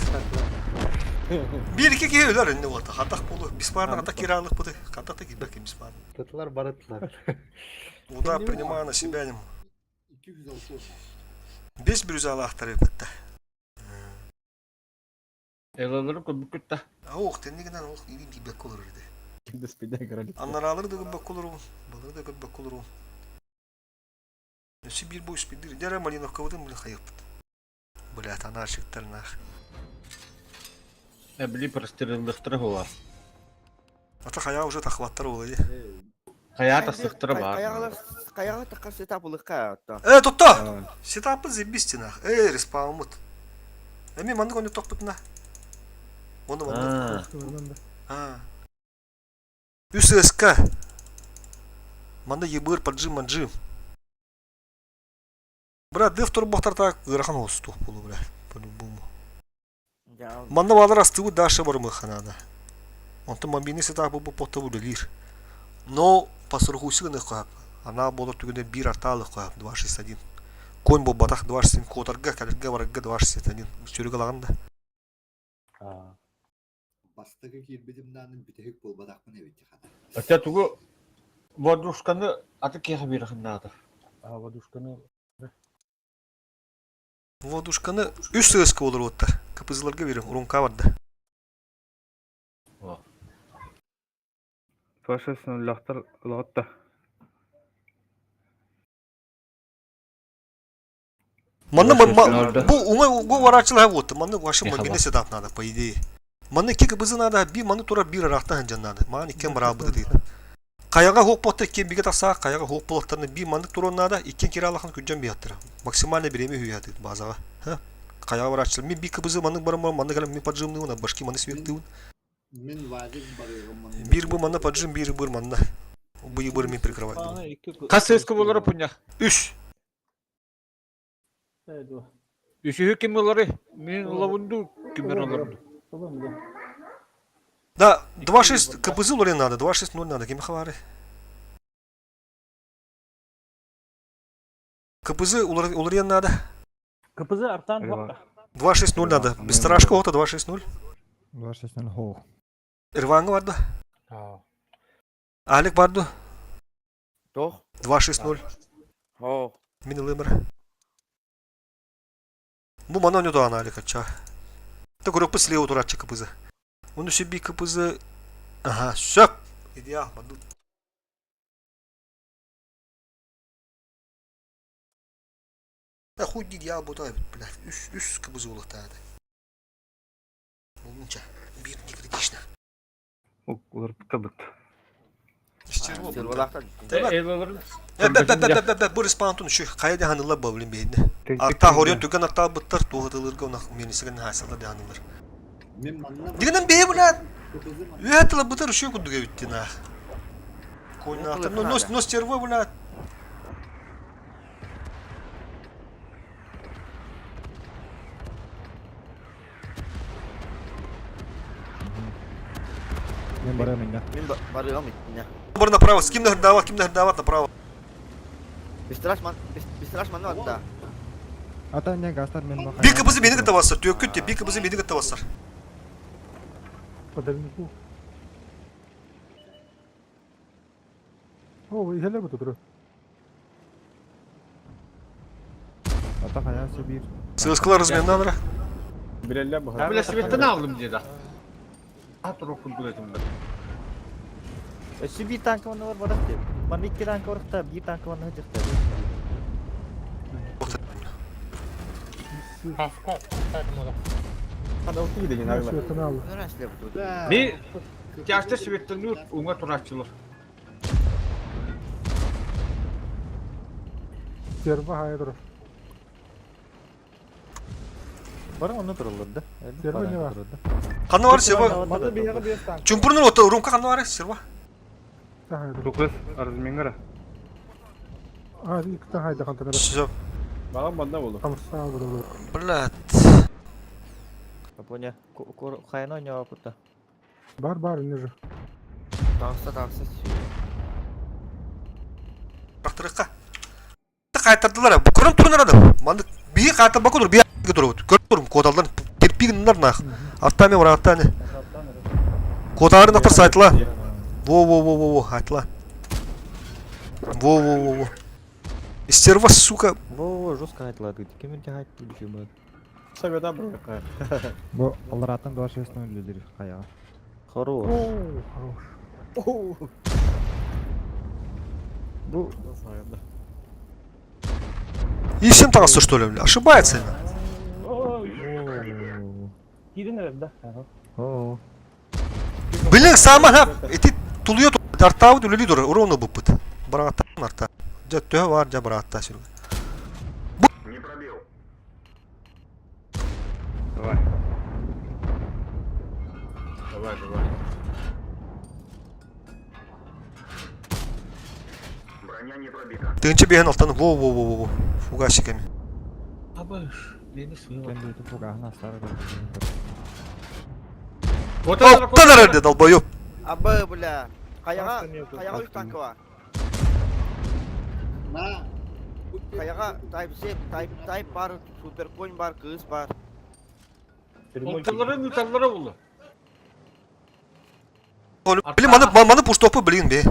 Bir iki kere ölür önüne oldu. Hatak bulu. Biz bardan hatak kiralık budu. Hatak da git bakayım biz bardan. Tutular barıtlar. Уда принимаю на себя. 206 oldu. 5 alahtarı bitti. Elaları kubukutta. Tenliğinden iyi bir bek olur dedi. Şimdi spide görelim. Anlar alır da bek olur. Balığı da bek olur. Nesi bir boy spidir. Dere Malinovka vurdum bile hayıp. Блядь, она ошибка нах. Ebli прострелдықтыры var. Ata kaya уже tahvattır olayı. Hayata sıktırı var. Kayağa takar setap olur kayatta. Tuttu. Setapı zibbisti nah. Respawnmut. Emi mandık onu tokput nah. Onu mandık. Ha. USSK. Manda ебыр поджим. Брат, да второй бахтар так грахан остух полу, брат. По-любому. Manda bağlar astığı daşa var mı kanada. Onta mambini setapı bu potta bulur. Но посургусы не хап. Она была тогда бир арталы хап 261. Конь был батах 27 котарга, калерга варга 261. Сürügaлаганда. Bastığı girbidimden bitehik bol badakmın evitti hada. Öte tuğu Voduşkanı atı keha bir hındadır. Voduşkanı üst sığıskı olur otta. Kapızılarga verim. Urunka vardı. Фашистный лахтар латта. Manna orada. bu o varaçılar ha botu. Manna başım Ne mı haber? beni sedat nada по идее. Manna iki kızı nada bir manna tora bir rakta hancanada. Mani ken beraber değil. Kayaga hok botta ken bir tasa kayaga hok bolaklarını bir manna tora nada iken kiralakın kücem bir yattır. Maksimal ne birimi hüyatı bazaga. Ha? Kayaga varaçılar mi bir kızı manna bara manna galam mi pajım ne ona başki manna sivekti. Мен вазик барыгым. Bir bu manna pajım bir bu manna. Bu yubur mi прикрывать. Kaç eski bunlara punya? 3. Evet o. Üçü kim bunları? Min lavundu kimler onları? Tamam mı? Да, 2-6 КПЗ лори надо, 2-6-0 надо, кем хавары. КПЗ уларен надо. Kapızı artan Eyvah. bak. 2-6-0 надо. Бесстрашка ота 2-6-0. 2-6 hol. Ирванга vardı. Ha. Алик vardı. Toch? 2-6-0. Oh. Mini Limmer. Bu mana не doğan Alик açça. Da grubu слева duratça КПЗ. Onu себе КПЗ. Ага, söp. İdiya Ahmet. Да хуй дидя бутай, блядь. Üst КПЗ улыктады. Bununca bir не критично. Олар кабыт. Сырвалақтан. Bu respantun şu kayda hanıla bavlin beyni. Arta horyon tüken arta bıttar tuğatılırga ona menisigen hasılda hanılır. Мен манна Diginin bey bulan. кызым. Üyatla bıttar şu kuduga bittin ha. Koyna atır. Nos çerva bulan. Мен барамын да. Мен барыгам итне. Бар направо, с кем нахрдават направо. Бистраш манна атта. Ата не гастар мен бака. Bir kapısı beni gıtta basar. Töküt de bir kapısı beni gıtta basar. Подальнику. О, и hele bu tutur. Ата hayası bir. Sığıskılar rızmenden alır. Bileller bu. Böyle sivetten aldım diye da. At rokun duretim ben. Şu bir tankı var badak diye. Man iki tankı var da bir tankı var hacı da. Hadi otur gidelim abi. Neresi bu? Bir yaşta sivetten nur unga turakçılar. Serva hayır. Bana onu durulurdu. Serva ne var? Kanı var Sirva. Manda bir yağı bir tank. Çumpurun ota urumka kanı var Sirva. Dokuz arızmengara. Aa, iki tane hayda kantanara. Söp. Bana bana olur. Tamam sağ ol. Блядь. Punya kayano nyawa puta. Бар не же. Taksa. Bıraktırıkka. Kaytardılar ha. Kırım turun aradım. Mandık. Bir kaytar bakılır. Bir durur. Görürüm kodaldan. Kirpigin nar. Hatta var hatta ne. Kodarın atır saytla. Во. Айтла. Во. Истерва, сука. Во, жестко айтлады. Кемін те айтты bir şey var. Sabeden bırak. Bu onlar atan 2-6 öldürdür kaya. Хорош. Хорош. Bu И всем толсто, что ли, бля? Ошибается. Oo. Блин, сама ha. Эти тулуyor тартавы үлели дур. Уровно бупыт. Баратта марта. Жөттө бар, жа баратта сюргө. Давай. Давай. Тынчы беген алтаны. Во. Фугасиками. Абаш. Beni suya bak. Ben de bu gahna sarı. Оттан herhalde долбоёб. Abba bula. Kayağa 3 tankı var. На. Kayağa Type var, Super Coin var, kız var. Mutallara buldu. Блин, маны пуштопы, блин, be.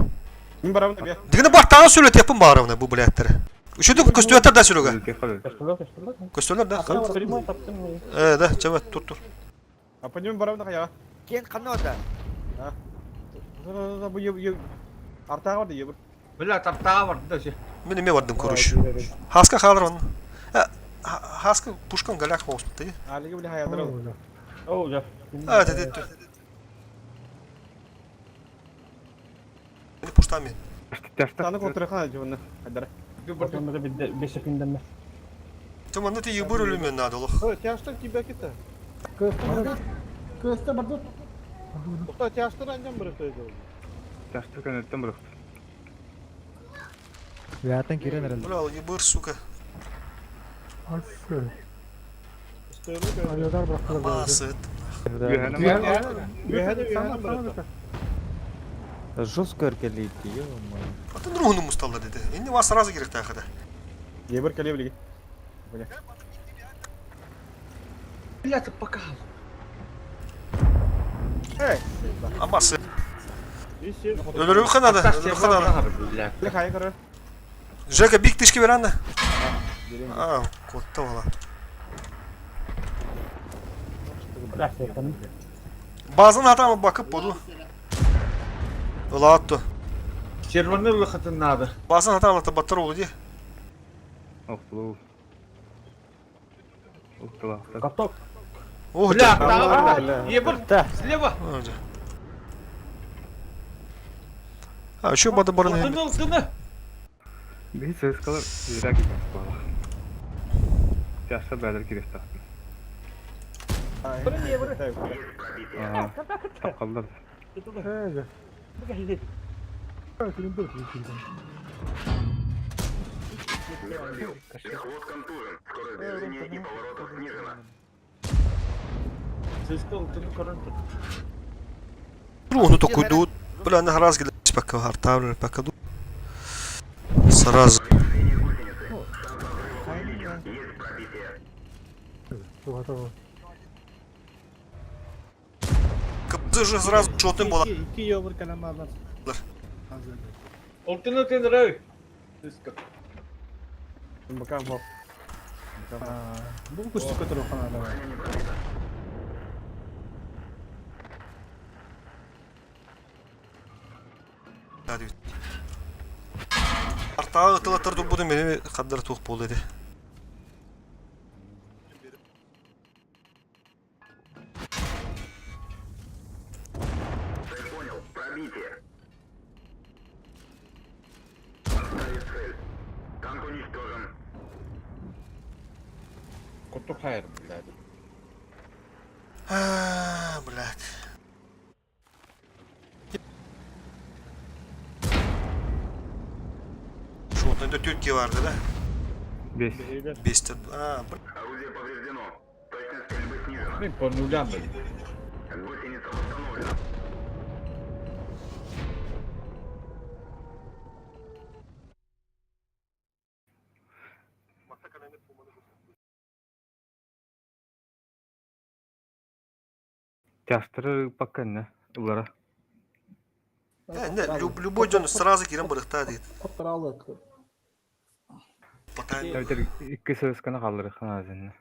Kim baramda bir. Digine bak tane söyle yapın bağırımına bu biletleri. Üşüdü köstüyeter de sürüge. Köstüyeler de. Da çabuk dur. Apancım baramda kaya. Ken kanı orada. Bu artağı vardı ya bu. Böyle tartağı vardı da şey. Benim mi vardım kuruş. Haska kalır onun. Хаскы пушкан галяк болуп да. Алиге биле хаядыр ол. О, жа. А, да. Мени пуштам мен. Таны контрхан жуна. Хадар. Ортамызда 5 секунддан мес. Томанда ти юбур өлүмөн надылык. О, тяштыр тебе кете. Көстө бардык. Тукта тяштыр анжан бир сөйдө. Жаштыр көнөттөн бирок. Вятан кирен эрен. Бля, юбур, сука. Айдар бирок. Басыт. Жестко эркелейт, ё-моё. Атын руну мусталла деди. Энди вас сразу керек тахада. Ебер келе билеги. Бля. Блядь, ты пока. Амасы. Иши. Өлөрү канада. Блядь. Бля хай кара. Жека бик тишке беранна. А, котта бала. Базын атамы бакып буду. Улаатты. Червоный выход надо. Базын атамы баттыр болду ди. Офлу. Уктала. Готов. О, Бля, да. ебать, слева. А, ещё бады барыны. Тыны. Bir söz kalır. Yürek gitmez bana. Yaşta beyler kiresi taktı. Aha. Tapkallar. Руну такой дут. Бля, на раз гиле пока хартавлер пока ду. Сразу. Капты же сразу шотын бола. 2 ёбыр калам алар. Ортаны тендер. Бакам бок. Бул күчтү көтөрүп канада. Hadi. Артағы ытылаттар тұппыды мені қаддар туық болды еді. Коту хайр, блядь. Блядь. Шотында Türkiye vardı da. 5. 5'te. Ну, по нулям, блядь. Жаштыры пока не. Улара. Не, любой джон сразу кирен бырықта дейді. Отралык. Тәбетер 2 söz kana kalır kanazını.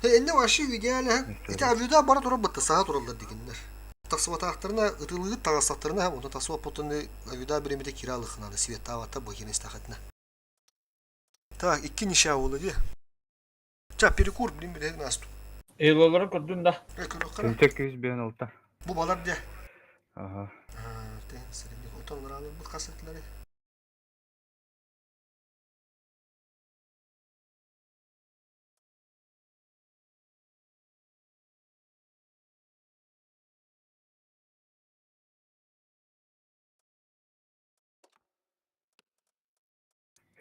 Enне ваши идеалы. Ите авиуда бара тура бытты саға туралдар дегендер. Тасыватақтарына, ытылығы тағасаттарына, оны тасыва потыны авиуда біремеде киралық қынады. Свет авата бөхен істақатына. Так, 2 ниша олы де. Ча, перекур, білім білек насту. Eylolları gördün da. Tek 100 ben olta. Bu balar de. Aha. Selimlik otanlar alır bu kasıtları.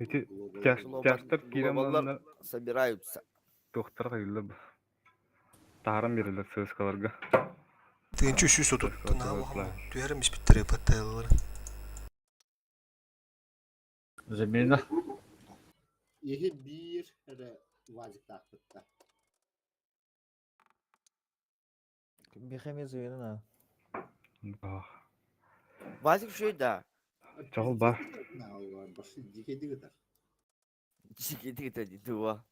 Эти жаштар кирен балlar собираются. Доктор кыйлы. Тарым берилер сөзкаларга. Тыгынчы үшү сотутту на түйәрім испиттері паттайлары. Замена. Еге bir vazif taktırtta. Бехемез уйнана. Вазик шuydu. Чагыл бар. Başı dikedi kadar. Дикий ты дуа.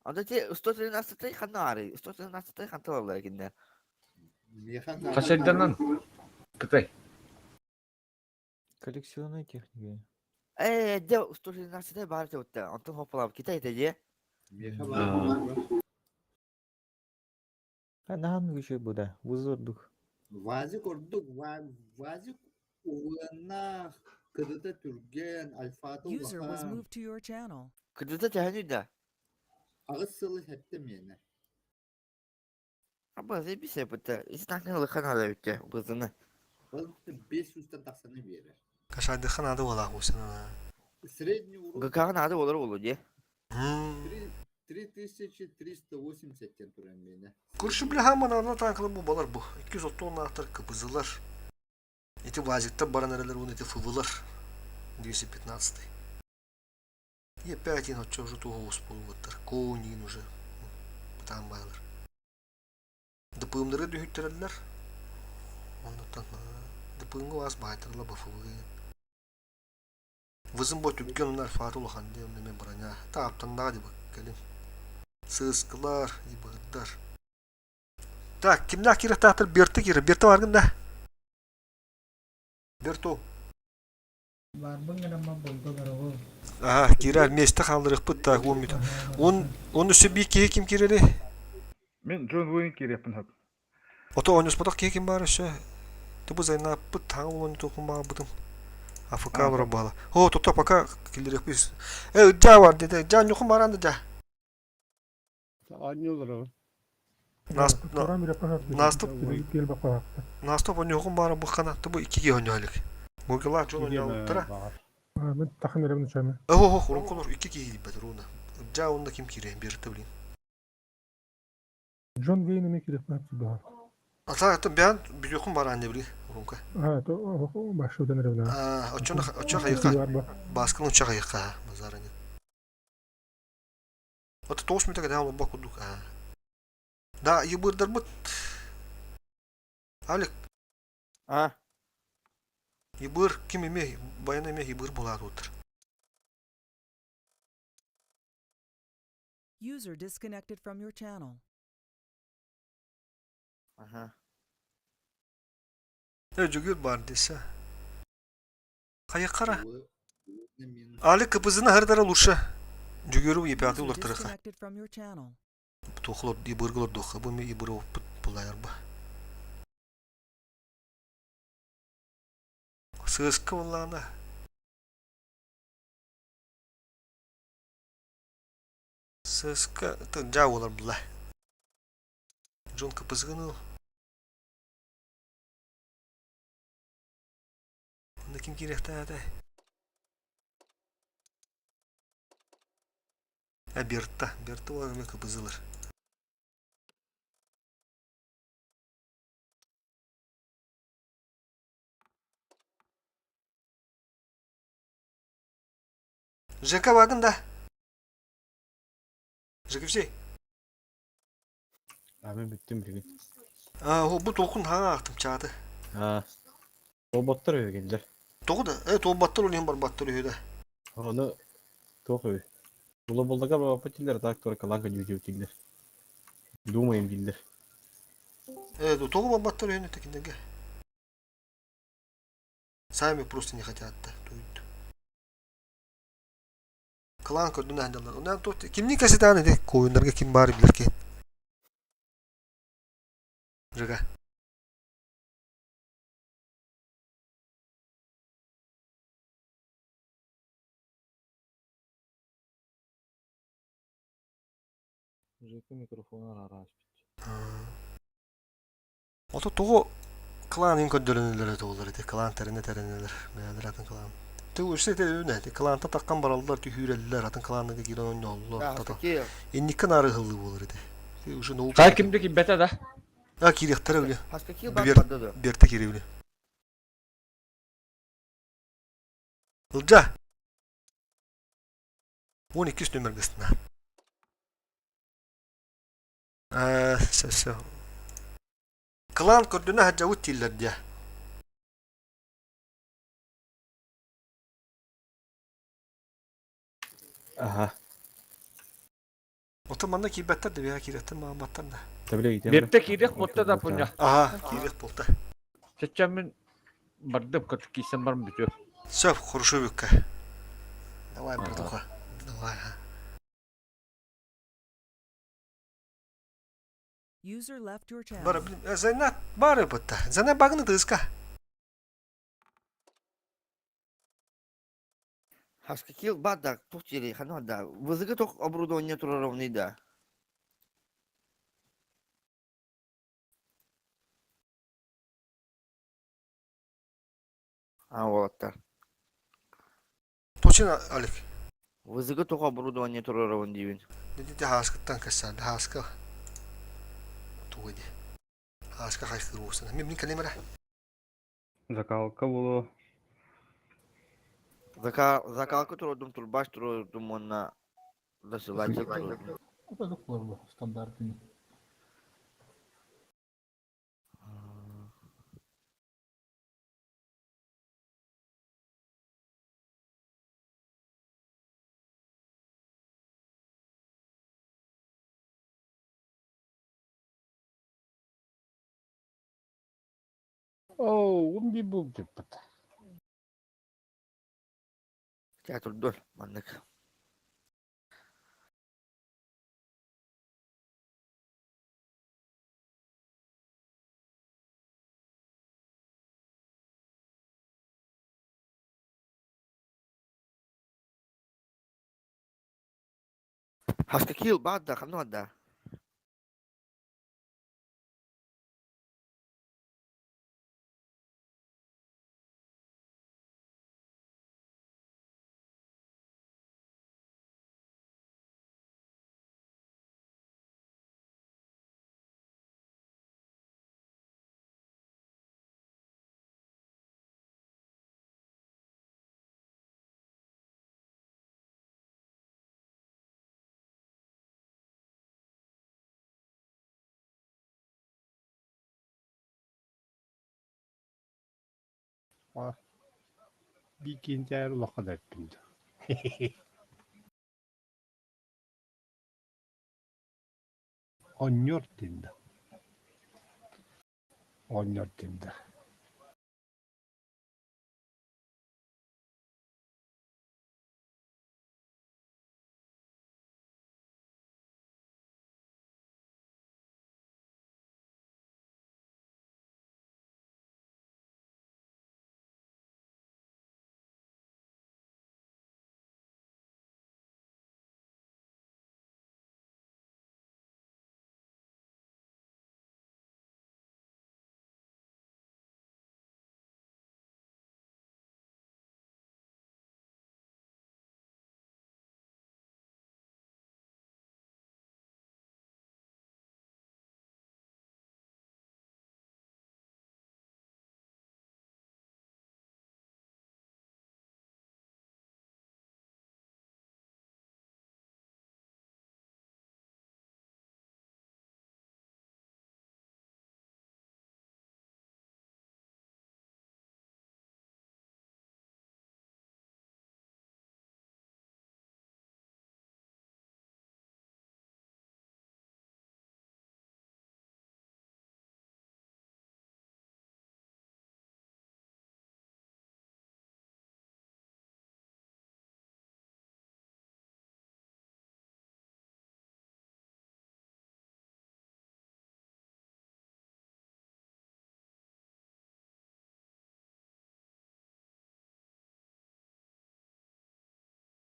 А да те 113-й ханары, 113-й ханталар кинде. Кашайданан. Кытай. Коллекционная техника. Де 113-й бар те утта. Антон хопалап Китай теде. Meka var mı? Kanahan güçü bu da. Vuzurduk. Vazik orduk. Vazik uğruna kırıda türgen alfata User was ulaha. moved to your channel. Kıdıda tehani da. Ağız sılı heptim yine. Ama zey bir şey bu da. İstakın lıkan hala bitti. Bızını. Bazı 500'ten taksana bir yere. Kaşaydı kanadı ola bu sana. Средний урон Gıkan adı olur olur diye. 3380 turan beni. Kurşu bile hemen ana tanklı bu balar bu. 230 ton ahtar kıpızılar. Эти вазик-то баранерелер вон эти фывылар. 215. И опять он что уже того усполваттар. Конин уже. Там байлар. Дыпымдыры дүйүттөрөлөр. Ондоктон дыпыңгы аз байтырлар бафылы. Вызым бой түккенler фатулахан де неме броня. Таптанда деп келин. Сыскылар, ибыгдар. Так, kimler kire tahtır Berti kire. Berti var gında. Berto. Var mı gene ama buldu garago. Aha, kirer meste kaldırık pıt tak olmuyor. Onun üstü bir kiye kim kireli? Мен Джон Уин киреппин хап. Ото онус патак kiye kim var işte. Tıbı zayna pıt tak olun tokunma bıdım. Afaka var bala. Ho tota paka kildirek biz. Ja var dedi. Ja yokum barandı ja. Anne olur o. Наступ он yokum bara bu kana. Tıbı iki kiye oynuyorlar. Bu kılar John oynuyor. Tıra. Ben takım yerim düşeme. Oh, kurun kolor iki kiye bedir ona. Ja onda kim kireyim bir tıblin. John Wayne mi kirep yaptı daha. Ata ben bir yokum bara anne bili. Urunka. Ha, o başlıyor denir evlen. Uçak ayıka. Baskın uçak ayıka. Mazarını. Ata toş mu takı devam bakuduk. Da yıbırdır bıt. Alik. Ha. Yıbır kim eme bayan eme yıbır bular otur. User disconnected from your channel. Aha. Öcügür var dese. Kayıkara. Ali kıpızını her tara lurşa. Cügürü yipatı User ular tarıka. disconnected from your channel. Toxlor yıbırgılır doxa. Bu me yıbırı pıt bulayar ba. Sığıskı vallana. Sığıskı tınca olar bulay. John kıpızgını o. Onda kim kirek tağda? Berta olar me kıpızılır. Жека bakın da. Жека şey. Abi bittim bir gün. O bu tokun ha aktım çağdı. Ha. O botlar öyle geldiler. Toku da. Evet o battal olayım bar battal öyle. Onu çok öyle. Bula buldaga baba patiller doktor kalanka yüzüyor tigler. Думаем diller. Evet o toku battal öyle tekinde gel. Сами просто не хотят да. Клан көрдүн андалар. Ondan tot kimlik kasetane de koyunlarga kim bari bilirken. Жека. Жека микрофонlar araç bitti. Ото того кланын көддөрүнүлөр тоолар эти клан терене мейлер атын клан. Туу işte de öyle. Klanta takkan barallar tühüreliler atın klanına giren oynuyorlar. Tata. Ennikken arı hıllı olur idi. Уже ну. Kay kimdeki beta da? Ha kirehtere öyle. Haskaki bakmadı da. Berta kire öyle. Ilca. 12 numara gısına. Ses. Klan kördüne hacavut tiller diye. Aha. Otomanda kibetter de veya kirehter mağabattan da. Tabii gidelim. Bepte kirek botta da punya. Aha kireh bolta. Çeçemin bardım kötü kiysen var mı bitiyor. Все, хорошо, Вика. Давай, братуха. Давай, User left your channel. Bara bilin. Zena bara butta. Zena bagını tızka. Хаскакил бада тухтили ханада. Вызыка тох оборудование туровный да. А вот так. Точно Алик. Вызыка тох оборудование туровный дивин. Dedi haskıttan kasan. Haskı. Tuğdi. Haskı haskı olsun. Memnun kalemara. Закалка было. Закалка туродум турбаш туродум на досылатель туродум. Это же форма стандартный. Оу, умби бумби пата. Театр доль, маннык. Хаскакил бада ханада. Бикинтер лохадар пинда. Оннор тинда. Оннор тинда.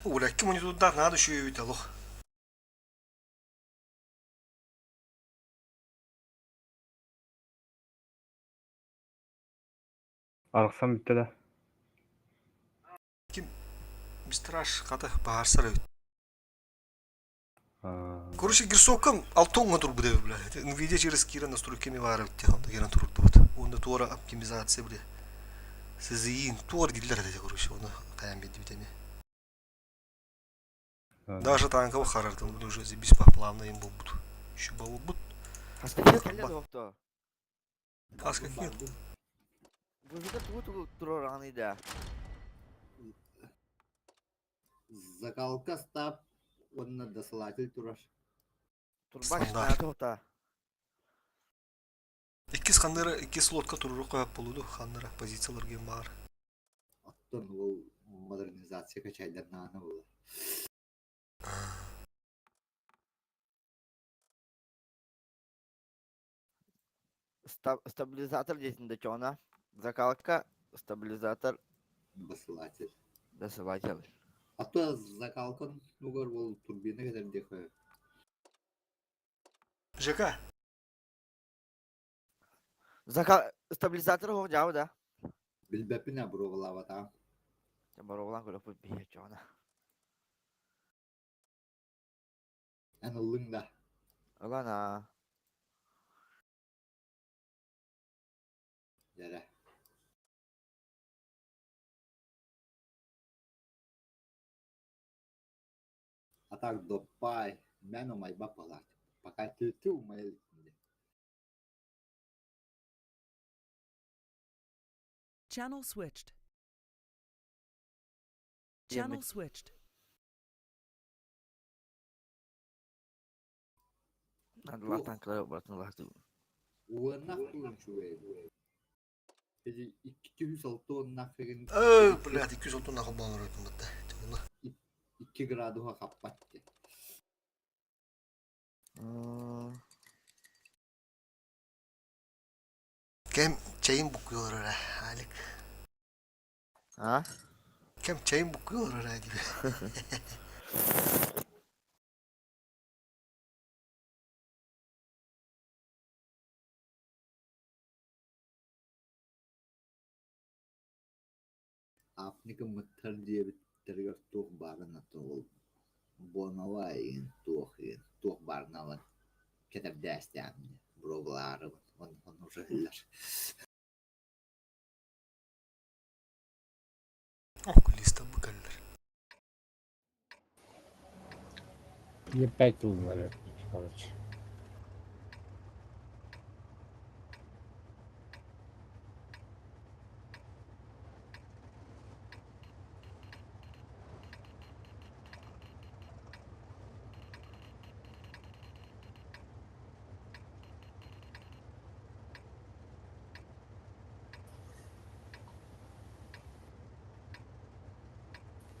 Ulan kim onu da nada şu yutalo. Алыксам битте да. Kim Мистраш ката баарсар өт. Короче, гирсокам алтон тур буде бля. Nvidia через кира настройками вара өтте. Онда герен турду вот. Онда тора оптимизация бля. Сизин тор дилер де короче, оны каян беди битеме. Даже танковый харартын буду уже без плавно им был буду. Еще был буд. Хаскакил келе доктор. Хаскакил. Вызыка туровный да. Закалка стаб, он на досылатель тураж. Турбаш на тота. İki xanlara, iki slotka tururu koyup buludu. Xanlara позициялар ген бар. Оттон ол модернизация качайдар наны болар. Стабилизатор действительно она. Закалка, стабилизатор, Басылатель. досылатель. А то закалкан угар бол турбина kadar дехе. ЖК. Стабилизатор его взял, да? Bilbepine bro lavata. Я борол лан куда путь бьет чона. Ana lыңда. Ладно. Dere. Атак допай. Мен омай бапалат. Пока ты умай. Channel switched. Yeah, Channel but- switched. Надо латан краю, братан лату. Уанах турчуе. Peki 206 naferin Блядь, 200 нахуй балар өтмөттө. 2 градуга каппатты. Кем чайын букуyorlar ha. Halik. А? Кем чайын букуyorlar ha gibi. Apnika mıttar diye bir terör tuh barına tuğul. Bonavay tuh barına var. Ketep destem. Broguları onu şeyler. Oh, lista букалlar. Ебать умер, короче.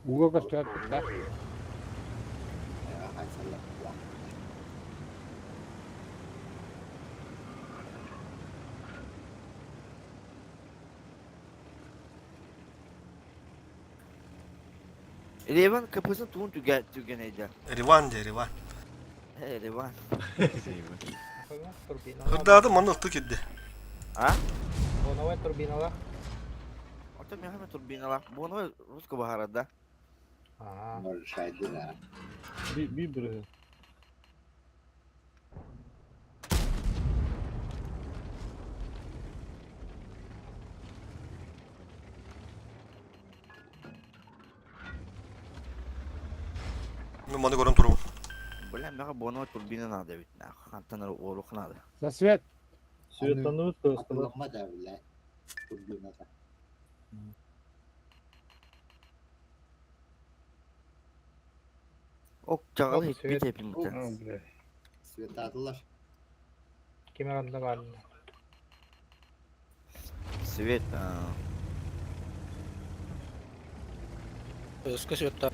Уго костяк, да? Hay sallam. Revan kapısını tuğun tügeneydi. Rivan de Rivan. He Revan. Hırdadı manıktı kiddi. А? Боновая турбина ла. Orta bir hemen turbinalar. Bunu Rusko baharada. Mor şaydılar. Bir biri. Мен маны көрөм турбум. Бля, мага боно турбина надо ведь. Хантан орух надо. За свет. Светланып көскалар. Atılma da bile. Turbina da. Ok çağal hiçbir tepim bu. Svet adılar. Kime kandı var? Свет. Özgü svetler.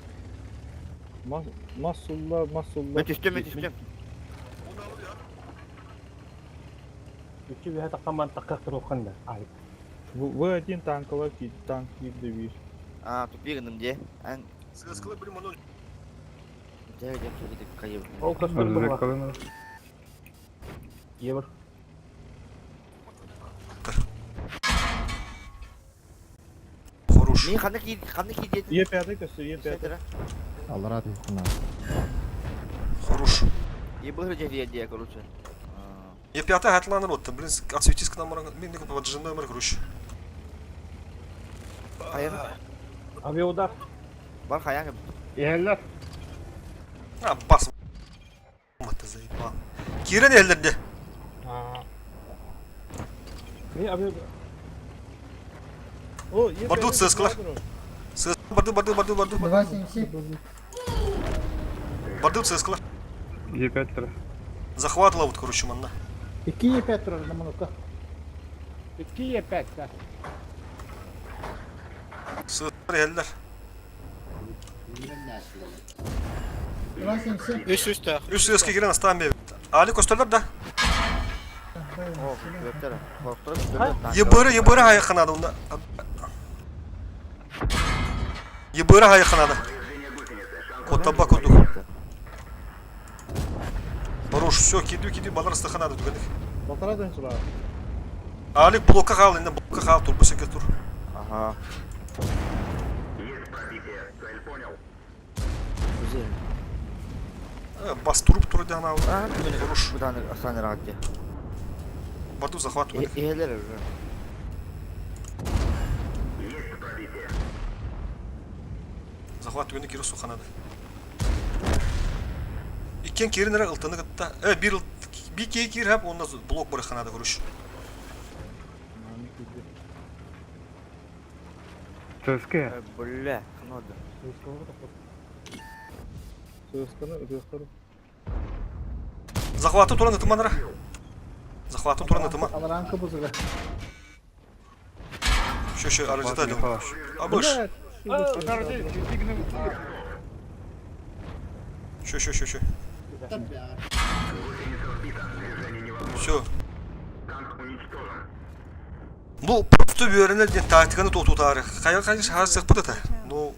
Masulla. Ben düştüm. İki bir hata kaman takak terukan da. Ay. Вы один танковый танк видишь. Тупик где? Сыскалы bir маны. Где кайып. Ол костюм var. Евр. Хорош. Мен қандай кейде? Е5 көсі, Е5. Allah razı olsun. Хорош. Ебы где, короче. Е5 хатланыр отты. Блин, отсветись к нам. Мен не поджимай номер, короче. Hayır. Aviauдар. Var hayal. Yerler. Ha bas. Matı zayıf. Kiren ellerinde. Ne aviauдар? О, Е5. Бардут сыскалар. Барды. Барды сыскалар. Е5. Захватла вот, короче, манна. İki Y5 turar na manuka. İki yepek de. Sığır eller. Bilmem ne açılalım. Üst eski giren aslan bir. Ali kostörler de. О, götür. Korkturup götür. Yıbırı hayır kanadı onda. Yıbırı hayır kanadı. Котаба кудук. Хорош, все, киду, балар стахана тут гэнэх. Полтора дэн сюда. Алик блокка хал, инде блокка хал, тур, бусеке тур. Ага. Güzel. Бас туруп тур дана. Ага, Хорош. buradan aslan rahatça. Барду захват гэнэх. İyiler уже. Захват гэнэх киру суханады. Иккен керинера ылтыны гытта. Bir kir hep ondan blok bırakanadı kuruş. Söske. Бля, надо. Захваты тураны тыманыра. Захваты тураны тыман. Аларанка бузуга. Şu aracıda dön. Abış. Şu. Все. Bu просто bir öğrenler diye taktikanı tutarı. Kaya hazır bu da. No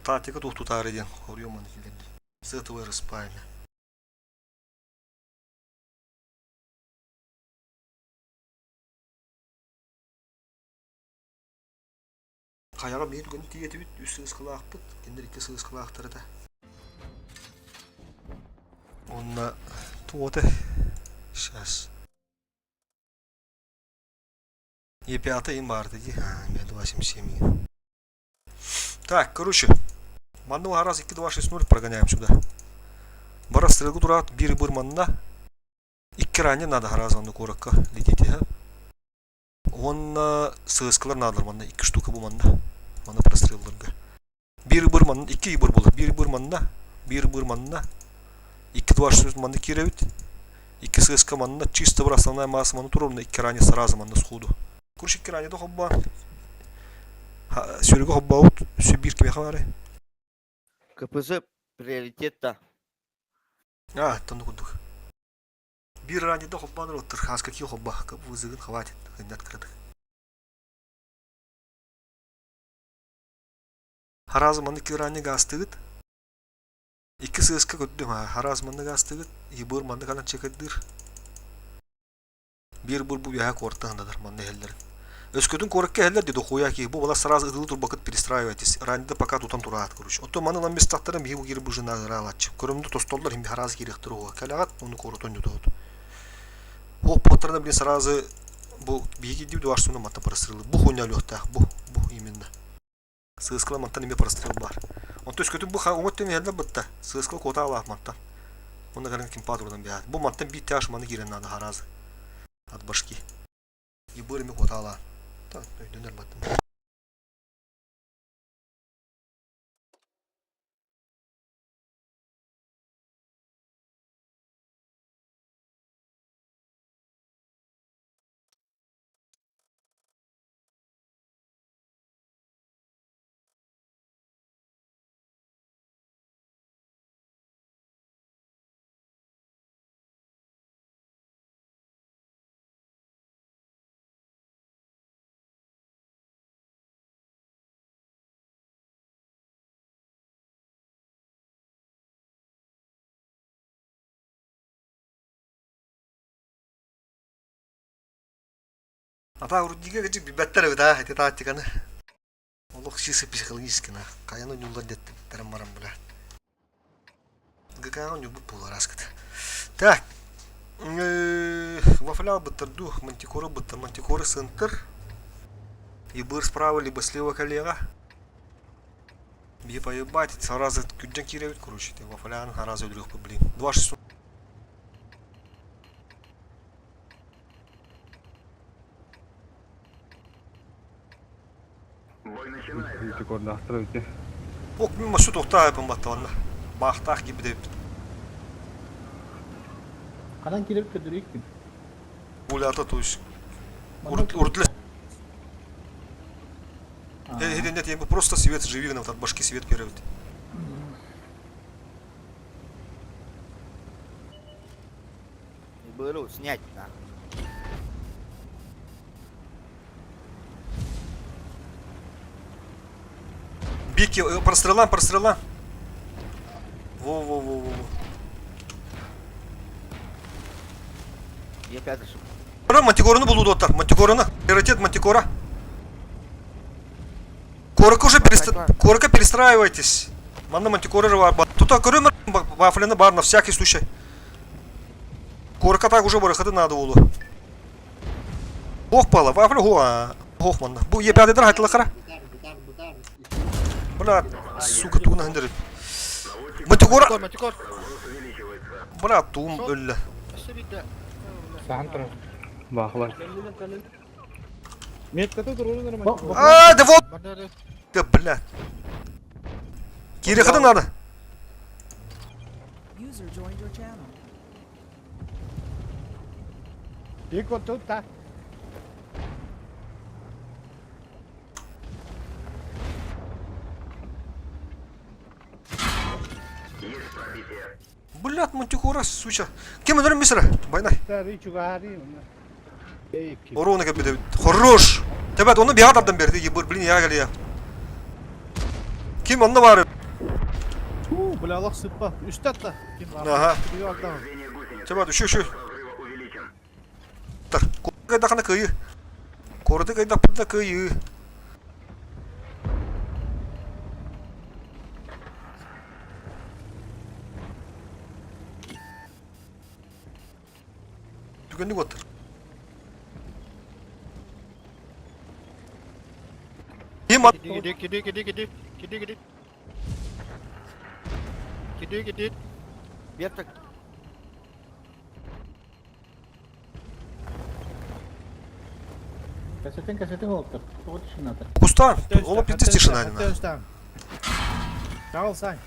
taktika tutarı diye. Koruyor mu ne? Sırtı var spayna. Kayaga bir gün diyeti bit üstü ıskılak bit. Kendileri iki ıskılakları da. Onunla tuğda. Сейчас. Е5 им барды, между вашим семьей. Так, короче. Манного раз 2-6-0 прогоняем сюда. Бара стрелку турат, бир манна. İki ранее надо раза на коракка летите, ha. Он сыскалар надо манна, 2 штука bu manna. Manna прострелларга. Bir manna, 2 bulur. Bir manna. 2-2 манна киревит. 2 сыска манна, чисто бір основная масса манна туровна, 2 ранее сразу манна сходу. Короче, 2 ранее до хобба. Сөрөгө хобба аут, сө бир кеме хабары. КПЗ приоритетта. Тонду кудук. Bir ранее до хобба ныр оттыр, хас какие хобба, кап вызыгын хватит, хынят кырдык. Харазманды 2 ранее гастыгыт. 2 сыска көттүм, харазманды гастыгыт, ебыр манды канан чекеддир. Bir bu yaha kortağındadır mandı hellerin. Özkötün korkka heller dedi koya ki bu bala сразу ıdılı tur bakıt перестраивайтесь. Ranida пока тутан турат kuruş. Ото манылан местақтарын бии гири бужына ралатчы. Көрөмдү тостоллар хим хараз керектир о. Калагат onu корутон jutот. О потрана блин сразу bu биги дип дуашсуна мата прострелы. Bu хуйня лёгтах, bu именно. Сыскала мантан име прострел бар. Он төскөтүн bu оңоттен хелде бытта. Сыскала кота алах мантан. Онда гаран ким патрулдан бия. Bu мантан бит тяж маны кирен надо харазы. От башки. И бырми котала. Так, дөнер баттым. Ата урдиге гыжык бибеттер өда хайте тактиканы. Олук чисто психологически на. Каяны юлдар детти терем барам бля. Гакаан юбу пулар аскыт. Так. Вафля бытырду, мантикора бытыр, мантикора центр. Ебыр справа либо слева коллега. Бие поебать, сразу күджен киревит, короче, ты вафлян сразу дрых блин. 2-6. Видите, куда строите. Ok mimo şu tokta yapın battı Bahtaq gibi de. Kanan kirip ködürüyük gün. Bulata tuş. Уртлес. Нет, я бы просто свет живи, от башки свет первый. Беру, снять, да. Пики, прострелам. Во. Я пятый. Мантикораны булуду оттар. Мантикораны. Приоритет мантикора. Корка перестраивайтесь. Манна мантикора же бар. Тут акыры вафляны бар на всякий случай. Корка так уже барахады надо улу. Ох пала, вафля хуа. Ох манна. Бу ебяды драхать лахара. Бля, сука, туна хендерит. Мантикора. Бля, тум öllə. Бахлар. Меткаты тұрғылы Да вот. Да, бля. Кири хады надо. User joined your channel. Iko tuta. Блядь, мантикора, суча. Кем он мисра? Байнай. Урона кабиде. Хорош. Тебет, onu bir adamdan berdi. Блин, я гали. Kim onda var? Бля, Аллах сыпа. Üstad. Ага. Тебет, şu. Тар. Кайда хана кайы. Корды кайда пытта кайы. Tükendik otur. Kim at? Gidiyor. Bir tak. Кассетин оптыр. Вот тишина-то. Кустан. Ола пизди тишина. Чағыл сай.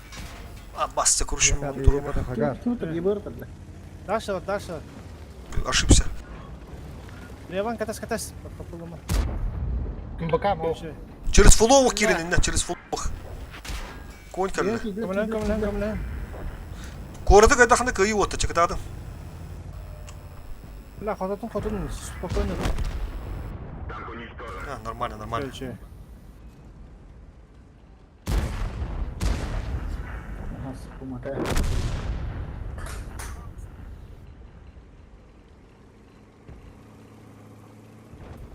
А, басты крушим. Кем-то ебыр тогда. Дальше. Ошибся. Леван, катас. Попробуем. Через фуловых Кирин, через фуловых. Конь калли. Камлен. Корды кайда хана кайы отты, чекатадым. Бля, хотун. Спокойно. А, нормально. Ага, помогаю.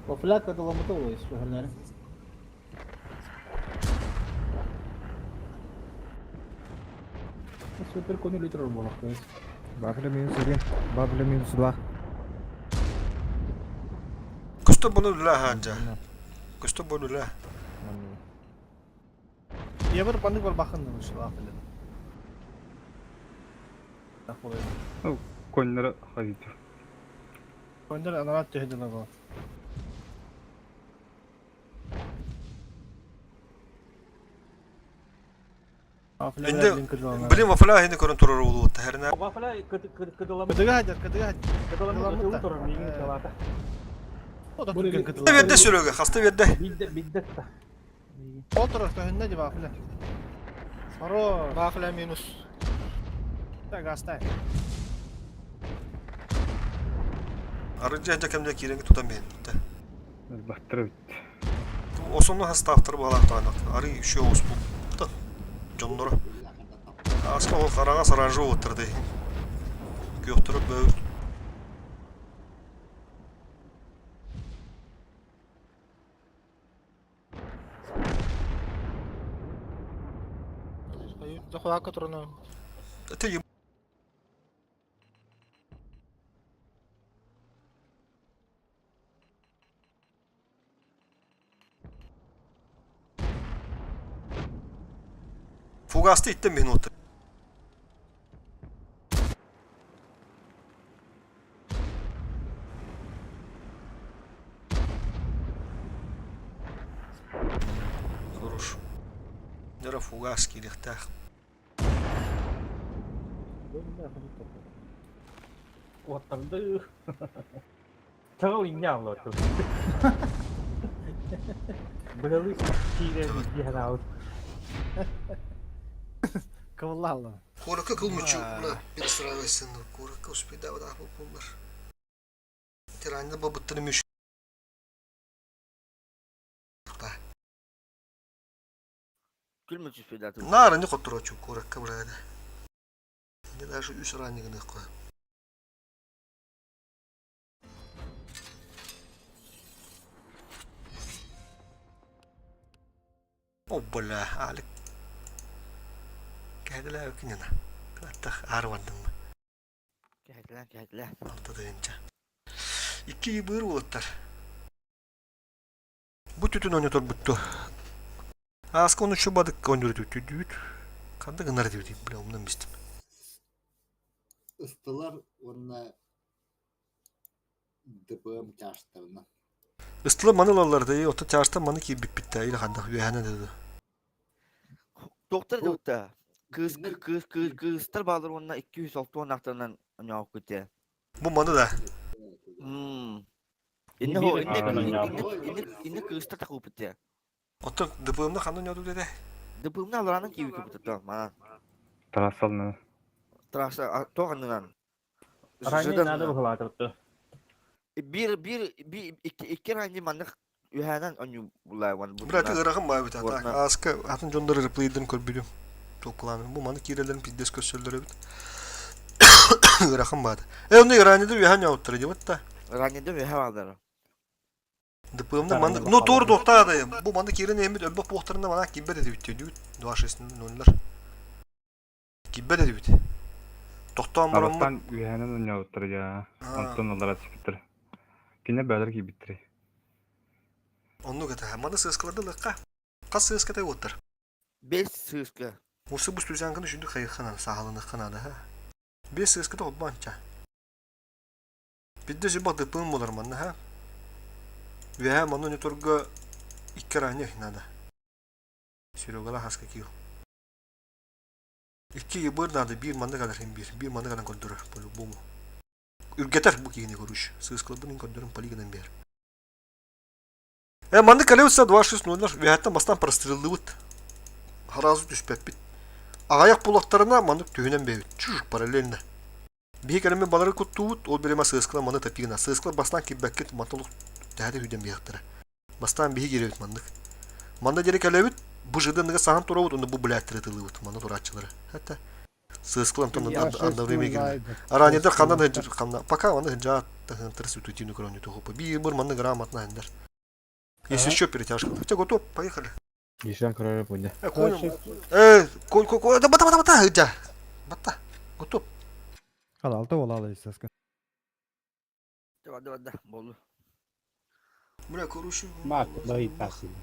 Вафляка до ламутового есть, погнали. Супер кони литр было, то есть. Бафля минус 2. Kusto bunu la hanja. Kusto bunu la. Я бір банды бар бақын ұшы вафля. Конлары хазит. Кондар анарат tehdiler bu. Şimdi bilim vafla hindi korun turur ulu taherna. Вафля кыдылам. Кыдыга. Verdi sürüge, hasta verdi. Биддет та. Otur önünde de vafla. Saro. Vafla minus. Tak hasta. Arıcı hence kemde kirengi tutamayın. Баттырып. Osunu hasta aftırıp alaq taynak. Arı şu os bu. Da. Jonlara. Asla o qarağa saranjı oturdu. Göktürüp böyür. Захуя которую. Te Fugasti ittim beni otur. Хорош. Нера фугаски лихтах. Отырды. Тығыл иням ло тут. Білі кейден диян Каваллала. Корака кылмычу, бля, перестраивайся, корака успеет, да, полнар. Тираньда бабыттырым еще. Күлмөчүс бедаты. Нары не котура чу коракка burada. Ne даже üç ranigini koy. Obbola alik. Kaydılar yok yine. Hatta arvandın mı? Geldiler. Altıda ince. 2 yıl bulutlar. Bu tütün oynatır buttu. Aska onu şubadık oynatır düt. Kandı gınar diyor bile ondan bistim. Istılar onunla dıbığım çarşılarına. Istılı manılarlarda iyi ota çarşıda manı ki bitti. İyi kandı yühane dedi. Doktor doktor. Kızlar bağlar onunla 206 onaklarından oynayıp gitti. Bu manı da. İnne kızlar takıp gitti. Ota dıbığımda kandı oynatır dedi. Dıbığımda alanın gibi gitti. Тарасалны. Trasa toğanından. Ранее надо было это. İki rangi manlık ühenen anyu bulay wan bu. Bırakın ırakın mavi bir tane. Aska atın jonları replay'den körbülüm. Toplanın. Bu manı kirelerin piddes köşelleri bit. Irakın mavi. Onu İran'da ühen yahuttur diye bitti. Rangi ühe varlar. Dıpığımda manı. No doğru doktor adayım. Bu manı kirin emir ölbek bohtarında bana kibbe dedi bitiyor diyor. Duaşesinin oyunlar. Kibbe dedi bitiyor. Doktor ambaram mı? Абастан үйәнен ойнауыттыр я. Антон олара сипиттир. Кине бәлер кибиттир. Onu gata. Manı sığıskaladı lıkka. Kas sığıskata yoktur. 5 sığıska. Musu bu stüzyankını şimdi kayıkkanan sağlığını kınadı ha. 5 sığıskata olmanca. Bir de zibak dıpığım olur manı ha. Ve ha manı netorga iki ranya hinada. Sürogala haska kiyo. 2 yıl nerede bir manı kadar hem bir manı kadar koydurur bu mu? Ürgeter bu kiyini koruş. Sığıskala bunun koydurun paligadan bir. Manı kalevsa 2-6-0 ve hatta bastan parastırıldıvıt. Harazı düşpet bit. Ayak bulaklarına manık tühünen bevit. Çocuk paralelinde. Bir kelime baları kuttuğut, o birime sığıskala manı tapigina. Sığıskala bastan ki beklet matoluk değerli hüden bir yaktırı. Bastan bir girevit manık. Manda geri kalevit, bu jıdığınlığa sahan toravut, onu bu bilattırı tılıvıt. Manı toratçıları. Hatta sığıskala andavrime girme. Araniyada kandan hıncır kandan. Paka manı hınca attı hıntırı sütütüğünü kronyu tohupu. Bir manı gramatna hındar. Если еще перетяжка. Все, готов, поехали. Ишан король понял. Да бата, гыджа. Бата, готов. Алты олалы саска. Давай, болу. Бля, короче. Мак, бай пасин.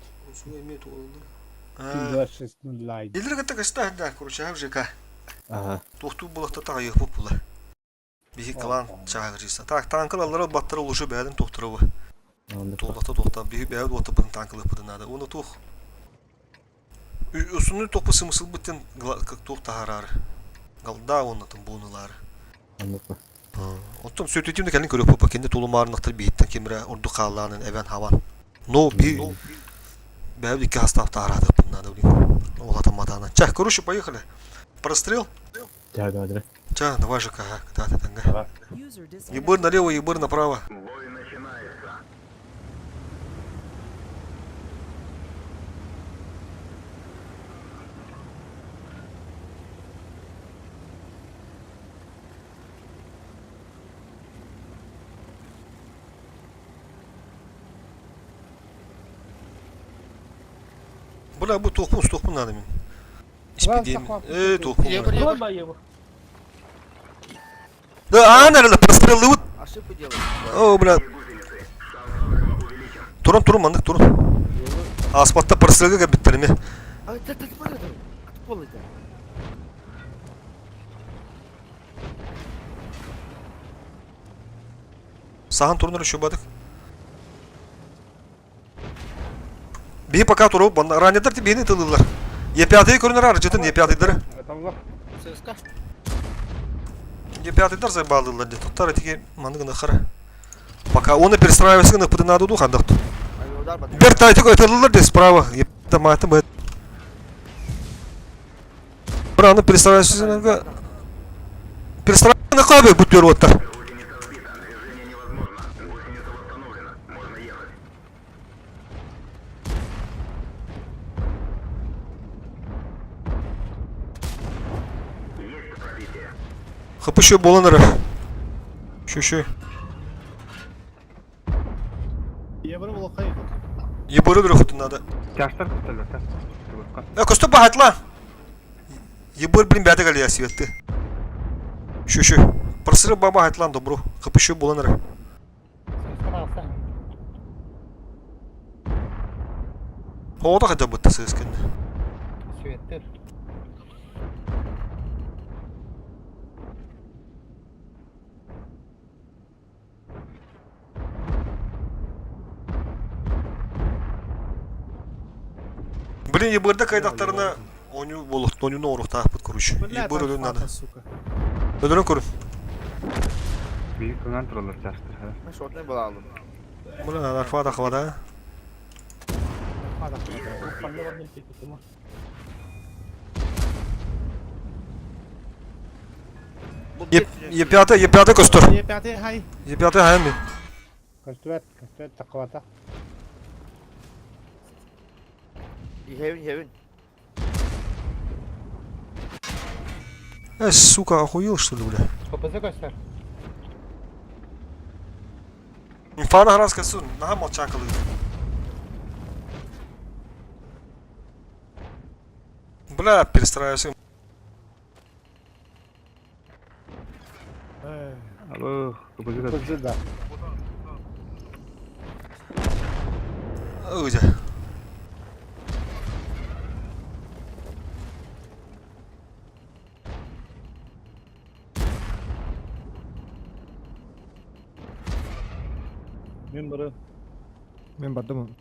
Илер гата каста, да, короче, авжека. Ага. Тохту булакта тага йык попула. Бихи калан чагыржыса. Так, танкалалары баттары улушу бәдин тохтырыбы. Tohta bir beyaz ota bunun tankılıp bunun adı. Onu toh. Üstünü topası mısıl bütün toh taharar. Galda onatın bonular. Anladım. Otum söylediğimde kendin görüyor papa kendi tulumarın aktır bir hitten kimre ordu kallarının even havan. No bir beyaz iki hasta taharadı bunun adı bileyim. Olatın madana. Çah görüşü поехали. Прострел. Да. Ча, давай же как да танга. Ебыр налево, ебыр направо. Бля, bu tohum надо min. İspidiyem. Tohum. Да, nerede прострелы вот. Ошибку делай. О, бля. Turun mandık turun. Asfaltta прострелga gibi bittirim ya. Ay, var adam. Pol eder. Sahan turunları şubadık. Bir пока turup bana ranyadır ki beni tılırlar. Ye5'yi körünler arıcıtın ye5'ları. Sığıska. Ye5'lar zay bağlılar diye tuttar etki mandık nahara. Пока onu перестраиваться на под надо дух отдать. Bir taytık ötürürler de справа. Ye5'te matı bu. Buranı перестраиваться на перестраиваться на кабе bu tür otlar. Kapı şu bolanırı. Şu. Я беру волохай. Ебыры дрохотун надо. Жаштар көтөлөр та. Көстөп бахатла. Ебыр блин бәді галия светті. Şu. Просыры баба хайтлан добру. Kapı şu bolanırı. Ода хада бутта сыскын. Светтер. Блин, ебырда кайдактарына оню болук, онюна орукта акпыт короче. Ебыр өлөн надо. Ödülün kurun. Бий кыган туралар жаштар. Мен шотный балалым. Bunu nadar fada kavada. Е5 костур. Е5 хай. Е5 хайми. Кастует таквата. Heaven. Сука, охуел что ли, бля? Kapısı göster. Fana haras kasun. Naha maçan kalı. Бля, перестраивайся. Алло, капызы көтөлөр. Kapısı da. Öyle. Мен бары. Мен бардым.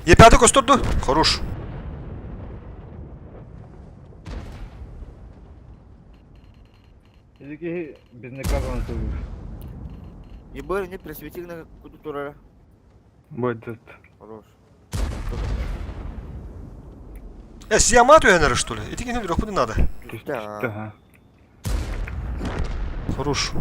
Е5 костурду. Хорош. Эдики bizne каган төлөөр. Ебэр не просвети на куду турара. Будет. Хорош. С Ямато янеры что ли? Эти не вдруг надо. Да. Хорош.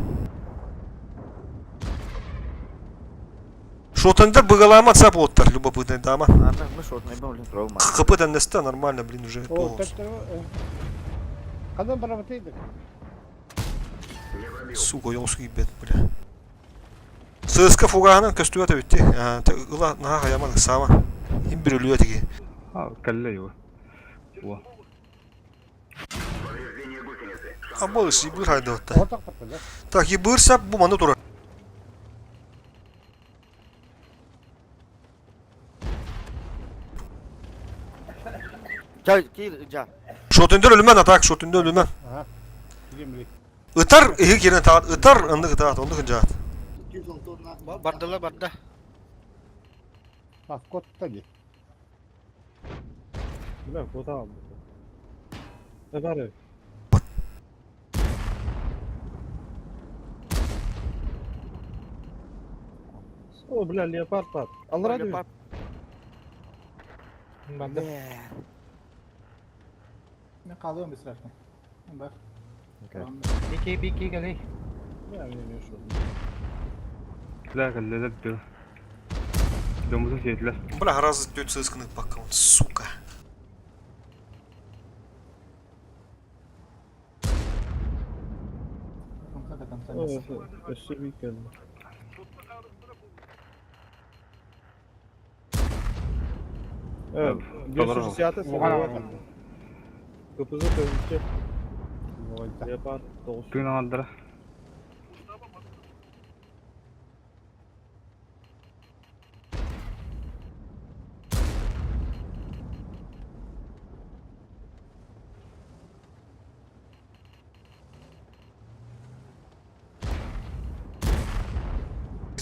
Шотанда быгалама цап оттар, любопытная дама. Мы шотный был, травма. Kapıdan nesta нормально, блин, уже. O kadın beraberiydik. Сука, ёлсу ебет, бля. Сыска фуганы көстүбөтө бүтти. Ыла наха хаяман сама. Им бир өлүө тиги. Калле его. Во. Абыл иши бир хайда отта. Так, ебыр сап бу манда тура. Жа. Шотунда өлүмөн атак, шотунда өлүмөн. Ытар иги керен таат, ытар ынды таат, онды кынжаат. Барда. Bak kotta git. Бля, куда? Бары. О, бля, леопард пап. Алраду. Ne kalıyorum bir sırasında. Bak. Biki geley. لا калле дэ. Домузу сетлер. Бля, раз идёт сысканы пока, сука. Evet, 260 Kapısı dönüşü. Yapar. Tüyün aldıra.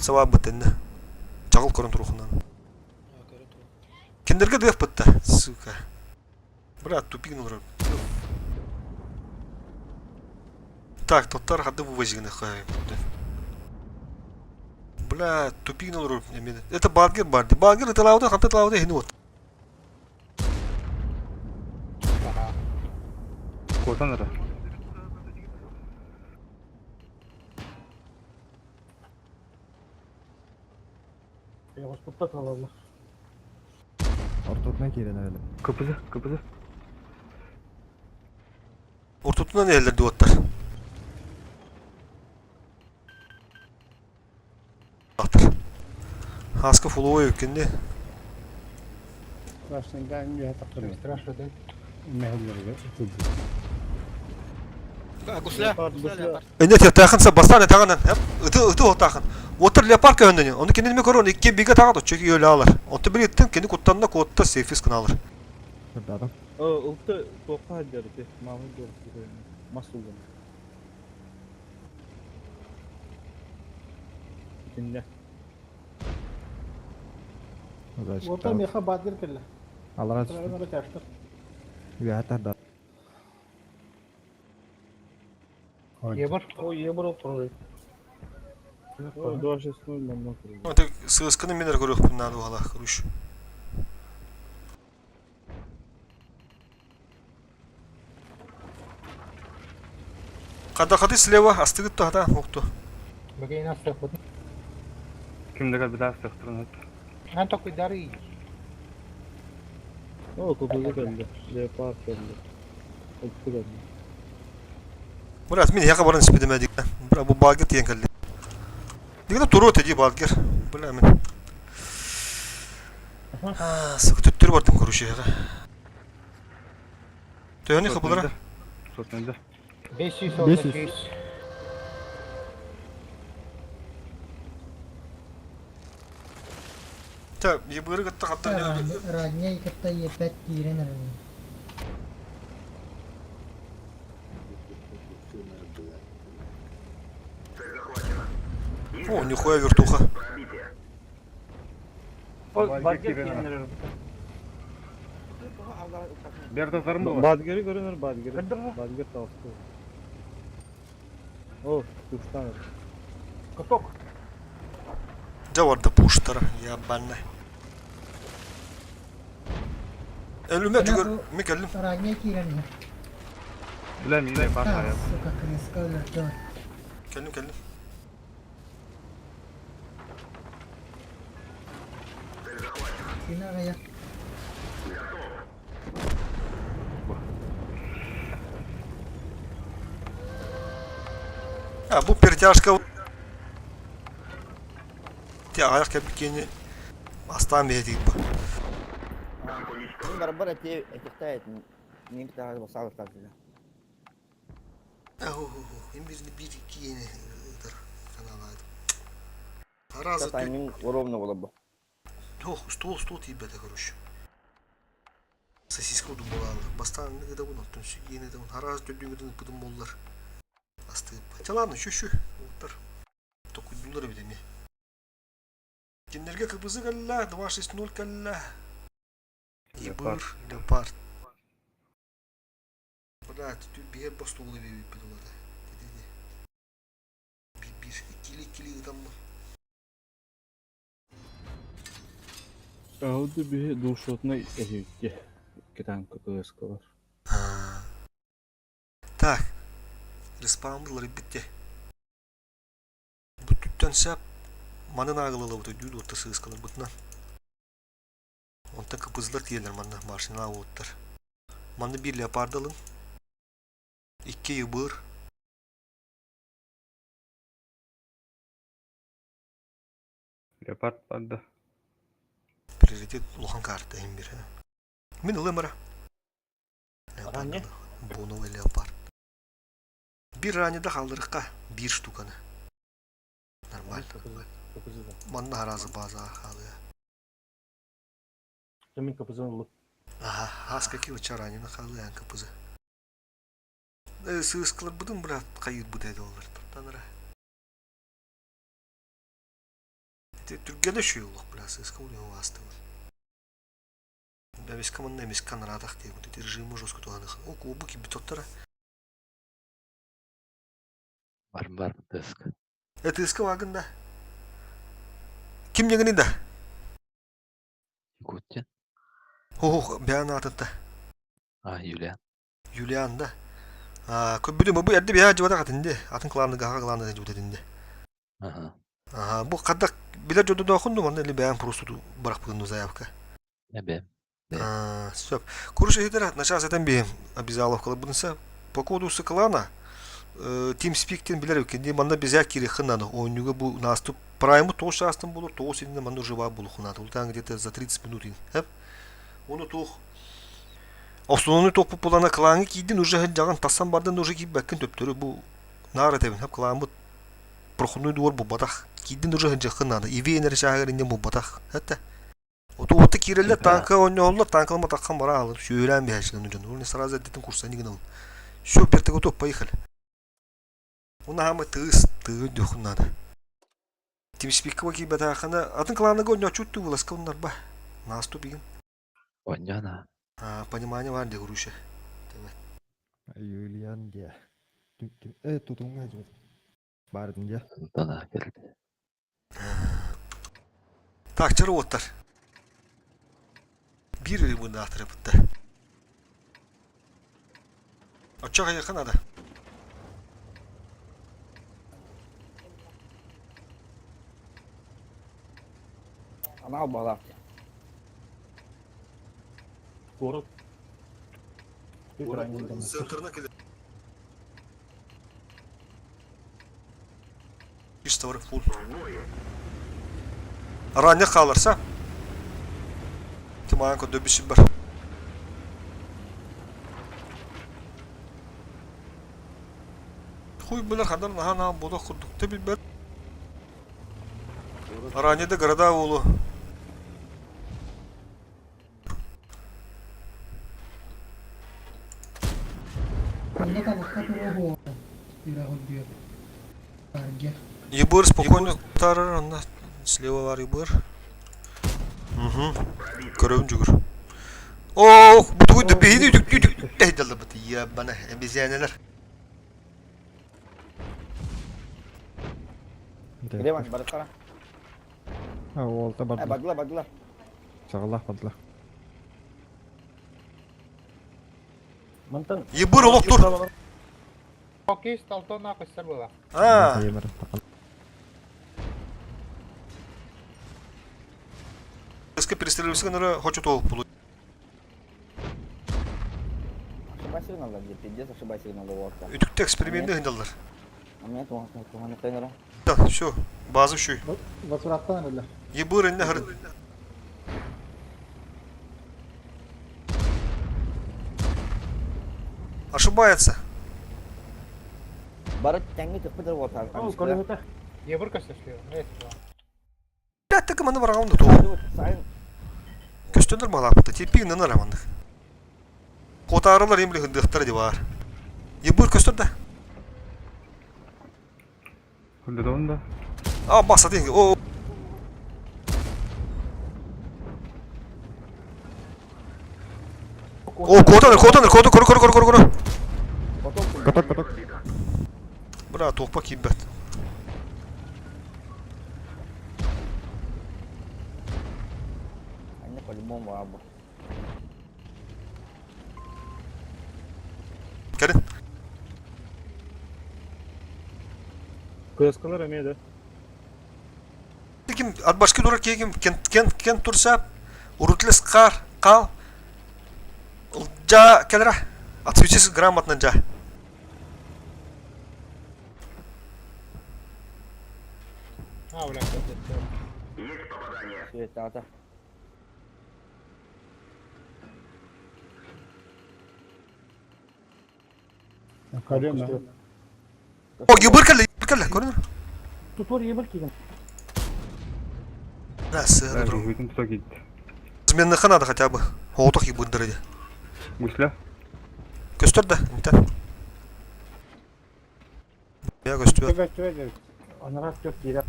Сава бытынны. Жагыл көрүн турухунан. Кендерге деф бытта, сука. Брат, тупик нуру. Так, тоттар хады вывозигны хай. Бля, тупик нуру. Это Балгер барди. Балгер это лауда, ханта лауда хини вот. Котаныр. Yavaş topla kalalım. Kapısı. Ortutundan yerler duvatlar. Attır. Haskı follow yüklendi. Ende takınsa bastane takınan hep ıtı o takın. Otur yapar ki önden. Onu kendine koron iki biga takıdı çünkü öyle alır. Onu bir ettin kendi kuttanına kodta safes kına alır. Adam. Ultu toqa hadları ki. Mahmut doğru. Masulun. Dinle. वो तो मेखा बात कर ले Allah razı तो olsun. मेरा chapter Ya hatta Ебар oturur. O doğaçasını ondan kuruyor. Onu sığıskını minir kuruyor bundan hala kuruş. Kada слева астыгыт тахта окту. Kimdeki bir daha sıktırın. O kutuzu geldi. Leopard geldi. Ultu geldi. Murat min yaqa baran ispidemedik. Bura bu balgır diyen geldi. Digna turu öteci balgır. Bula min. Sıkı tüttür vardım kuruşu yaqa. Töyani kapılara. Sosnende. 500 Ta yibırı gıtta hatta ne? ранее как-то и 5 тире наверное О, нихуя вертуха. Берді зарым бұл. Badgeri görünür badgeri. Badger tavsiye. O, kuştan. Javarda puştara ya banna. Elüme tügür mi kellim? ранее тире не Bilem yine bak ya. сука креска лертör Kellim kellim. Sina gaya Ha bu перетяжка. Те аяк кепкени астан бедик bu. Ini barbar te ekta ni kita basal tak dia. Имбирни bir iki yeni dır. Kanalıydı. Harazı Timing ровно было бы. стол тибете хорош. Сосиска удum болалы. Бастан не да bunu тунш yeni de haraz döndüğümden pıdım bollar. Astı. Çalanı şu. Otlar. Toku bunları bir demi. Киндерге кыбызы калла, 260 калла. Ибыр, леопард. Блядь, тут бер бастолы бебеп пидолады. Bir ikili adam mı? Ауды bir душотна ehiydi. Kitan kıkıska var. Так. Респаундлары bitti. Bu tütten sap manın ağılılı bu düğül otta sığıskalar butna. Onta kıpızlar diyeler manna marşına ottar. Manı bir leopard alın. 2 yıbır. Leopard vardı. Приоритет улахан карта hem bir. Min ılımıra. Ранее? Bunu ve leopard. Bir ranede kaldırıkka bir ştukanı. Normal. Manna harazı bazı kalıyor. Kimin kapısını alıp. Aha, haska ki uçar ranede kalıyor yani kapısı. Sığıskılar budun bırak kayıt bu dedi olur. Tanrı. Türkiye'de şu yok biraz sığıskı oluyor vasıtı. Мискаман не мискан радах те вот эти режимы жестко туда нах. О кубуки битоттара. Бар диск. Это иска вагында. Ким еңінді? Гутте. Бән атында. Юлиан. Юлиан да. Көбүдү bu yerде бия жыбада катынды. Атын кыланды гага кыланды деп өтөдүндө. Бу кадак билер жодо да окунду мында эле бән просто барак бүгүн заявка. Небе. Все. Курс это начал с этим бием. Обязаловка будем По поводу клана, TeamSpeak'ten biler yok. Kendi bana bize kiri хынаны. Oynuyor bu наступ праймы тош астын болор, тош сенде мана жива был хынады. Ол там где-то за 30 минут ин. Хеп. Оны тох. Основной топ популана кланы кийдин уже жаган тасан бардан уже кип бакын төптөрү бу нара тебин. Хеп кланы проходной двор бу батах. Кийдин уже хынады. Ивенер шагырында бу батах. Хәтта. Оты кирелер танка ойноллар, танкалма таккан бара алып, шөйлән бәшигән үҗән. Ул сразу әдәтен курсан дигән ул. Шо бертеге топ поехали. Уна хамы тыз дөхүн надо. TeamSpeak ки бәтәхәнә, атын кланы гонё чутты булас көннәр ба. Наступиген. Понятно. Понимание var diye vuruşa. Юлиан dia. Tutun aja. Bardın ya. Bana geldi. Takçarı otlar. Bir bunda atrapıtta. Açığa yakın ada. Ana bala. Город. Ukrayna'dan. Центрına kadar. İşte var full. Ranya kalırsa Тимаан ко дөбишим бар. Хуй билер хадар нахана бода курдукта билбер. Ранеде города улу. Ебыр спокойно тарар, анда слева var Ебыр. Көрөм жүгүр. Ох, бутугу дөбейди дүк. Эйдалды бут. Я бана обезьянелер. Греван, барысара. Олта бадла. Бадла. Сагылла бадла. Мантан. Ебыр олок тур. Окей, сталтона кыстар була. Эске перестрелився генера, хочу того полу. Ошибай сигнал, где пиздец, ошибай сигнал волка. Үтүктө экспериментти гындалар. А мне туган тренера. Да, всё, база şu. Возвраттан эле. Ебыр энне хыр. Ошибается. Барат тәңге тыпыдыр волка. Ебір көстөшлү. Бәтті кіміні барағымды туғы. Көстендір малапты, теппейін нына рамандық. Қотарылар емлі ғындықтары де бар. Ебір көстерді. Күлді да онда. Баса дейінгі. О, коду. Поток. Бра, тоқпа кейбәт. По-любому абу. Gelin. Kıyaskalar emeydi. Kim başka durar ki kim ken tursa urutles kal ja kelera отвечай грамотно ja. Блядь. Есть попадание. Света. О, ебыр келді, көрдің? Тутор ебір кеген. Расы, друг. Выйдем туда кетті. Зменнықы надо хотя бы. Оғытық ебындыр еді. Мысля? Көстірді, інтен. Я көстір. Анарат жоқ дейді.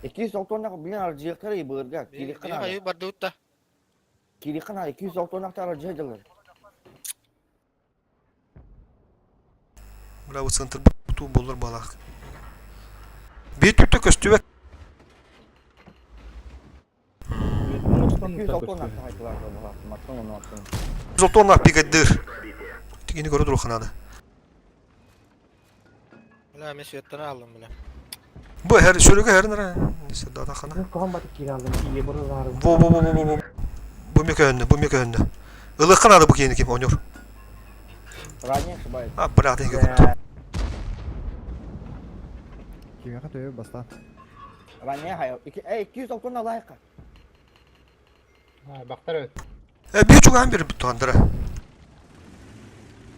260 bilen aracıya yıbırga. Kiri kana. Ayo bardutta. Kiri kana 260 aracıya jalır. Bravo center bu bollar balak. Bir tüpte köstübek. 160 пигадыр. Тигини көрө туруханада. Bile men suyattan aldım bile. Bu her şöyle her nere? Neyse daha kana. Kohan batık kiri aldım. Ебір zarım. Bu mekönde. Ilık kanadı bu kiyini kim oynuyor. Ранее ошибаюсь. А, блядь, я говорю. Кимге төбө баста. Ранее хай. 200 окон лайка. Бактар өт. Bir çok an bir bu tandıra.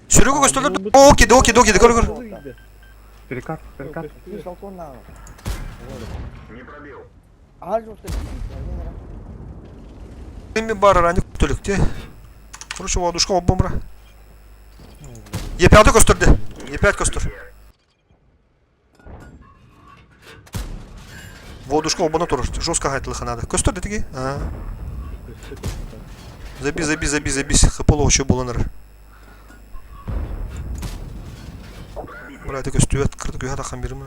Sürügü gösterler. Okey, gör. Перекат. 200 окон на. Не пробил. Аж вот так. Benim bir ranı kutuluktu. Короче, ладушка обомра. Е5 gösterdi. E5 göster. Водушка обана турur. Жестко гайтылыха надо. Göster dedi ki. Ha. Заби. Хыпылы очу боланыр. Buraya da göstüğü kırdık yuha takan biri mi?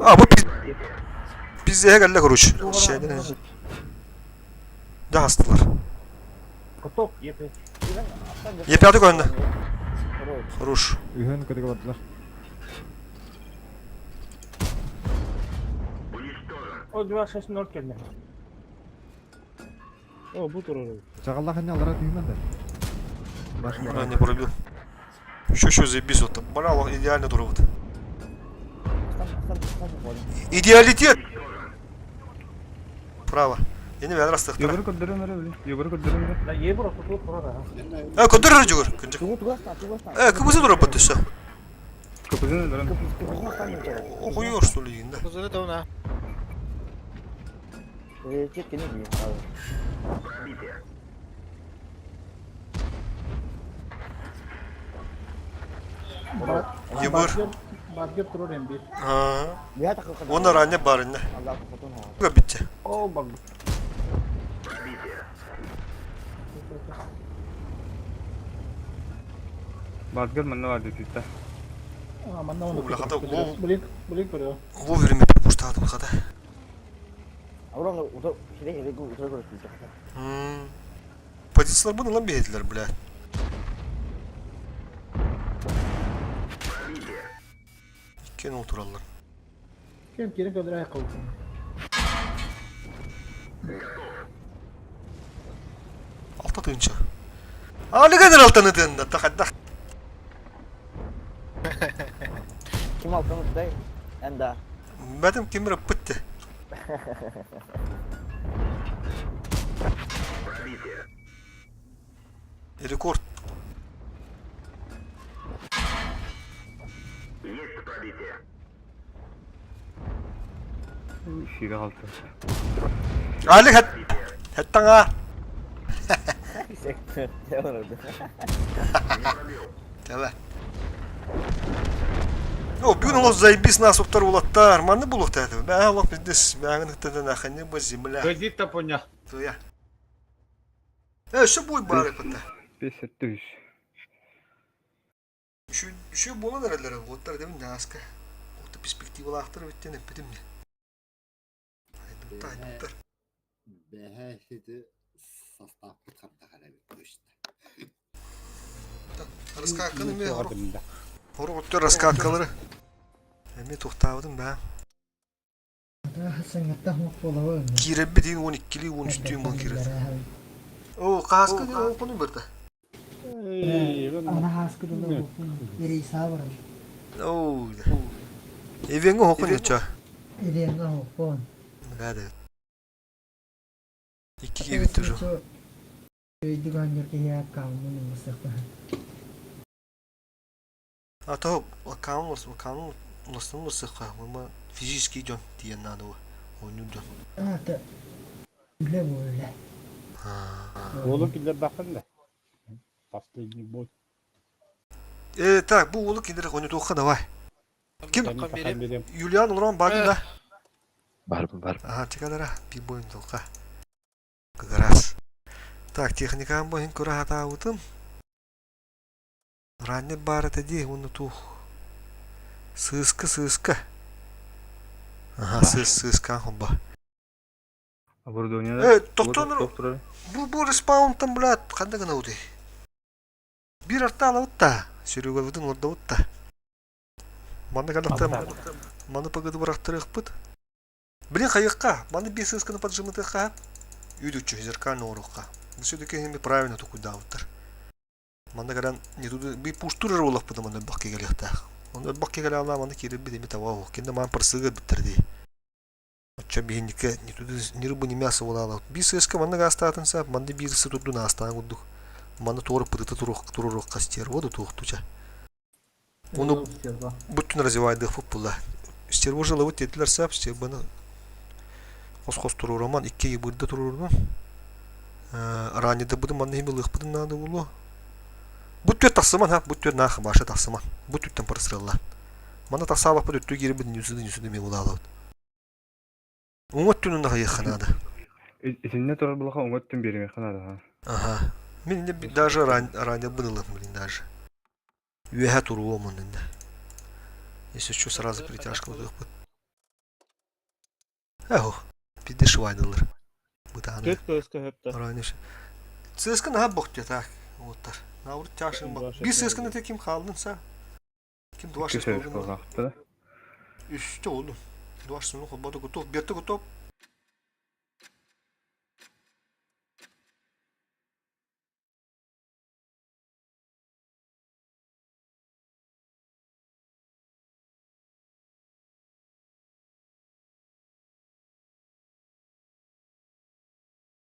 Aa bu biz de geldi kuruş. Şeyden ne? Da hastalar. Yapıyorduk önde. Kuruş. Ühön kötü battılar. O duvar sesini ört geldi. O bu durur. Чагалда ханялара түймөн да. Башына не пробил. Şu забис вот. Браво, идеально duruvdu. Идеалитет. Право. Yeni bir rastlık. Yukarı kodlarım öyle. Yukarı kodlarım öyle. La ye bura tutup burada. Ha kodlar jugur. Kıbızı durup batışsa. Kapızın öyle. Okuyor söyleyinde. Kuzunu da ona. Çek gene bir. Yubur. Badgir turur M1. Ha. Ya takıl kadar. Onlar anne barında. Allah foton ha. Bu bitti. O bak. Badgir manna vardı tütte. Aman ne onu. Bu lakata Blink vuruyor. bu verimi bir pustadım kada. Orang udah sini udah Pozisiyalar bunu lan bir hediler bile. İkken oturallar. Kim kiri kadar ayakkabı. Altta tınça. Aa ne kadar altını tındı. Takaddak. Kim altını day? Anda. Benim kimira bitti. Rekord. Şiire altı. Ali hatta ha. Sektör. Devam oldu. Tamam. O bugün o zaybis nasoptar ulattar. Manı buluk dedi. Ben Allah bizdes. Ben nıktadan akhanne bu zimla. Gözü ponya. Toya. Şu boy bari pata. 5-700. Şu bolan herhalde. Otlar demin naska. Ota perspektivalı aktarı bitti ne bitim ne. Haydi. BH şimdi sastaf kıtkamda kara işte. Raskakını mı horu? Horu otlar raskakaları. Emi toxtavdım ben. Kirebe deyin 12'li 13'lü yıl kirebe. O kaskı diyor o konu burada. Ana haskı da bu. Iri sabır. Oo. Evenge hokun yaça. Iri hokun. Gade. İki gibi bitir. Itu ganjar kayak kamu nih masak. Atau kamu nasıl sıkı ama fiziki can diyen nadı o. Oyunu can. Ada. Bile böyle. Oğlum killer bakın da. Pastayı boy. Tak bu oğluk indirek oyunu toka da vay. Kim? Julian olan bakın da. Var. Aha çıkalara bir boyun toka. Kagaras. Так, техникам боин кура хата утым. Ранне бара тади уну тух. Сыска. Ага, сыска хомба. Оборудование. Доктор. Bu respawn tam blat. Kanda gana uti. Bir arta ala utta. Sürüga vudun orada utta. Manda kada tam. Manda pagadı bıraktırık pıt. Блин, хайка. Маны без сыска на поджимы тыха. Идучи зеркально урока. Все-таки ими правильно то куда утр. Манда гаран не туды би пуштурар олақ бұда манда баққа келеқта. Онда баққа келе ална манда кері бідеме таба оқ. Кенде ман парсыға бітірді. Отча бейіндікі не туды не рыбы не мясо олалы. Би сыска манда гастатын сап, манда бирысы туды настан құддық. Манда торы пырыты турурық қастер. Оды туық туча. Оны бүттін развивайды футболда. Стербу жылы өт етілер сап, стербаны қос турураман, икке ебірді турурдың. Ранеда бұды манда хемелық бұдың нады болу. Бүттөт тасыман, бүттөт нақы башы тасыман. Бүттөттен парысырылар. Мана тасабақ бұд өттөй кері бұдың үсіді мен олалауд. Оңыт түнін наға еққанады. Исинне тұрар бұлаға оңыт түн береме қанады. Ага. Мен де даже ранее бұнылық, блин, даже. Үйәе тұру омын енді. Если что, сразу притяжка бұдық бұд. Әху, піде швайдылар. Көт көскі хөпті. Ранее. Цеска наға бұқты так. Оттар. Наурд тяшын бақ. Bir seskinde tek kim kaldın sen? Kim duvaşsız oldun? Üstte oldum. Duvaşsız oldum. Bada готов. Берті готов.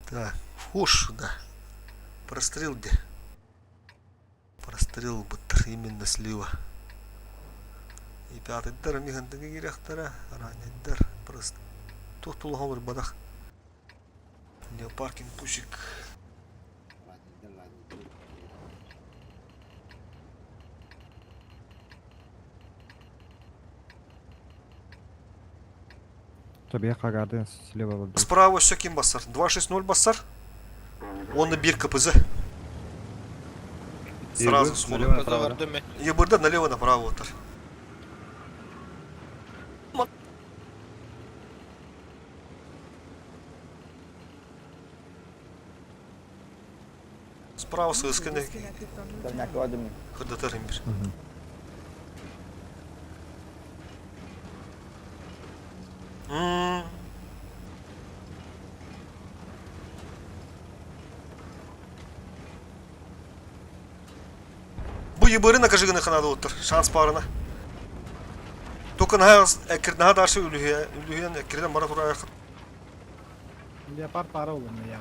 Так, хуш, да. Прострел где? Прострел бытыр именно слива. И пятый дар михандыгы керектара, ранний дар просто тоқтулы хавыр бадақ. Неопаркинг пушик. Тобе қағады слева болды. Справа все кем басар? 260 басар? Он на бир КПЗ. Сразу смотрим. Ебырда налево направо отыр. Справа сысканы. Хырдатар имбир. Bu yıbırı ne kaçıgını kanadı otur. Şans parına. Tokan naha darşı ülüyen ekirden bana tura ayakır. Yapar para olur mu ya?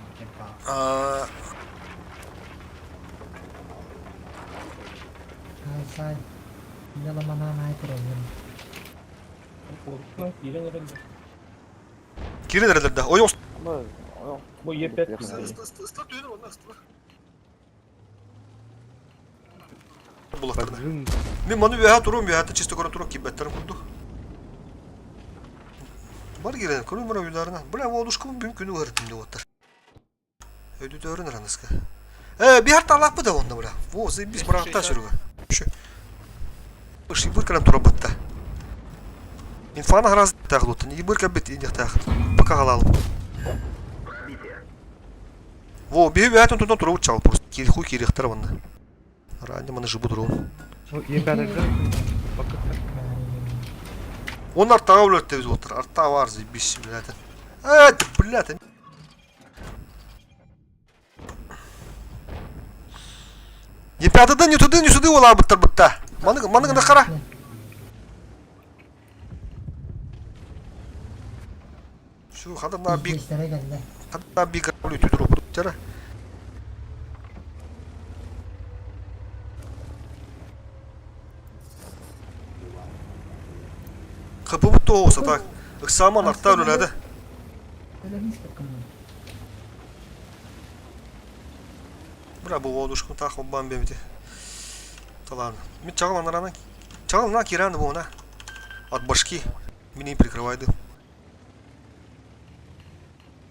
Say. Yalamana naik kurangin. Kiri nerelerde? O yok. Bu yepet. Islat düğünü onlar ıslat. Bulaklarına. Мен маны вяха турум, вяхата чисто көрін туру кибеттерін күрді. Бар керен, көрін мұра үйларына. Бля, олушқы бүн күні ғырытым деп отыр. Өйді дөрін ранысқа. Bir harta Allah bu da onda bura. Во, заебись, бұрақта сүрігі. Şu. Işık bir kırım tura batta. İnfana hıraz tağıl otun. İyi bir kabet indek tağıl. Baka alalım. Во, bir veyatın tutan tura uçağıl burası. Kiri huy kiri ihtara bana. Ранее маны жибу дұру. Он артаға өлетті біз отыр. Артаға бар заебись, блядь. Ты, блядь. Епятыда не туды, не сюды ола бұттыр бұтта. Маны ғына қара. Şu kadınlar bir karablı tüdür o buttara. Kapı buttu olsa tak. Iksaman artta ölülerdi. Bıra bu oluşkun takım bambemdi. Talan. Мен чағал анарана. Чағал на кираны bu ona. От башки. Меня прикрывает.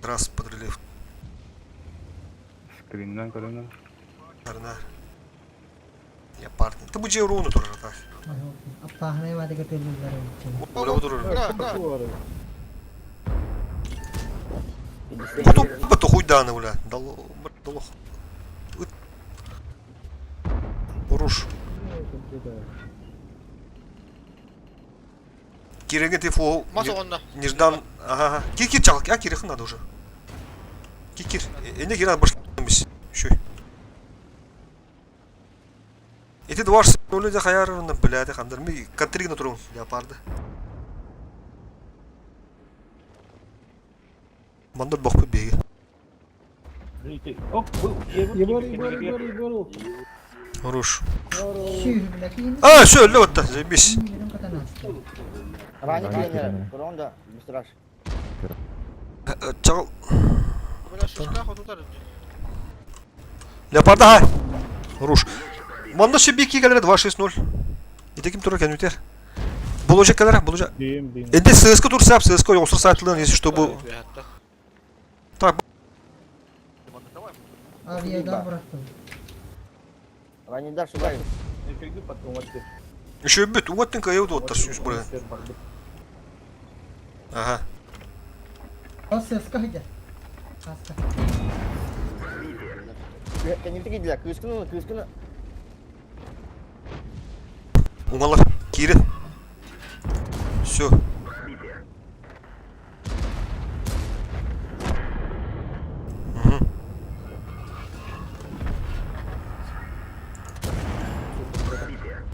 Раз подрылив. Скриннен көрінен. Арна. Я парни. Ты будешь руну тоже так. Apahane wadi ketelu dari. Boleh betul. Betul хуйданы уля. Дало. Поруш. Киреге тефо. Неждан. Ага. Кир чал. А кирих надо уже. Кир. Эне кира баш. Шуй. Эти два шестнули да хаярын блядь, хандар ми Катрина турун леопарды. Мандыр бокпы беги. Хорош. А, все, лёд-то, заебись. Ранее тренер, Ронда, Бестраш. Чал. Бля, шишка хотутар. Леопарда, ха. Хорош. Манда шибики келер 2-6-0. Иде ким турар кенютер. Боложа келер, боложа. Энде ССК турсап, ССК осыр сайтылын, если что bu. Так. Авиадар бıraktım. Ранее дальше дай. Еще бит, вот ты вот вот торчишь, бля. Ага. O ses kahıca. Кенюте gidiler. Kıskını. Умалар, кири. Все.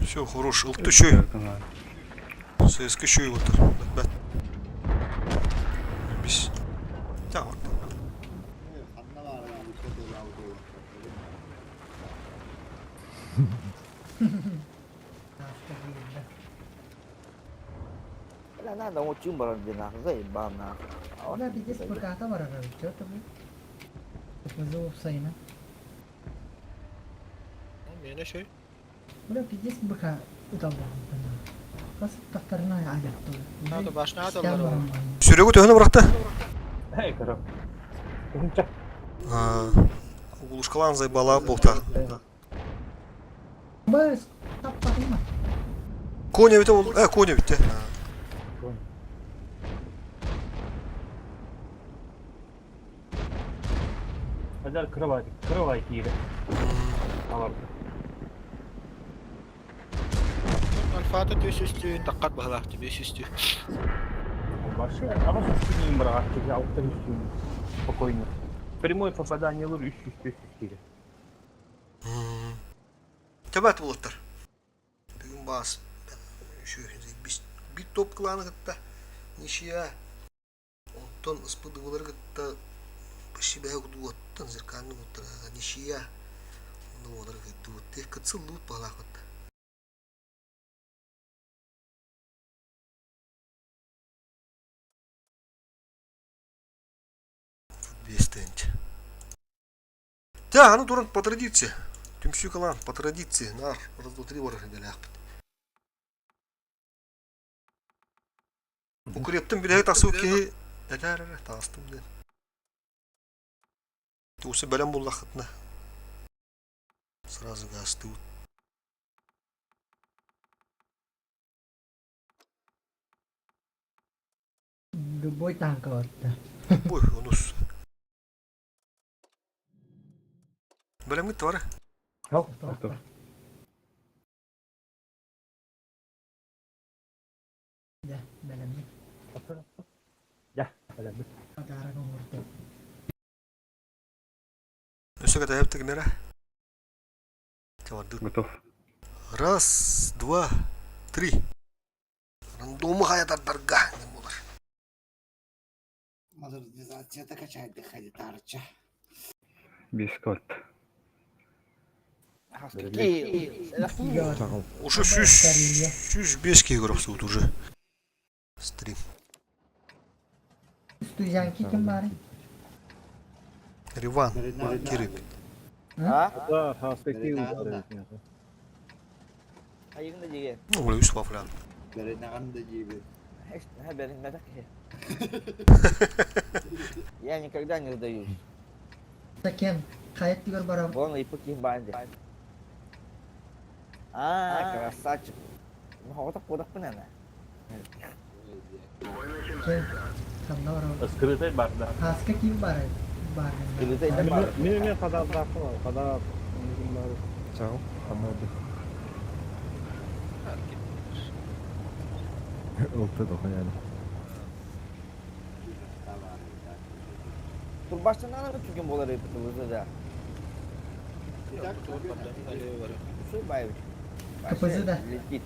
Все, хорош. Ылты чөй. ССК чөй отыр. Бәт. Бис. Так. Lah nada mau cium barang jenah zai bana. Udah dijis berkata barang itu tapi. Betul sayına. Yine şey. Udah dijis berkata udah barang. Pas taktarına ayak tuh. Hadi başına hadi onları. Sürüğü tövene bıraktı. Hey karım. Улушкалан заебала болта. Бэс, так пахнет. Коня бите ол, коня бите. Hadi kırıvay kiri. Tamam. Alfa'da 500 takkat bahlahtı 500. Вообще, а вот с брат, я уточню спокойно. Прямое попадание лур 304. Töbət bulutlar. Bugün bas. Bir top kılanı gıtta. Nişiya. Ondan ıspıdıvıları gıtta. Başı baya kudu ottan zirkanlı gıtta. Nişiya. Ondan oları gıtta. Tek kıtsıl lut bağla gıtta. Бестенч. Да, ну дурак по традиции. Тюмсю калан по традиции. Нар, раз, два, три ворога делях. Укрептим билеги тасу ки. Эдер, тастым ден. Тусы белем буллахытна. Сразу гасты. Любой танк вот. Ой, онус. Белем гит var. Yok, Ya, belemni. Ya, belemni. Agara ngurtu. Все, это я мера. Готов. Раз, два, три. Рандомы хаятар дарга. Модернизацияда качает дыхание тарча. Бискот. Уже 105 игров тут уже. Стрим. Студянки kim bari? Риван, Кирип. Да, хаспектив. Ayın da diye. Ну, блин, Юсуф Афлян. Беренаган да жибе. Haberin ne dakika. Я никогда не сдаюсь. Taken, kayıt diyor bara. Вон и пути банде. Красавчик. Ну, вот так подах пенена. Tamda bara. Скрытый барда. Haska kim bara? Bara. Скрытый да бар. Мне kadar bıraktım, kadar bunları. Ciao, amadı. Oldu da yani. Turbaştan ana bütün boları yaptı burada da. Şey bayır. Вообще, да. летит.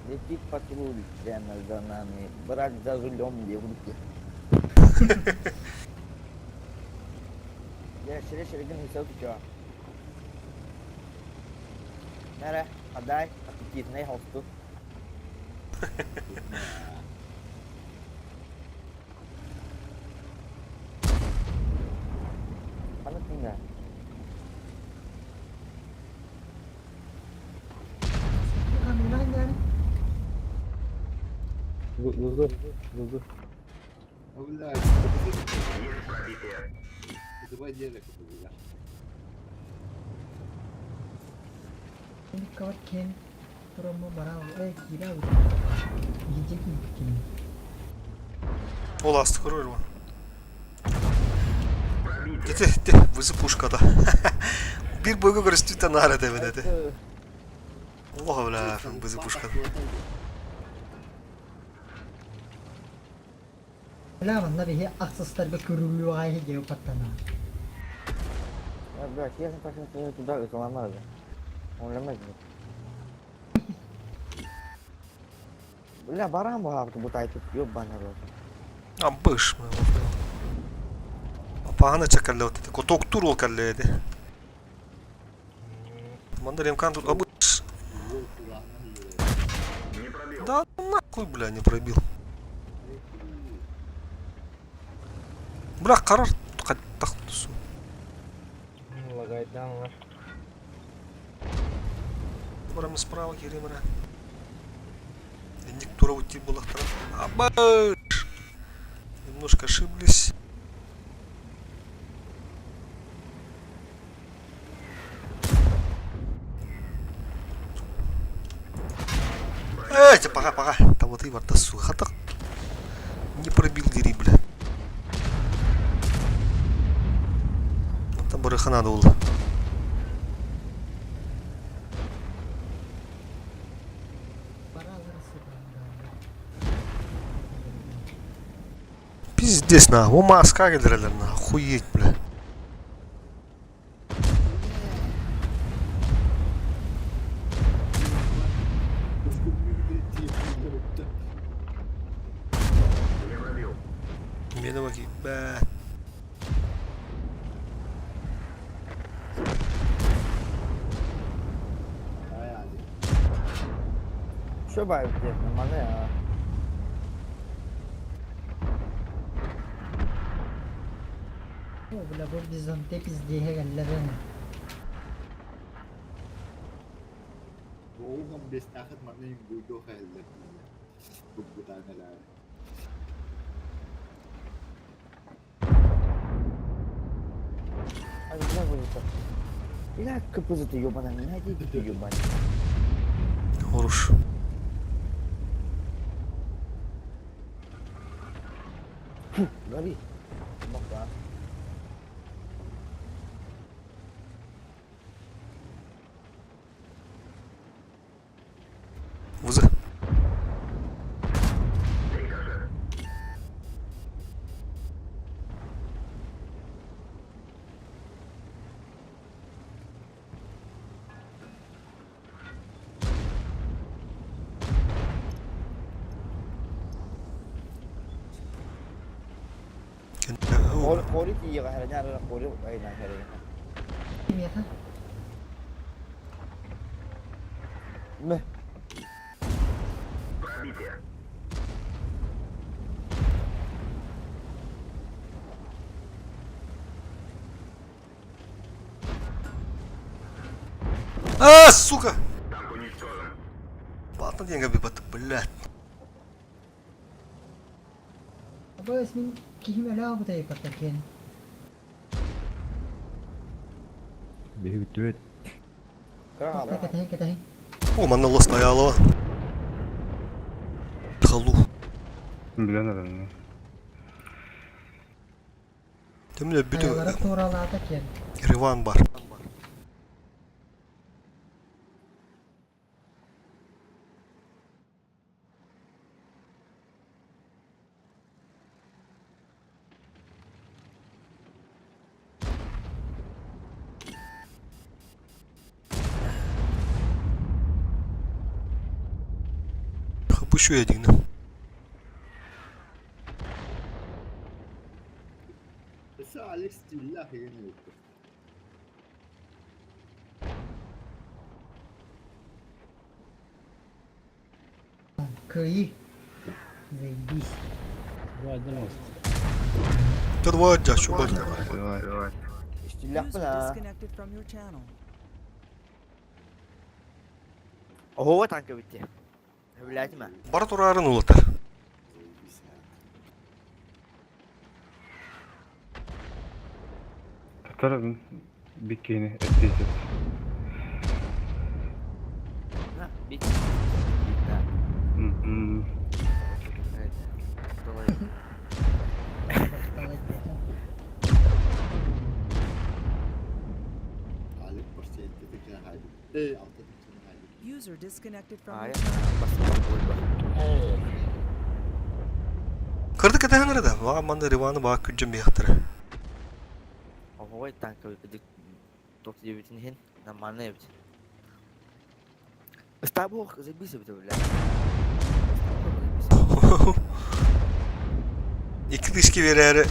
Летит патруль прямо за нами. Брат за рулем где в руке. Я шире-шире не сел, ты чё? Nere, отдай, аппетитный холсту. Mana tinggal? Kami nanya nih. Gugur. Блядь. Два деда, блядь. Ini kawat ken. Promo barang. Gila udah. Gijek bikin. O lastik var mı? Gitti. Vızı puşkada. Bir boyga göre stüten nare deme dedi. Allah öyle vızı puşkada. Lah mana bihi aksesler be kurulu ay jauh patana. Ya bro, sih yang pasang saya sudah ke mana lagi? Mau lemes nih. Lah barang bawa tu buta itu yuk banyak loh. Ambış mı? Pahana çakalle otete. Kotok tur ol kalleydi. Мандар имкан тут обыш. Да нахуй, бля, не пробил. Бля, карар каттак тусу. Лагает там. Барам справа керемера. Ник тура уйти было обыш. Немножко ошиблись. Пора. Там вот и варта сухо. Не пробил дери, бля. Там барыха надо было. Пиздец, на. Ума скагедрали, на. Охуеть, бля. Beni be. Coba ya, mana ya? Oh, bila bu bizden tepiz diye gellerin. Oğlum biz takıt manayım bu yok elde. Bu taneler. Aduh, kenapa itu? Ila kepuzut yobanan ini aja gitu yoban. Horuş. Lari. Bak. Vızı. Kori thì giờ hay là ra kori đây này hay là Ini ya. Meh. А, сука! Ладно, деньги бибат, блядь. Apa ismin kihim ala bu tay patakin. Bihi bitüet. Katahin. О, манна стояла. Халу. Bilemedim. Temle bir Ayarlara de toralarda ken. Rivan var. Kapışıyor edin. بس على استيلاح يعني Кыры. Заебись. تتوجه شو بدك İstilah User mı la? disconnected from your channel. Oho tankı bitti. Evladım ha. Bara turarın ulatar. Tatarım bikini ettiğiniz. Ha, bitti. Bitti. Evet. Dolayı. عليك برسين تفكر هاي ايه اعطيك هاي User disconnected from your Hayır. channel. Basın gol bak. Kırdık eden nerede? Aman da rivanı bak güncem bir yaktırı. Oho tankı bitti. Doktor bitin hin. Namanya bitti. Istabu zaibis bitti öyle. İki ilişki verir.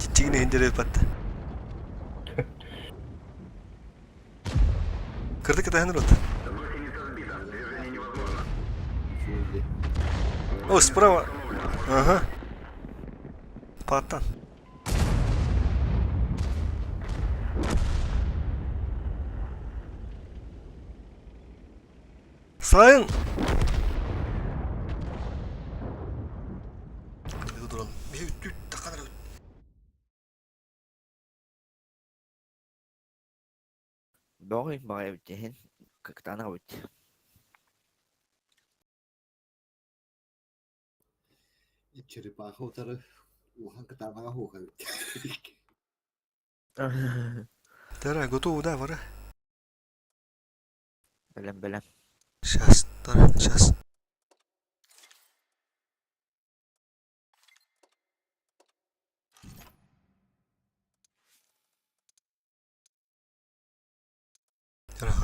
Gideceğini indirip attı. Kırdık eden nerede? O sprava. Aha. Pattan. Sayın. Bir duralım. Bir takılır. Doğru bari bitti hin. 40 tane bitti. черепаха утары ухан катамага хуха Тара, готово, да, вара. Belem. Сейчас, Тара, сейчас.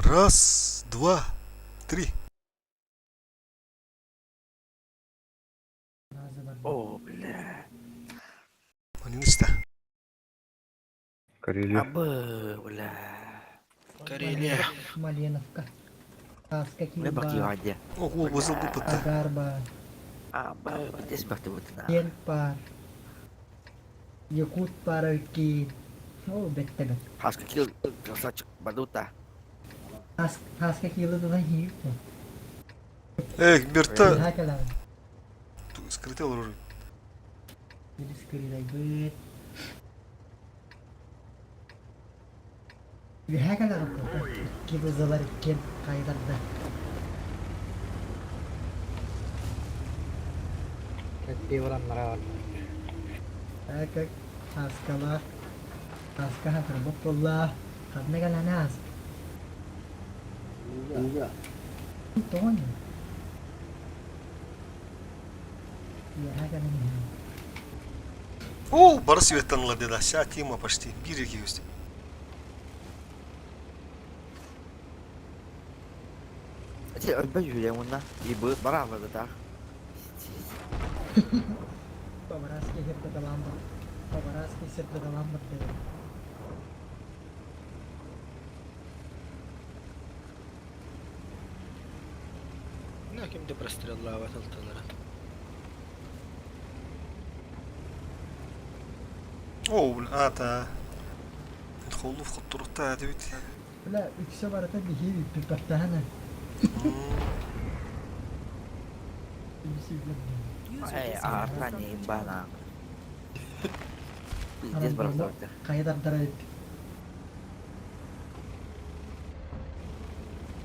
Раз, два, три. О, бля. Они начата. Карелия. Абы, бля. Карелия. Малиновка. Таска Ne bakıyor Килба. hadi. Ого, базылды пытты. Агарба. Абы, bitis bakti butuna. Кенпар. Якут параки. О, беттебет. Haska kill saç baduta. Таска Килба да хип. Эй, Берта. Хакала. Скрытый оружие. Jadi sekali lagi. Bir hakalar apa? Kita zabar ken kaydarda. Ketiwaran merawat. Akak askala. Askah terbukullah. Karena kan anas. уга Ton. Ya hakalar ni. О, бара светанла деда. Вся тема почти. Бирики есть. Chị ơi, bao nhiêu vậy nè? Đi bước bảo làm rồi ta. Pamaraski hit ke dalam. Pamaraski set ke dalam betul. Kimde прострелила atıltıları. О, это... Дخلوا في خط الرطة هذه بيتي. لا ikisi var da bir hiri pipattahana. Ay, arta nih bana. Dia berapa? Kayak tertarik.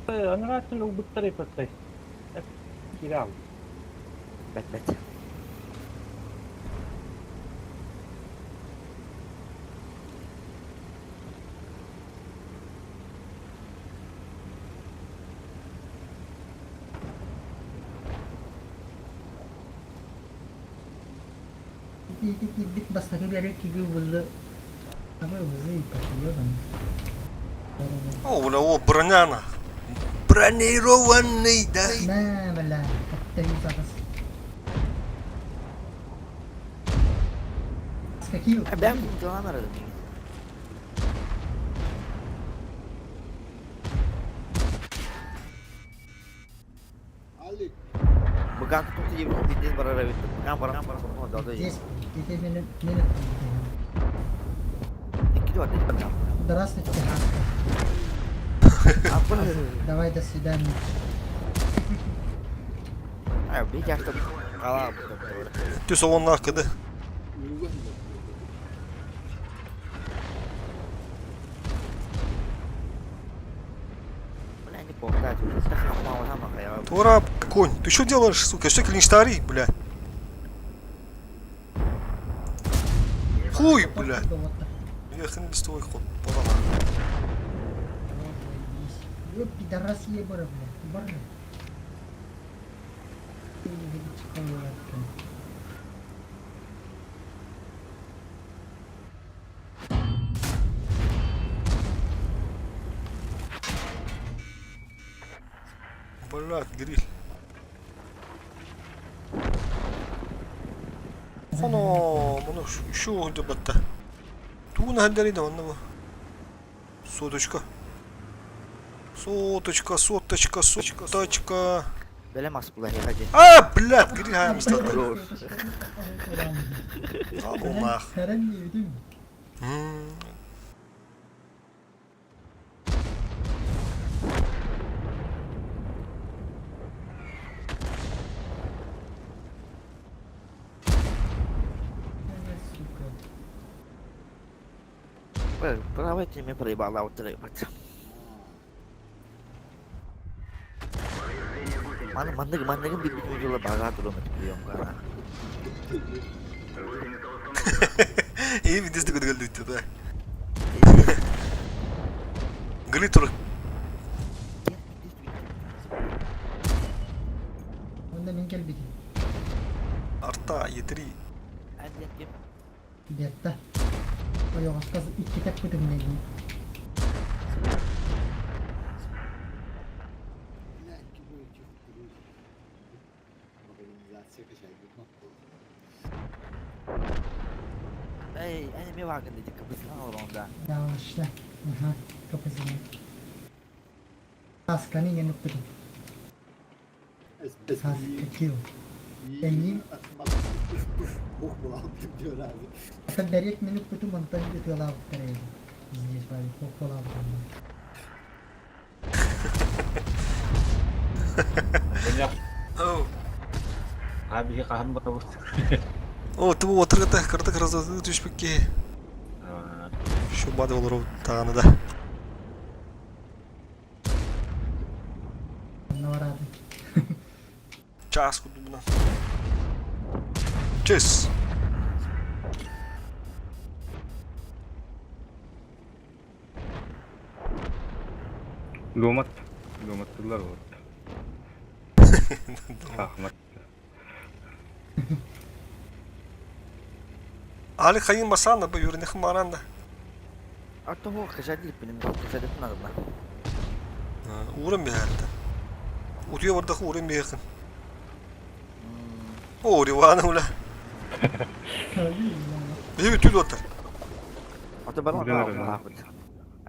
أنا رأيت إنه بالطريقة الطيب. كذا. Bet. Bit basta che biar ki bulla. Apa uzay pakiyo ban. О, броняна. Бронированный, да? На, бля. Ben bunu aradım. Alik. Bukan tuh sih bisnis barang itu. Yang barang semua ada ya. Iki tuh ada di tengah. Здравствуйте. Apa? Давай до свидания. Ayo bicara tuh. Kalah. Düz onun hakkıdı. Бля, не помню, да, что-то мало там, а я... Тура, конь, ты что делаешь, сука? Что клин старый, бля? Хуй, бля. Я хрен с тобой ход. Пидорас ебара, бля. Бара. Ты не видишь, что я открыл. Блядь, гриль. Оно, bunu şu oldu batta. Tuğuna halleriydi anlamı. Соточка. Соточка, соточка, соточка. Белемас пулай hadi. А, блядь, гриль хаям статты. Аллах. Саран не видим. Prawa ci mnie projebało tyle, patrz. Mana kan bikin jual bagat tuh yang karena. İyi bir dizdi gıdı gitti be. Glitter. Onda min gel bikin. Arta yeteri. Biatta. O yok askas iki tak kutu ne gibi. Ini mewah kan di kapasitas orang dah. Yavaşla. Aha, kapısını. Askanı yenip durun. Saskatıyor. Engin. Akan dari minut itu mantan itu laut keren. Ini sekali pokok laut. Banyak. Oh. Abi kaham bagus. О, ты вот это карток раздают шпики. Şu body olur tağını da. Ne var abi? Ças kudu buna. Çes. Lomatlar var. Ahmet. Ali kayın basana bu yürüne kımaranda. Atau mau kejadian benim kejadian mana lah. Uğram bir halde. Utuya orada uğram bir yakın. O rivana ula. Bir bütün otur. Atau baru apa?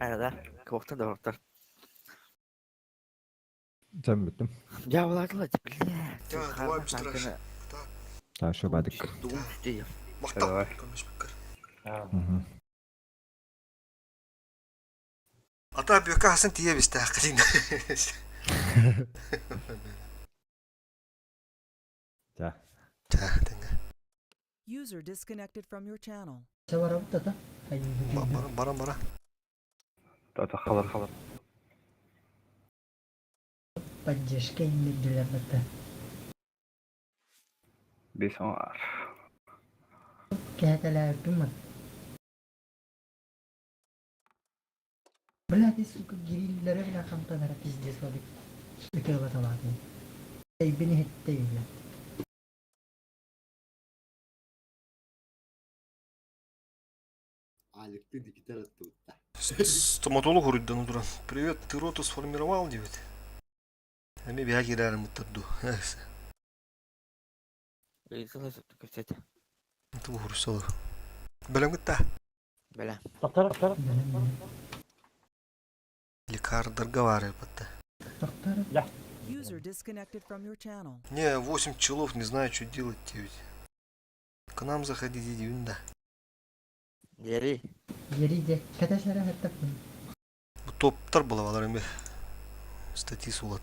Ayo dah, ke waktu dah dokter. Sen bittim. Ya vallahi tuh cepetnya. Ya, давай быстрее. Tamam şu badık. Iya. Maktab. Ata büyük Hasan diye biz tahkilin. Ya. User disconnected from your channel. Sevar abi tata. Bara. Tata kalır. Поддержка инди бата. Besar. Katalar tumat. Блядь, сука, гириллere bile kantalara pizdes olduk. Ülke batalardı. Beni hette bile. Алик, ты дикитар тут. Стоматолог урыддан удуран. Привет, ты роту сформировал, девять? Ами бяги реально мутадду. Ыйсылы сөттү көсет. Это урсал. Белем гитта. Беле. Тактар. Лекар говорит, потом. User disconnected from your channel. Не, 8 челов, не знаю, что делать тебе. К нам заходите, Юнда. Ери. Yeriydi. Kata şara hatta. Топтар булалар эми. Стати сулат.